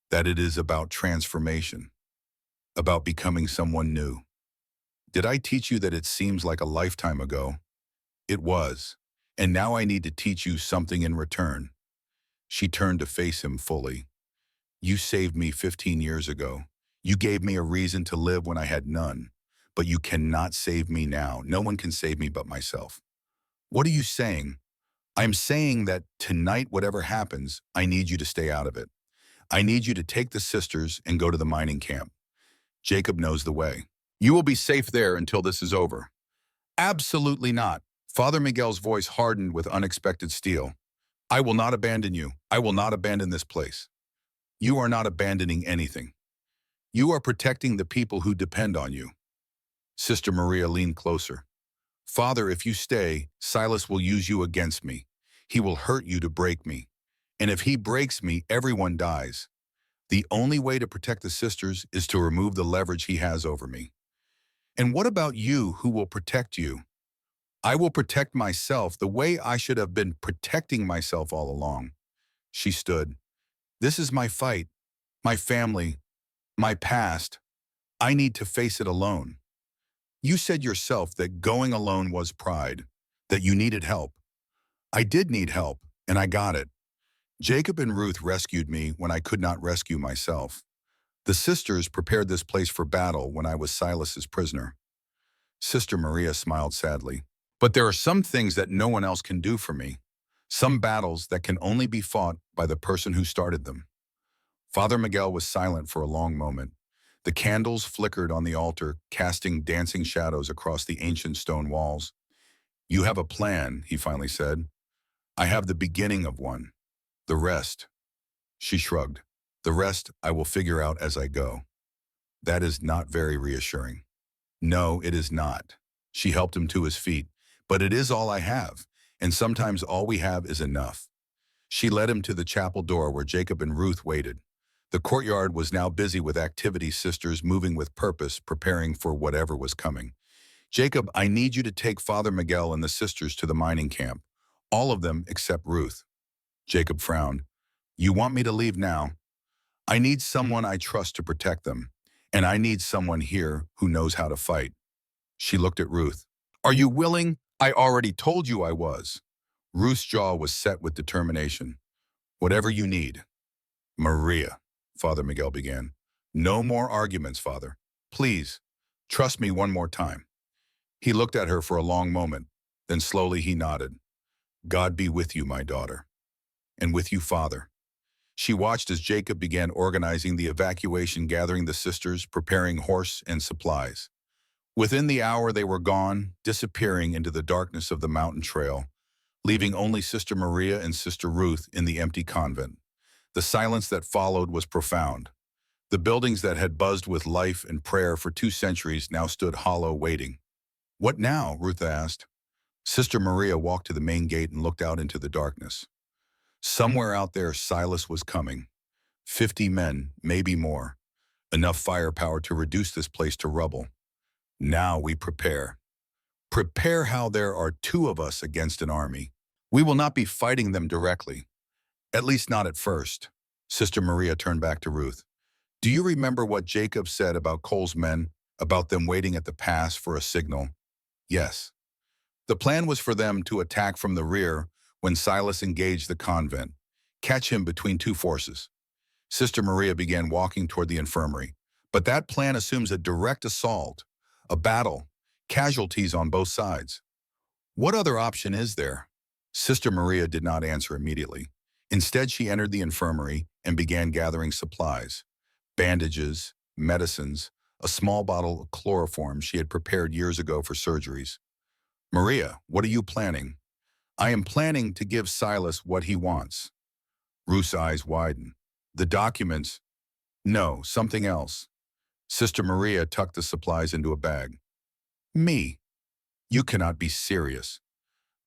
that it is about transformation, about becoming someone new. Did I teach you that it seems like a lifetime ago? It was, and now I need to teach you something in return. She turned to face him fully. You saved me 15 years ago. You gave me a reason to live when I had none, but you cannot save me now. No one can save me but myself. What are you saying? I'm saying that tonight, whatever happens, I need you to stay out of it. I need you to take the sisters and go to the mining camp. Jacob knows the way. You will be safe there until this is over. Absolutely not. Father Miguel's voice hardened with unexpected steel. I will not abandon you. I will not abandon this place. You are not abandoning anything. You are protecting the people who depend on you. Sister Maria leaned closer. Father, if you stay, Silas will use you against me. He will hurt you to break me. And if he breaks me, everyone dies. The only way to protect the sisters is to remove the leverage he has over me. And what about you? Who will protect you? I will protect myself the way I should have been protecting myself all along. She stood. This is my fight, my family, my past. I need to face it alone. You said yourself that going alone was pride, that you needed help. I did need help, and I got it. Jacob and Ruth rescued me when I could not rescue myself. The sisters prepared this place for battle when I was Silas's prisoner. Sister Maria smiled sadly. But there are some things that no one else can do for me. Some battles that can only be fought by the person who started them. Father Miguel was silent for a long moment. The candles flickered on the altar, casting dancing shadows across the ancient stone walls. You have a plan, he finally said. I have the beginning of one. The rest. She shrugged. The rest I will figure out as I go. That is not very reassuring. No, it is not. She helped him to his feet. But it is all I have, and sometimes all we have is enough. She led him to the chapel door where Jacob and Ruth waited. The courtyard was now busy with activity, sisters moving with purpose, preparing for whatever was coming. Jacob, I need you to take Father Miguel and the sisters to the mining camp. All of them except Ruth. Jacob frowned. You want me to leave now? I need someone I trust to protect them, and I need someone here who knows how to fight. She looked at Ruth. Are you willing? I already told you I was. Ruth's jaw was set with determination. Whatever you need. Maria, Father Miguel began. No more arguments, Father. Please, trust me one more time. He looked at her for a long moment. Then slowly he nodded. God be with you, my daughter. And with you, Father. She watched as Jacob began organizing the evacuation, gathering the sisters, preparing horse and supplies. Within the hour they were gone, disappearing into the darkness of the mountain trail, leaving only Sister Maria and Sister Ruth in the empty convent. The silence that followed was profound. The buildings that had buzzed with life and prayer for 2 centuries now stood hollow, waiting. What now? Ruth asked. Sister Maria walked to the main gate and looked out into the darkness. Somewhere out there, Silas was coming. 50 men, maybe more. Enough firepower to reduce this place to rubble. Now we prepare. Prepare how there are 2 of us against an army. We will not be fighting them directly. At least not at first. Sister Maria turned back to Ruth. Do you remember what Jacob said about Cole's men, about them waiting at the pass for a signal? Yes. The plan was for them to attack from the rear when Silas engaged the convent, catch him between 2 forces. Sister Maria began walking toward the infirmary. But that plan assumes a direct assault, a battle, casualties on both sides. What other option is there? Sister Maria did not answer immediately. Instead, she entered the infirmary and began gathering supplies. Bandages, medicines, a small bottle of chloroform she had prepared years ago for surgeries. Maria, what are you planning? I am planning to give Silas what he wants. Ruth's eyes widened. The documents? No, something else. Sister Maria tucked the supplies into a bag. Me? You cannot be serious.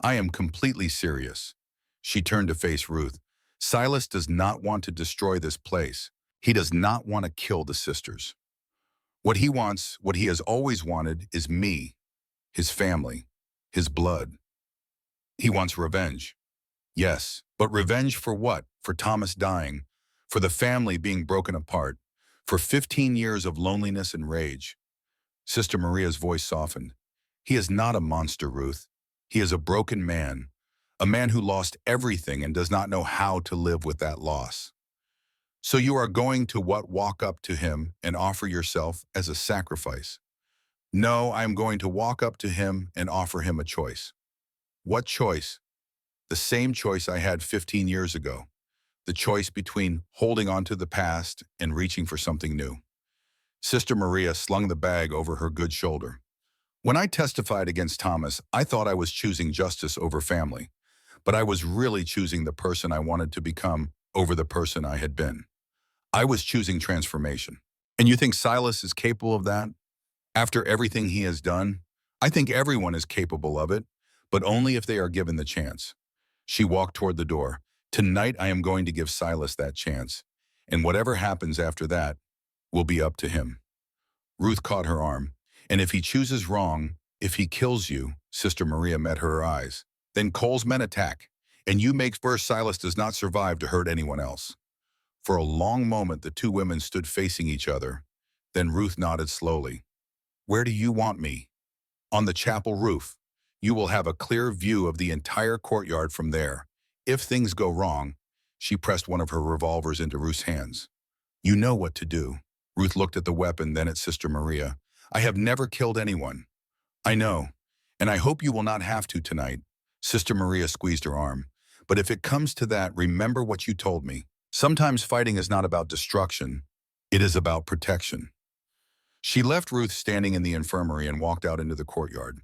I am completely serious. She turned to face Ruth. Silas does not want to destroy this place. He does not want to kill the sisters. What he wants, what he has always wanted, is me, his family, his blood. He wants revenge. Yes, but revenge for what? For Thomas dying, for the family being broken apart, for 15 years of loneliness and rage. Sister Maria's voice softened. He is not a monster, Ruth. He is a broken man, a man who lost everything and does not know how to live with that loss. So you are going to walk up to him and offer yourself as a sacrifice? No, I am going to walk up to him and offer him a choice. What choice? The same choice I had 15 years ago. The choice between holding on to the past and reaching for something new. Sister Maria slung the bag over her good shoulder. When I testified against Thomas, I thought I was choosing justice over family, but I was really choosing the person I wanted to become over the person I had been. I was choosing transformation. And you think Silas is capable of that? After everything he has done? I think everyone is capable of it, but only if they are given the chance. She walked toward the door. Tonight I am going to give Silas that chance, and whatever happens after that will be up to him. Ruth caught her arm. And if he chooses wrong, if he kills you, Sister Maria met her eyes, then Cole's men attack, and you make sure Silas does not survive to hurt anyone else. For a long moment, the two women stood facing each other. Then Ruth nodded slowly. Where do you want me? On the chapel roof. You will have a clear view of the entire courtyard from there. If things go wrong, she pressed one of her revolvers into Ruth's hands. You know what to do. Ruth looked at the weapon, then at Sister Maria. I have never killed anyone. I know, and I hope you will not have to tonight. Sister Maria squeezed her arm. But if it comes to that, remember what you told me. Sometimes fighting is not about destruction. It is about protection. She left Ruth standing in the infirmary and walked out into the courtyard.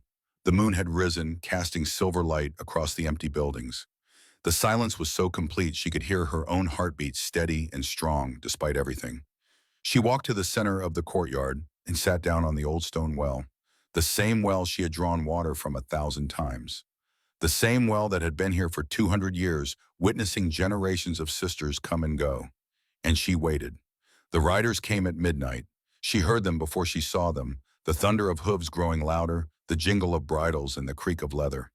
The moon had risen, casting silver light across the empty buildings. The silence was so complete she could hear her own heartbeat steady and strong despite everything. She walked to the center of the courtyard and sat down on the old stone well, the same well she had drawn water from 1,000 times. The same well that had been here for 200 years, witnessing generations of sisters come and go. And she waited. The riders came at midnight. She heard them before she saw them, the thunder of hooves growing louder, the jingle of bridles and the creak of leather.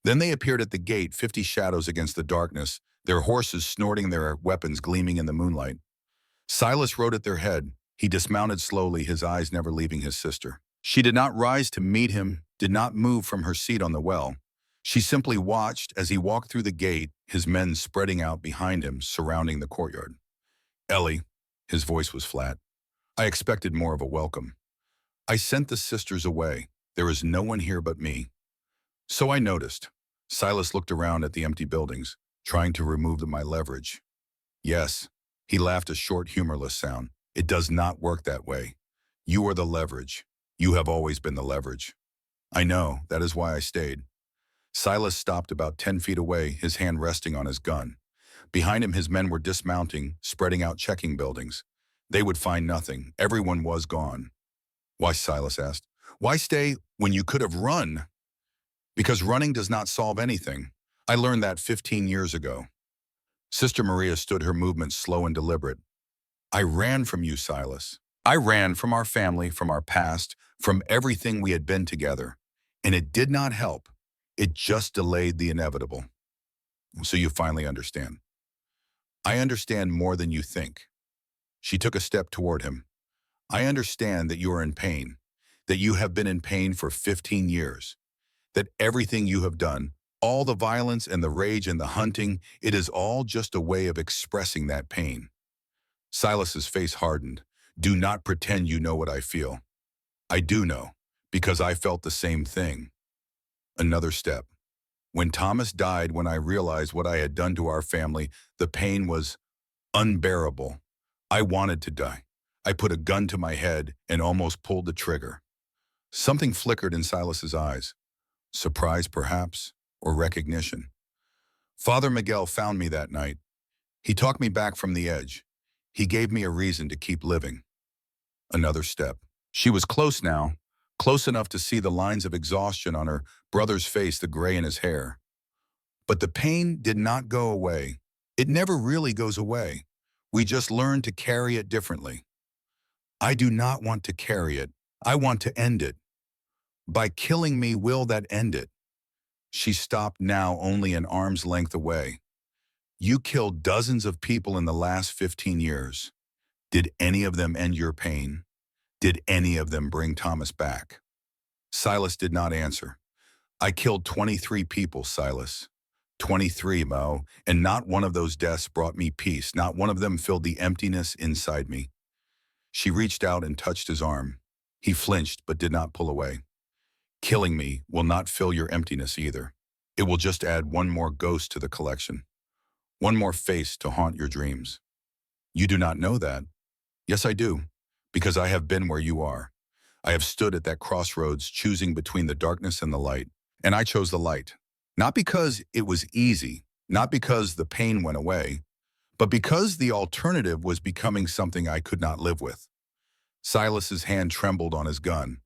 Then they appeared at the gate, 50 shadows against the darkness, their horses snorting, their weapons gleaming in the moonlight. Silas rode at their head. He dismounted slowly, his eyes never leaving his sister. She did not rise to meet him, did not move from her seat on the well. She simply watched as he walked through the gate, his men spreading out behind him, surrounding the courtyard. Ellie, his voice was flat. I expected more of a welcome. I sent the sisters away. There is no one here but me. So I noticed. Silas looked around at the empty buildings, trying to remove my leverage. Yes, he laughed, a short, humorless sound. It does not work that way. You are the leverage. You have always been the leverage. I know, that is why I stayed. Silas stopped about 10 feet away, his hand resting on his gun. Behind him, his men were dismounting, spreading out, checking buildings. They would find nothing. Everyone was gone. Why, Silas asked. Why stay when you could have run? Because running does not solve anything. I learned that 15 years ago. Sister Maria stood, her movements slow and deliberate. I ran from you, Silas. I ran from our family, from our past, from everything we had been together. And it did not help. It just delayed the inevitable. So you finally understand. I understand more than you think. She took a step toward him. I understand that you are in pain, that you have been in pain for 15 years, that everything you have done, all the violence and the rage and the hunting, it is all just a way of expressing that pain. Silas's face hardened. Do not pretend you know what I feel. I do know, because I felt the same thing. Another step. When Thomas died, when I realized what I had done to our family, the pain was unbearable. I wanted to die. I put a gun to my head and almost pulled the trigger. Something flickered in Silas's eyes. Surprise, perhaps, or recognition. Father Miguel found me that night. He talked me back from the edge. He gave me a reason to keep living. Another step. She was close now, close enough to see the lines of exhaustion on her brother's face, the gray in his hair. But the pain did not go away. It never really goes away. We just learn to carry it differently. I do not want to carry it. I want to end it. By killing me, will that end it? She stopped, now only an arm's length away. You killed dozens of people in the last 15 years. Did any of them end your pain? Did any of them bring Thomas back? Silas did not answer. I killed 23 people, Silas. 23, Mo, and not one of those deaths brought me peace. Not one of them filled the emptiness inside me. She reached out and touched his arm. He flinched but did not pull away. Killing me will not fill your emptiness either. It will just add one more ghost to the collection, one more face to haunt your dreams. You do not know that. Yes, I do, because I have been where you are. I have stood at that crossroads choosing between the darkness and the light, and I chose the light. Not because it was easy, not because the pain went away, but because the alternative was becoming something I could not live with. Silas's hand trembled on his gun.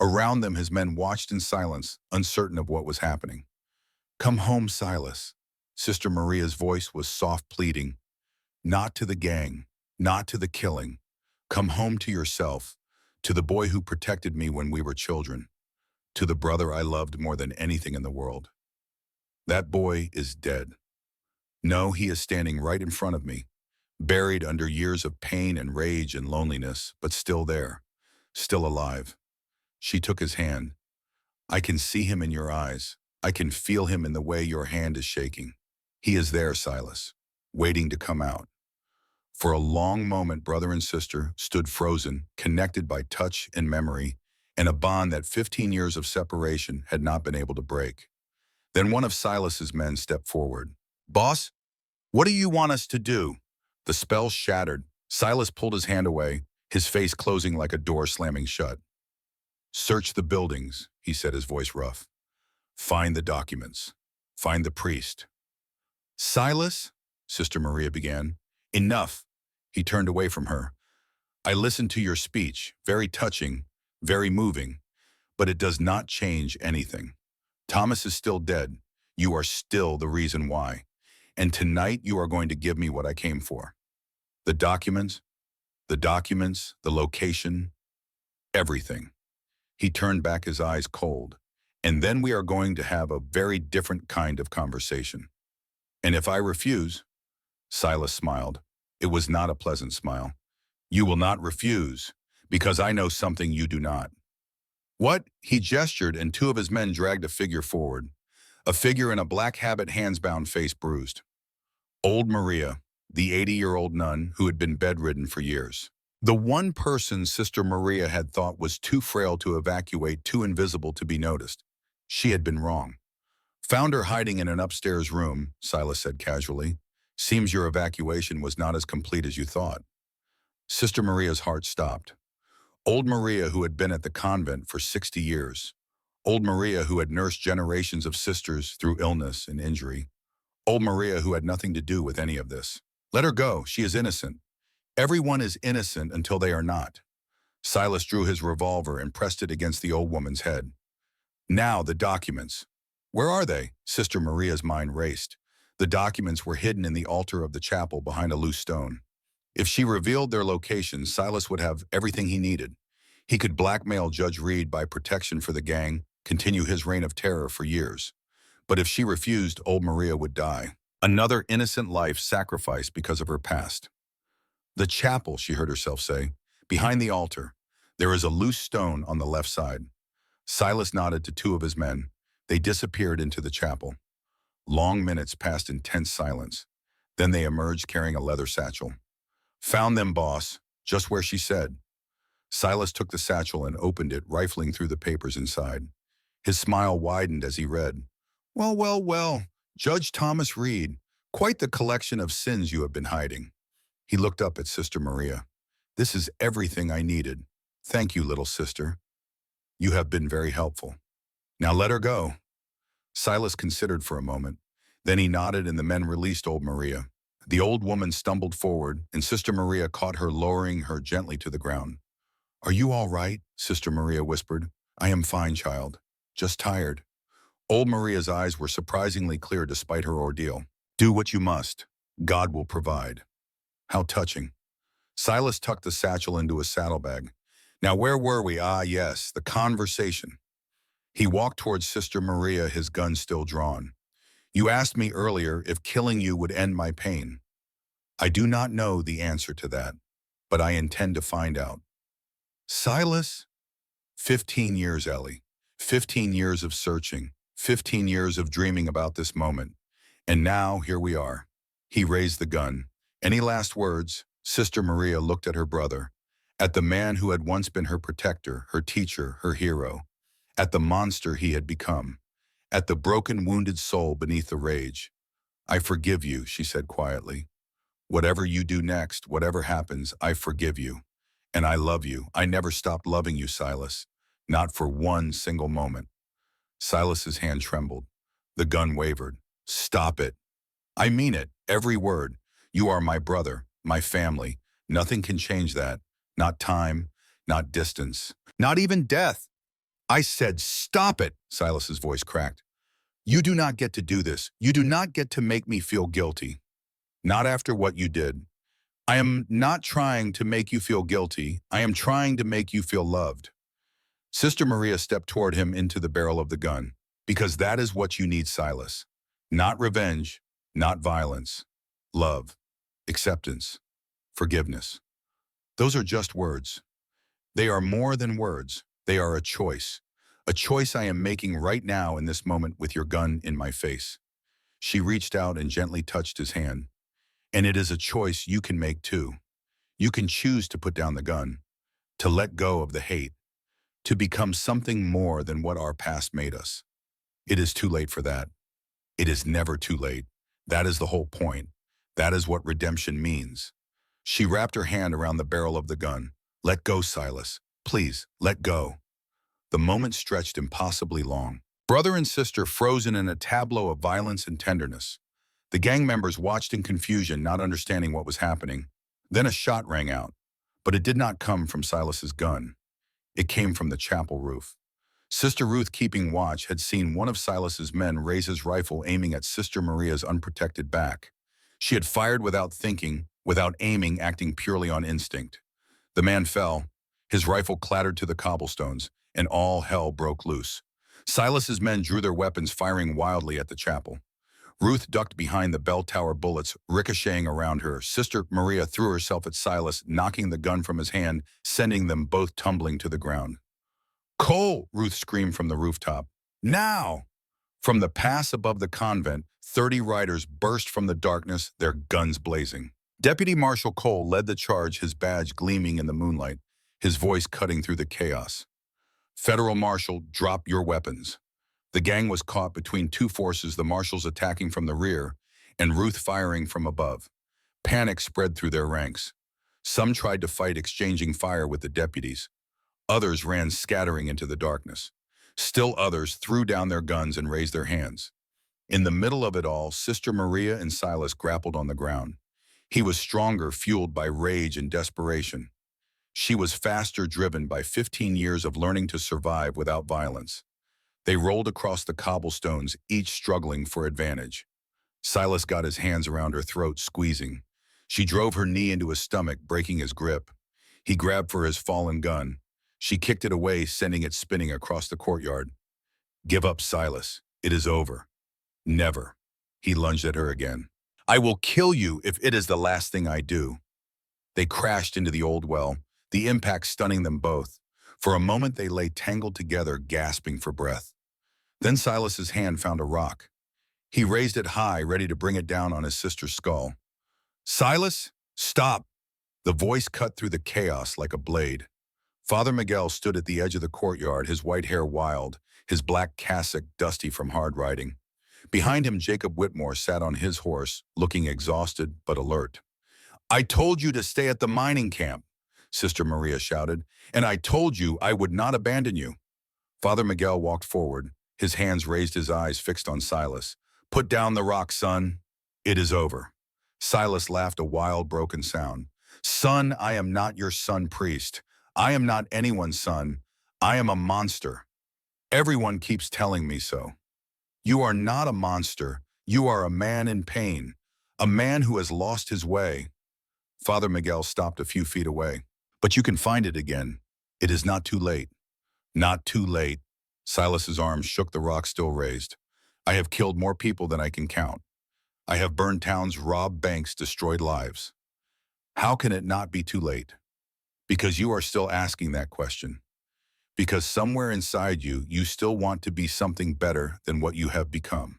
Around them, his men watched in silence, uncertain of what was happening. Come home, Silas. Sister Maria's voice was soft pleading. Not to the gang, not to the killing. Come home to yourself, to the boy who protected me when we were children, to the brother I loved more than anything in the world. That boy is dead. No, he is standing right in front of me, buried under years of pain and rage and loneliness, but still there, still alive. She took his hand. I can see him in your eyes. I can feel him in the way your hand is shaking. He is there, Silas, waiting to come out. For a long moment, brother and sister stood frozen, connected by touch and memory, and a bond that 15 years of separation had not been able to break. Then one of Silas's men stepped forward. Boss, what do you want us to do? The spell shattered. Silas pulled his hand away, his face closing like a door slamming shut. Search the buildings, he said, his voice rough. Find the documents. Find the priest. Silas, Sister Maria began. Enough. He turned away from her. I listened to your speech, very touching, very moving, but it does not change anything. Thomas is still dead. You are still the reason why. And tonight you are going to give me what I came for. The documents, the location, everything. He turned back, his eyes cold. And then we are going to have a very different kind of conversation. And if I refuse, Silas smiled. It was not a pleasant smile. You will not refuse, because I know something you do not. What? He gestured, and two of his men dragged a figure forward. A figure in a black habit, hands bound, face bruised. Old Maria, the 80-year-old nun who had been bedridden for years. The one person Sister Maria had thought was too frail to evacuate, too invisible to be noticed. She had been wrong. Found her hiding in an upstairs room, Silas said casually. Seems your evacuation was not as complete as you thought. Sister Maria's heart stopped. Old Maria, who had been at the convent for 60 years. Old Maria, who had nursed generations of sisters through illness and injury. Old Maria, who had nothing to do with any of this. Let her go. She is innocent. Everyone is innocent until they are not. Silas drew his revolver and pressed it against the old woman's head. Now the documents. Where are they? Sister Maria's mind raced. The documents were hidden in the altar of the chapel behind a loose stone. If she revealed their location, Silas would have everything he needed. He could blackmail Judge Reed by protection for the gang, continue his reign of terror for years. But if she refused, old Maria would die. Another innocent life sacrificed because of her past. The chapel, she heard herself say. Behind the altar. There is a loose stone on the left side. Silas nodded to two of his men. They disappeared into the chapel. Long minutes passed in tense silence. Then they emerged carrying a leather satchel. Found them, boss, just where she said. Silas took the satchel and opened it, rifling through the papers inside. His smile widened as he read. Well, well, well, Judge Thomas Reed, quite the collection of sins you have been hiding. He looked up at Sister Maria. This is everything I needed. Thank you, little sister. You have been very helpful. Now let her go. Silas considered for a moment. Then he nodded and the men released old Maria. The old woman stumbled forward and Sister Maria caught her, lowering her gently to the ground. Are you all right? Sister Maria whispered. I am fine, child. Just tired. Old Maria's eyes were surprisingly clear despite her ordeal. Do what you must. God will provide. How touching. Silas tucked the satchel into his saddlebag. Now where were we? Ah, yes, the conversation. He walked towards Sister Maria, his gun still drawn. You asked me earlier if killing you would end my pain. I do not know the answer to that, but I intend to find out. Silas? 15 years, Ellie. 15 years of searching. 15 years of dreaming about this moment. And now, here we are. He raised the gun. Any last words? Sister Maria looked at her brother, at the man who had once been her protector, her teacher, her hero, at the monster he had become, at the broken, wounded soul beneath the rage. I forgive you, she said quietly. Whatever you do next, whatever happens, I forgive you. And I love you. I never stopped loving you, Silas. Not for one single moment. Silas's hand trembled. The gun wavered. Stop it. I mean it, every word. You are my brother, my family. Nothing can change that. Not time, not distance, not even death. I said, stop it, Silas's voice cracked. You do not get to do this. You do not get to make me feel guilty. Not after what you did. I am not trying to make you feel guilty. I am trying to make you feel loved. Sister Maria stepped toward him into the barrel of the gun. Because that is what you need, Silas. Not revenge, not violence. Love, acceptance, forgiveness. Those are just words. They are more than words. They are a choice. A choice I am making right now in this moment with your gun in my face. She reached out and gently touched his hand. And it is a choice you can make too. You can choose to put down the gun, to let go of the hate, to become something more than what our past made us. It is too late for that. It is never too late. That is the whole point. That is what redemption means. She wrapped her hand around the barrel of the gun. Let go, Silas. Please, let go. The moment stretched impossibly long. Brother and sister frozen in a tableau of violence and tenderness. The gang members watched in confusion, not understanding what was happening. Then a shot rang out, but it did not come from Silas's gun. It came from the chapel roof. Sister Ruth, keeping watch, had seen one of Silas's men raise his rifle, aiming at Sister Maria's unprotected back. She had fired without thinking, without aiming, acting purely on instinct. The man fell. His rifle clattered to the cobblestones, and all hell broke loose. Silas's men drew their weapons, firing wildly at the chapel. Ruth ducked behind the bell tower bullets, ricocheting around her. Sister Maria threw herself at Silas, knocking the gun from his hand, sending them both tumbling to the ground. Cole! Ruth screamed from the rooftop. Now! From the pass above the convent, 30 riders burst from the darkness, their guns blazing. Deputy Marshal Cole led the charge, his badge gleaming in the moonlight, his voice cutting through the chaos. Federal Marshal, drop your weapons. The gang was caught between two forces, the marshals attacking from the rear and Ruth firing from above. Panic spread through their ranks. Some tried to fight, exchanging fire with the deputies. Others ran scattering into the darkness. Still others threw down their guns and raised their hands. In the middle of it all, Sister Maria and Silas grappled on the ground. He was stronger, fueled by rage and desperation. She was faster, driven by 15 years of learning to survive without violence. They rolled across the cobblestones, each struggling for advantage. Silas got his hands around her throat, squeezing. She drove her knee into his stomach, breaking his grip. He grabbed for his fallen gun. She kicked it away, sending it spinning across the courtyard. Give up, Silas. It is over. Never. He lunged at her again. I will kill you if it is the last thing I do. They crashed into the old well, the impact stunning them both. For a moment they lay tangled together, gasping for breath. Then Silas's hand found a rock. He raised it high, ready to bring it down on his sister's skull. Silas, stop! The voice cut through the chaos like a blade. Father Miguel stood at the edge of the courtyard, his white hair wild, his black cassock dusty from hard riding. Behind him, Jacob Whitmore sat on his horse, looking exhausted but alert. I told you to stay at the mining camp, Sister Maria shouted, and I told you I would not abandon you. Father Miguel walked forward, his hands raised, his eyes fixed on Silas. Put down the rock, son. It is over. Silas laughed, a wild, broken sound. Son, I am not your son, priest. I am not anyone's son. I am a monster. Everyone keeps telling me so. You are not a monster. You are a man in pain, a man who has lost his way. Father Miguel stopped a few feet away. But you can find it again. It is not too late. Not too late. Silas's arms shook, the rock still raised. I have killed more people than I can count. I have burned towns, robbed banks, destroyed lives. How can it not be too late? Because you are still asking that question. Because somewhere inside you, you still want to be something better than what you have become.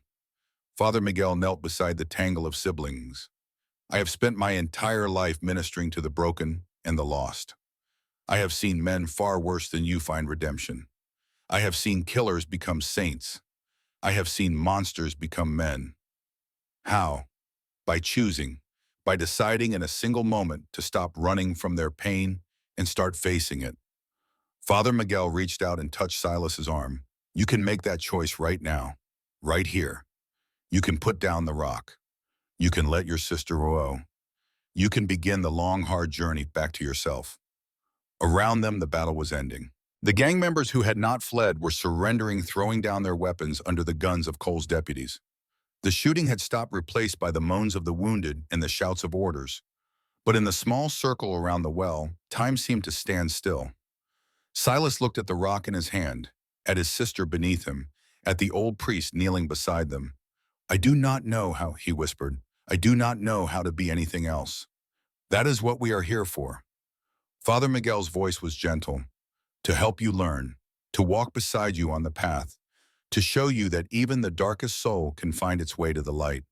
Father Miguel knelt beside the tangle of siblings. I have spent my entire life ministering to the broken and the lost. I have seen men far worse than you find redemption. I have seen killers become saints. I have seen monsters become men. How? By choosing, by deciding in a single moment to stop running from their pain and start facing it. Father Miguel reached out and touched Silas's arm. You can make that choice right now, right here. You can put down the rock. You can let your sister go. You can begin the long, hard journey back to yourself. Around them, the battle was ending. The gang members who had not fled were surrendering, throwing down their weapons under the guns of Cole's deputies. The shooting had stopped, replaced by the moans of the wounded and the shouts of orders. But in the small circle around the well, time seemed to stand still. Silas looked at the rock in his hand, at his sister beneath him, at the old priest kneeling beside them. I do not know how, he whispered. I do not know how to be anything else. That is what we are here for. Father Miguel's voice was gentle, to help you learn, to walk beside you on the path, to show you that even the darkest soul can find its way to the light.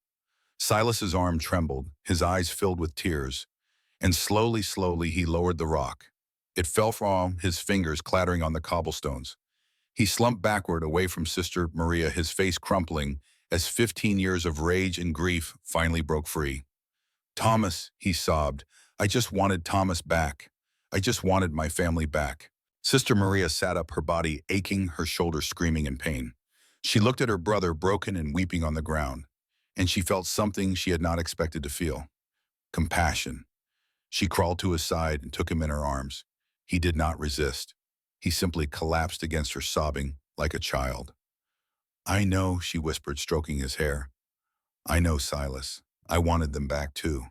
Silas's arm trembled, his eyes filled with tears, and slowly he lowered the rock. It fell from his fingers, clattering on the cobblestones. He slumped backward away from Sister Maria, his face crumpling as 15 years of rage and grief finally broke free. Thomas, he sobbed, I just wanted Thomas back. I just wanted my family back. Sister Maria sat up, her body aching, her shoulders screaming in pain. She looked at her brother, broken and weeping on the ground, and she felt something she had not expected to feel. Compassion. She crawled to his side and took him in her arms. He did not resist. He simply collapsed against her, sobbing like a child. I know, she whispered, stroking his hair. I know, Silas. I wanted them back too.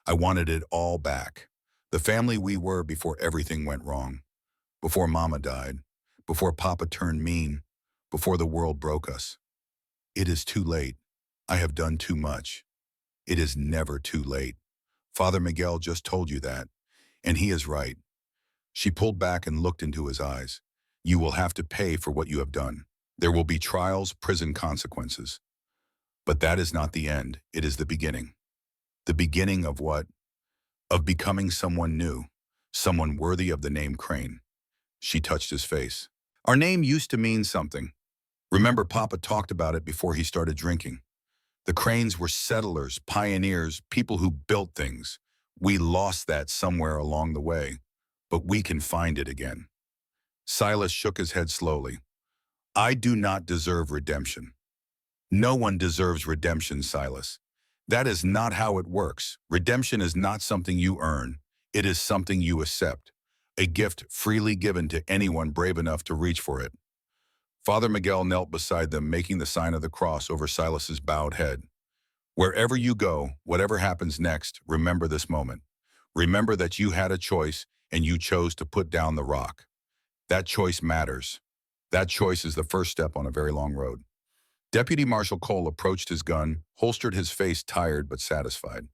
I wanted it all back. The family we were before everything went wrong. Before Mama died. Before Papa turned mean. Before the world broke us. It is too late. I have done too much. It is never too late. Father Miguel just told you that, and he is right. She pulled back and looked into his eyes. You will have to pay for what you have done. There will be trials, prison consequences. But that is not the end. It is the beginning. The beginning of what? Of becoming someone new, someone worthy of the name Crane. She touched his face. Our name used to mean something. Remember, Papa talked about it before he started drinking. The Cranes were settlers, pioneers, people who built things. We lost that somewhere along the way, but we can find it again. Silas shook his head slowly. I do not deserve redemption. No one deserves redemption, Silas. That is not how it works. Redemption is not something you earn. It is something you accept. A gift freely given to anyone brave enough to reach for it. Father Miguel knelt beside them, making the sign of the cross over Silas's bowed head. Wherever you go, whatever happens next, remember this moment. Remember that you had a choice and you chose to put down the rock. That choice matters. That choice is the first step on a very long road. Deputy Marshal Cole approached his gun, holstered, his face tired but satisfied.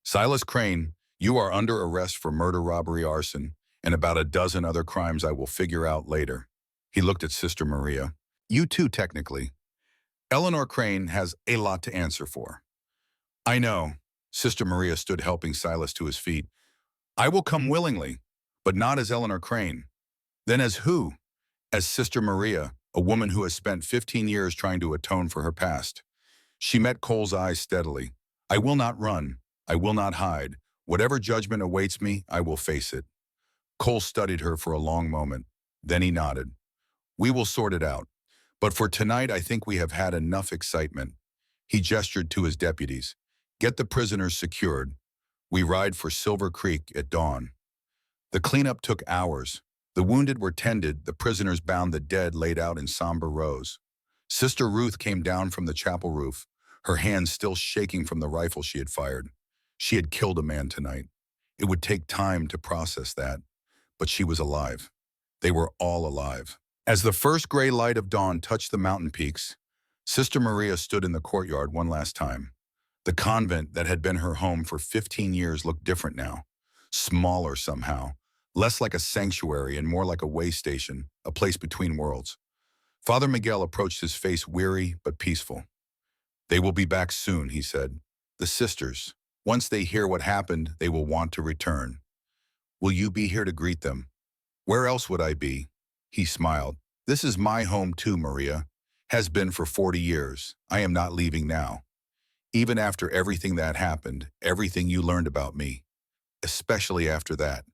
Silas Crane, you are under arrest for murder, robbery, arson, and about a dozen other crimes I will figure out later. He looked at Sister Maria. You too, technically. Eleanor Crane has a lot to answer for. I know. Sister Maria stood, helping Silas to his feet. I will come willingly, but not as Eleanor Crane. Then as who? As Sister Maria, a woman who has spent 15 years trying to atone for her past. She met Cole's eyes steadily. I will not run. I will not hide. Whatever judgment awaits me, I will face it. Cole studied her for a long moment. Then he nodded. We will sort it out. But for tonight, I think we have had enough excitement. He gestured to his deputies. Get the prisoners secured. We ride for Silver Creek at dawn. The cleanup took hours. The wounded were tended, the prisoners bound, the dead laid out in somber rows. Sister Ruth came down from the chapel roof, her hands still shaking from the rifle she had fired. She had killed a man tonight. It would take time to process that, but she was alive. They were all alive. As the first gray light of dawn touched the mountain peaks, Sister Maria stood in the courtyard one last time. The convent that had been her home for 15 years looked different now, smaller somehow, less like a sanctuary and more like a way station, a place between worlds. Father Miguel approached, his face weary but peaceful. They will be back soon, he said. The sisters, once they hear what happened, they will want to return. Will you be here to greet them? Where else would I be? He smiled. This is my home too, Maria. Has been for 40 years. I am not leaving now. Even after everything that happened, everything you learned about me, especially after that.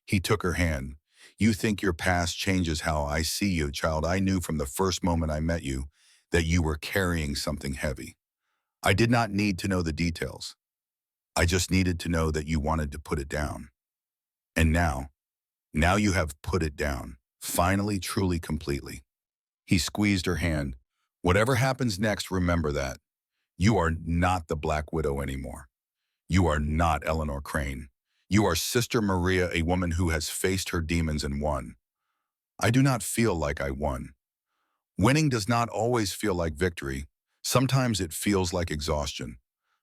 He took her hand. You think your past changes how I see you, child. I knew from the first moment I met you that you were carrying something heavy. I did not need to know the details. I just needed to know that you wanted to put it down. And now you have put it down. Finally, truly, completely. He squeezed her hand. Whatever happens next, remember that. You are not the Black Widow anymore. You are not Eleanor Crane. You are Sister Maria, a woman who has faced her demons and won. I do not feel like I won. Winning does not always feel like victory. Sometimes it feels like exhaustion.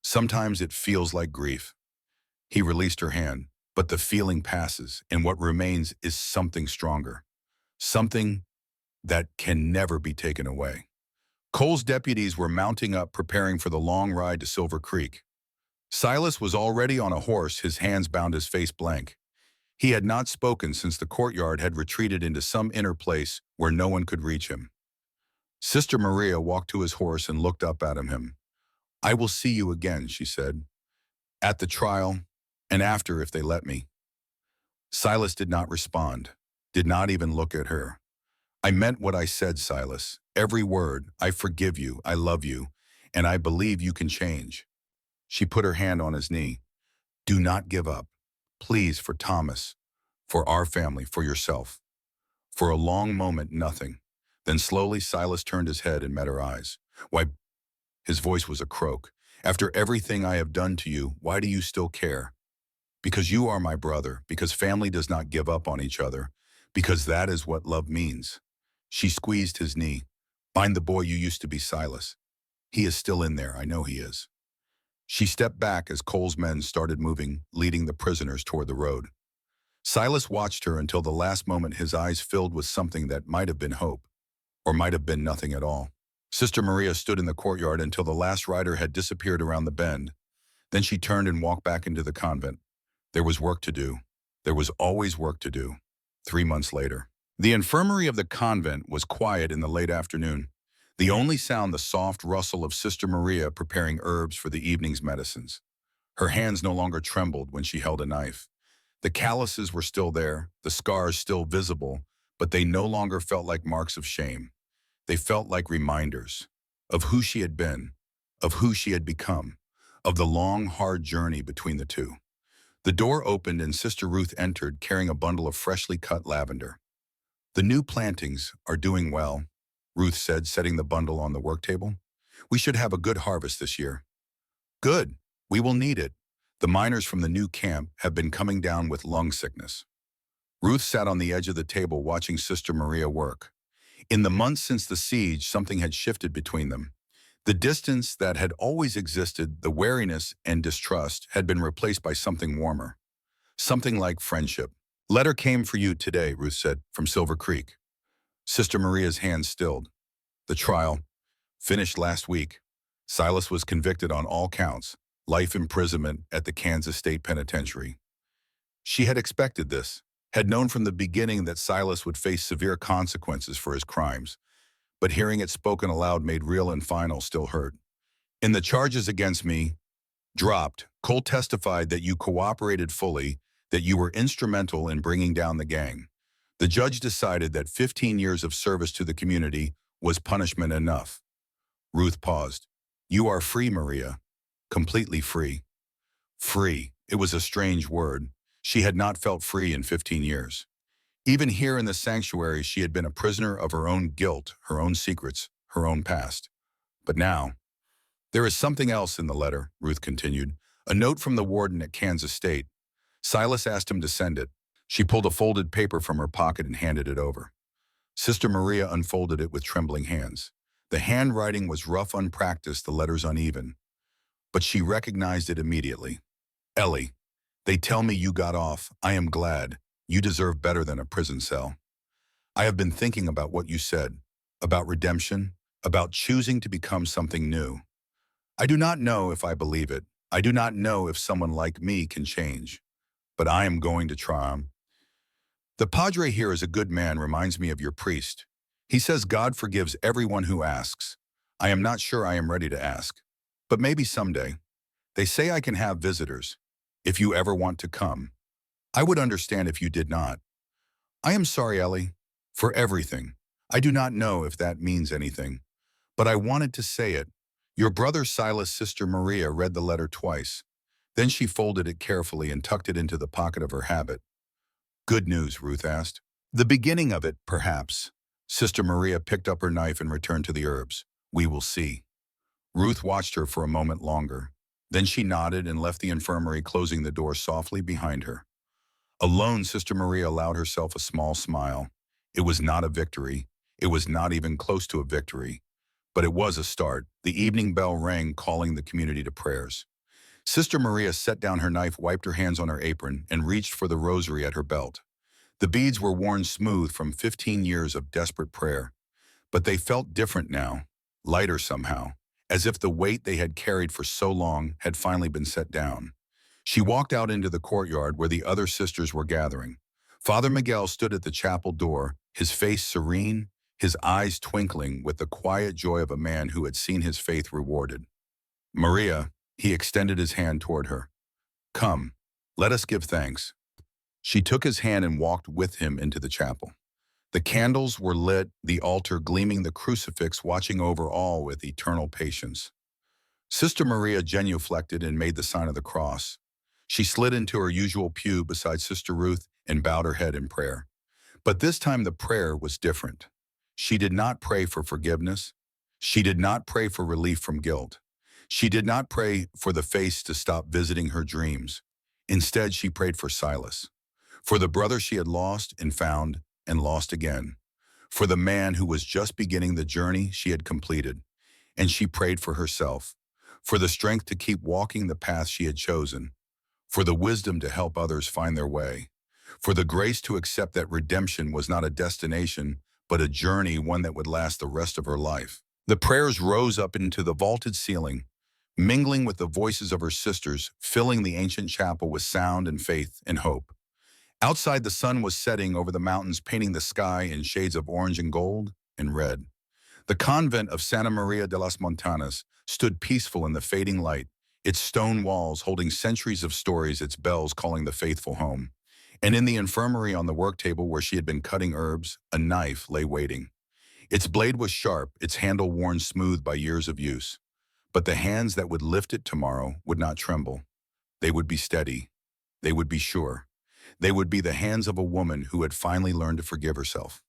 Sometimes it feels like grief. He released her hand, but the feeling passes, and what remains is something stronger. Something that can never be taken away. Cole's deputies were mounting up, preparing for the long ride to Silver Creek. Silas was already on a horse, his hands bound, his face blank. He had not spoken since the courtyard had retreated into some inner place where no one could reach him. Sister Maria walked to his horse and looked up at him. I will see you again, she said. At the trial, and after if they let me. Silas did not respond, did not even look at her. I meant what I said, Silas. Every word. I forgive you, I love you, and I believe you can change. She put her hand on his knee. Do not give up. Please, for Thomas, for our family, for yourself. For a long moment, nothing. Then slowly Silas turned his head and met her eyes. Why, his voice was a croak. After everything I have done to you, why do you still care? Because you are my brother, because family does not give up on each other, because that is what love means. She squeezed his knee. Find the boy you used to be, Silas. He is still in there, I know he is. She stepped back as Cole's men started moving, leading the prisoners toward the road. Silas watched her until the last moment, his eyes filled with something that might have been hope, or might have been nothing at all. Sister Maria stood in the courtyard until the last rider had disappeared around the bend. Then she turned and walked back into the convent. There was work to do. There was always work to do. 3 months later. The infirmary of the convent was quiet in the late afternoon. The only sound, the soft rustle of Sister Maria preparing herbs for the evening's medicines. Her hands no longer trembled when she held a knife. The calluses were still there, the scars still visible, but they no longer felt like marks of shame. They felt like reminders of who she had been, of who she had become, of the long, hard journey between the two. The door opened and Sister Ruth entered, carrying a bundle of freshly cut lavender. The new plantings are doing well, Ruth said, setting the bundle on the work table. We should have a good harvest this year. Good. We will need it. The miners from the new camp have been coming down with lung sickness. Ruth sat on the edge of the table watching Sister Maria work. In the months since the siege, something had shifted between them. The distance that had always existed, the wariness and distrust, had been replaced by something warmer. Something like friendship. Letter came for you today, Ruth said, from Silver Creek. Sister Maria's hands stilled. The trial, finished last week. Silas was convicted on all counts, life imprisonment at the Kansas State Penitentiary. She had expected this, had known from the beginning that Silas would face severe consequences for his crimes, but hearing it spoken aloud made real and final still hurt. In the charges against me, dropped, Cole testified that you cooperated fully, that you were instrumental in bringing down the gang. The judge decided that 15 years of service to the community was punishment enough. Ruth paused. You are free, Maria. Completely free. Free. It was a strange word. She had not felt free in 15 years. Even here in the sanctuary, she had been a prisoner of her own guilt, her own secrets, her own past. But now, there is something else in the letter, Ruth continued. A note from the warden at Kansas State. Silas asked him to send it. She pulled a folded paper from her pocket and handed it over. Sister Maria unfolded it with trembling hands. The handwriting was rough, unpracticed, the letters uneven. But she recognized it immediately. Ellie, they tell me you got off. I am glad. You deserve better than a prison cell. I have been thinking about what you said, about redemption, about choosing to become something new. I do not know if I believe it. I do not know if someone like me can change. But I am going to try. The padre here is a good man, reminds me of your priest. He says God forgives everyone who asks. I am not sure I am ready to ask. But maybe someday. They say I can have visitors. If you ever want to come. I would understand if you did not. I am sorry, Ellie, for everything. I do not know if that means anything, but I wanted to say it. Your brother Silas' sister Maria read the letter twice. Then she folded it carefully and tucked it into the pocket of her habit. Good news, Ruth asked. The beginning of it, perhaps. Sister Maria picked up her knife and returned to the herbs. We will see. Ruth watched her for a moment longer. Then she nodded and left the infirmary, closing the door softly behind her. Alone, Sister Maria allowed herself a small smile. It was not a victory. It was not even close to a victory. But it was a start. The evening bell rang, calling the community to prayers. Sister Maria set down her knife, wiped her hands on her apron, and reached for the rosary at her belt. The beads were worn smooth from 15 years of desperate prayer. But they felt different now, lighter somehow, as if the weight they had carried for so long had finally been set down. She walked out into the courtyard where the other sisters were gathering. Father Miguel stood at the chapel door, his face serene, his eyes twinkling with the quiet joy of a man who had seen his faith rewarded. Maria, he extended his hand toward her. Come, let us give thanks. She took his hand and walked with him into the chapel. The candles were lit, the altar gleaming, the crucifix watching over all with eternal patience. Sister Maria genuflected and made the sign of the cross. She slid into her usual pew beside Sister Ruth and bowed her head in prayer. But this time the prayer was different. She did not pray for forgiveness. She did not pray for relief from guilt. She did not pray for the face to stop visiting her dreams. Instead, she prayed for Silas, for the brother she had lost and found and lost again, for the man who was just beginning the journey she had completed. And she prayed for herself, for the strength to keep walking the path she had chosen, for the wisdom to help others find their way, for the grace to accept that redemption was not a destination, but a journey, one that would last the rest of her life. The prayers rose up into the vaulted ceiling, mingling with the voices of her sisters, filling the ancient chapel with sound and faith and hope. Outside, the sun was setting over the mountains, painting the sky in shades of orange and gold and red. The convent of Santa Maria de las Montanas stood peaceful in the fading light, its stone walls holding centuries of stories, its bells calling the faithful home. And in the infirmary, on the work table where she had been cutting herbs, a knife lay waiting. Its blade was sharp, its handle worn smooth by years of use. But the hands that would lift it tomorrow would not tremble. They would be steady. They would be sure. They would be the hands of a woman who had finally learned to forgive herself.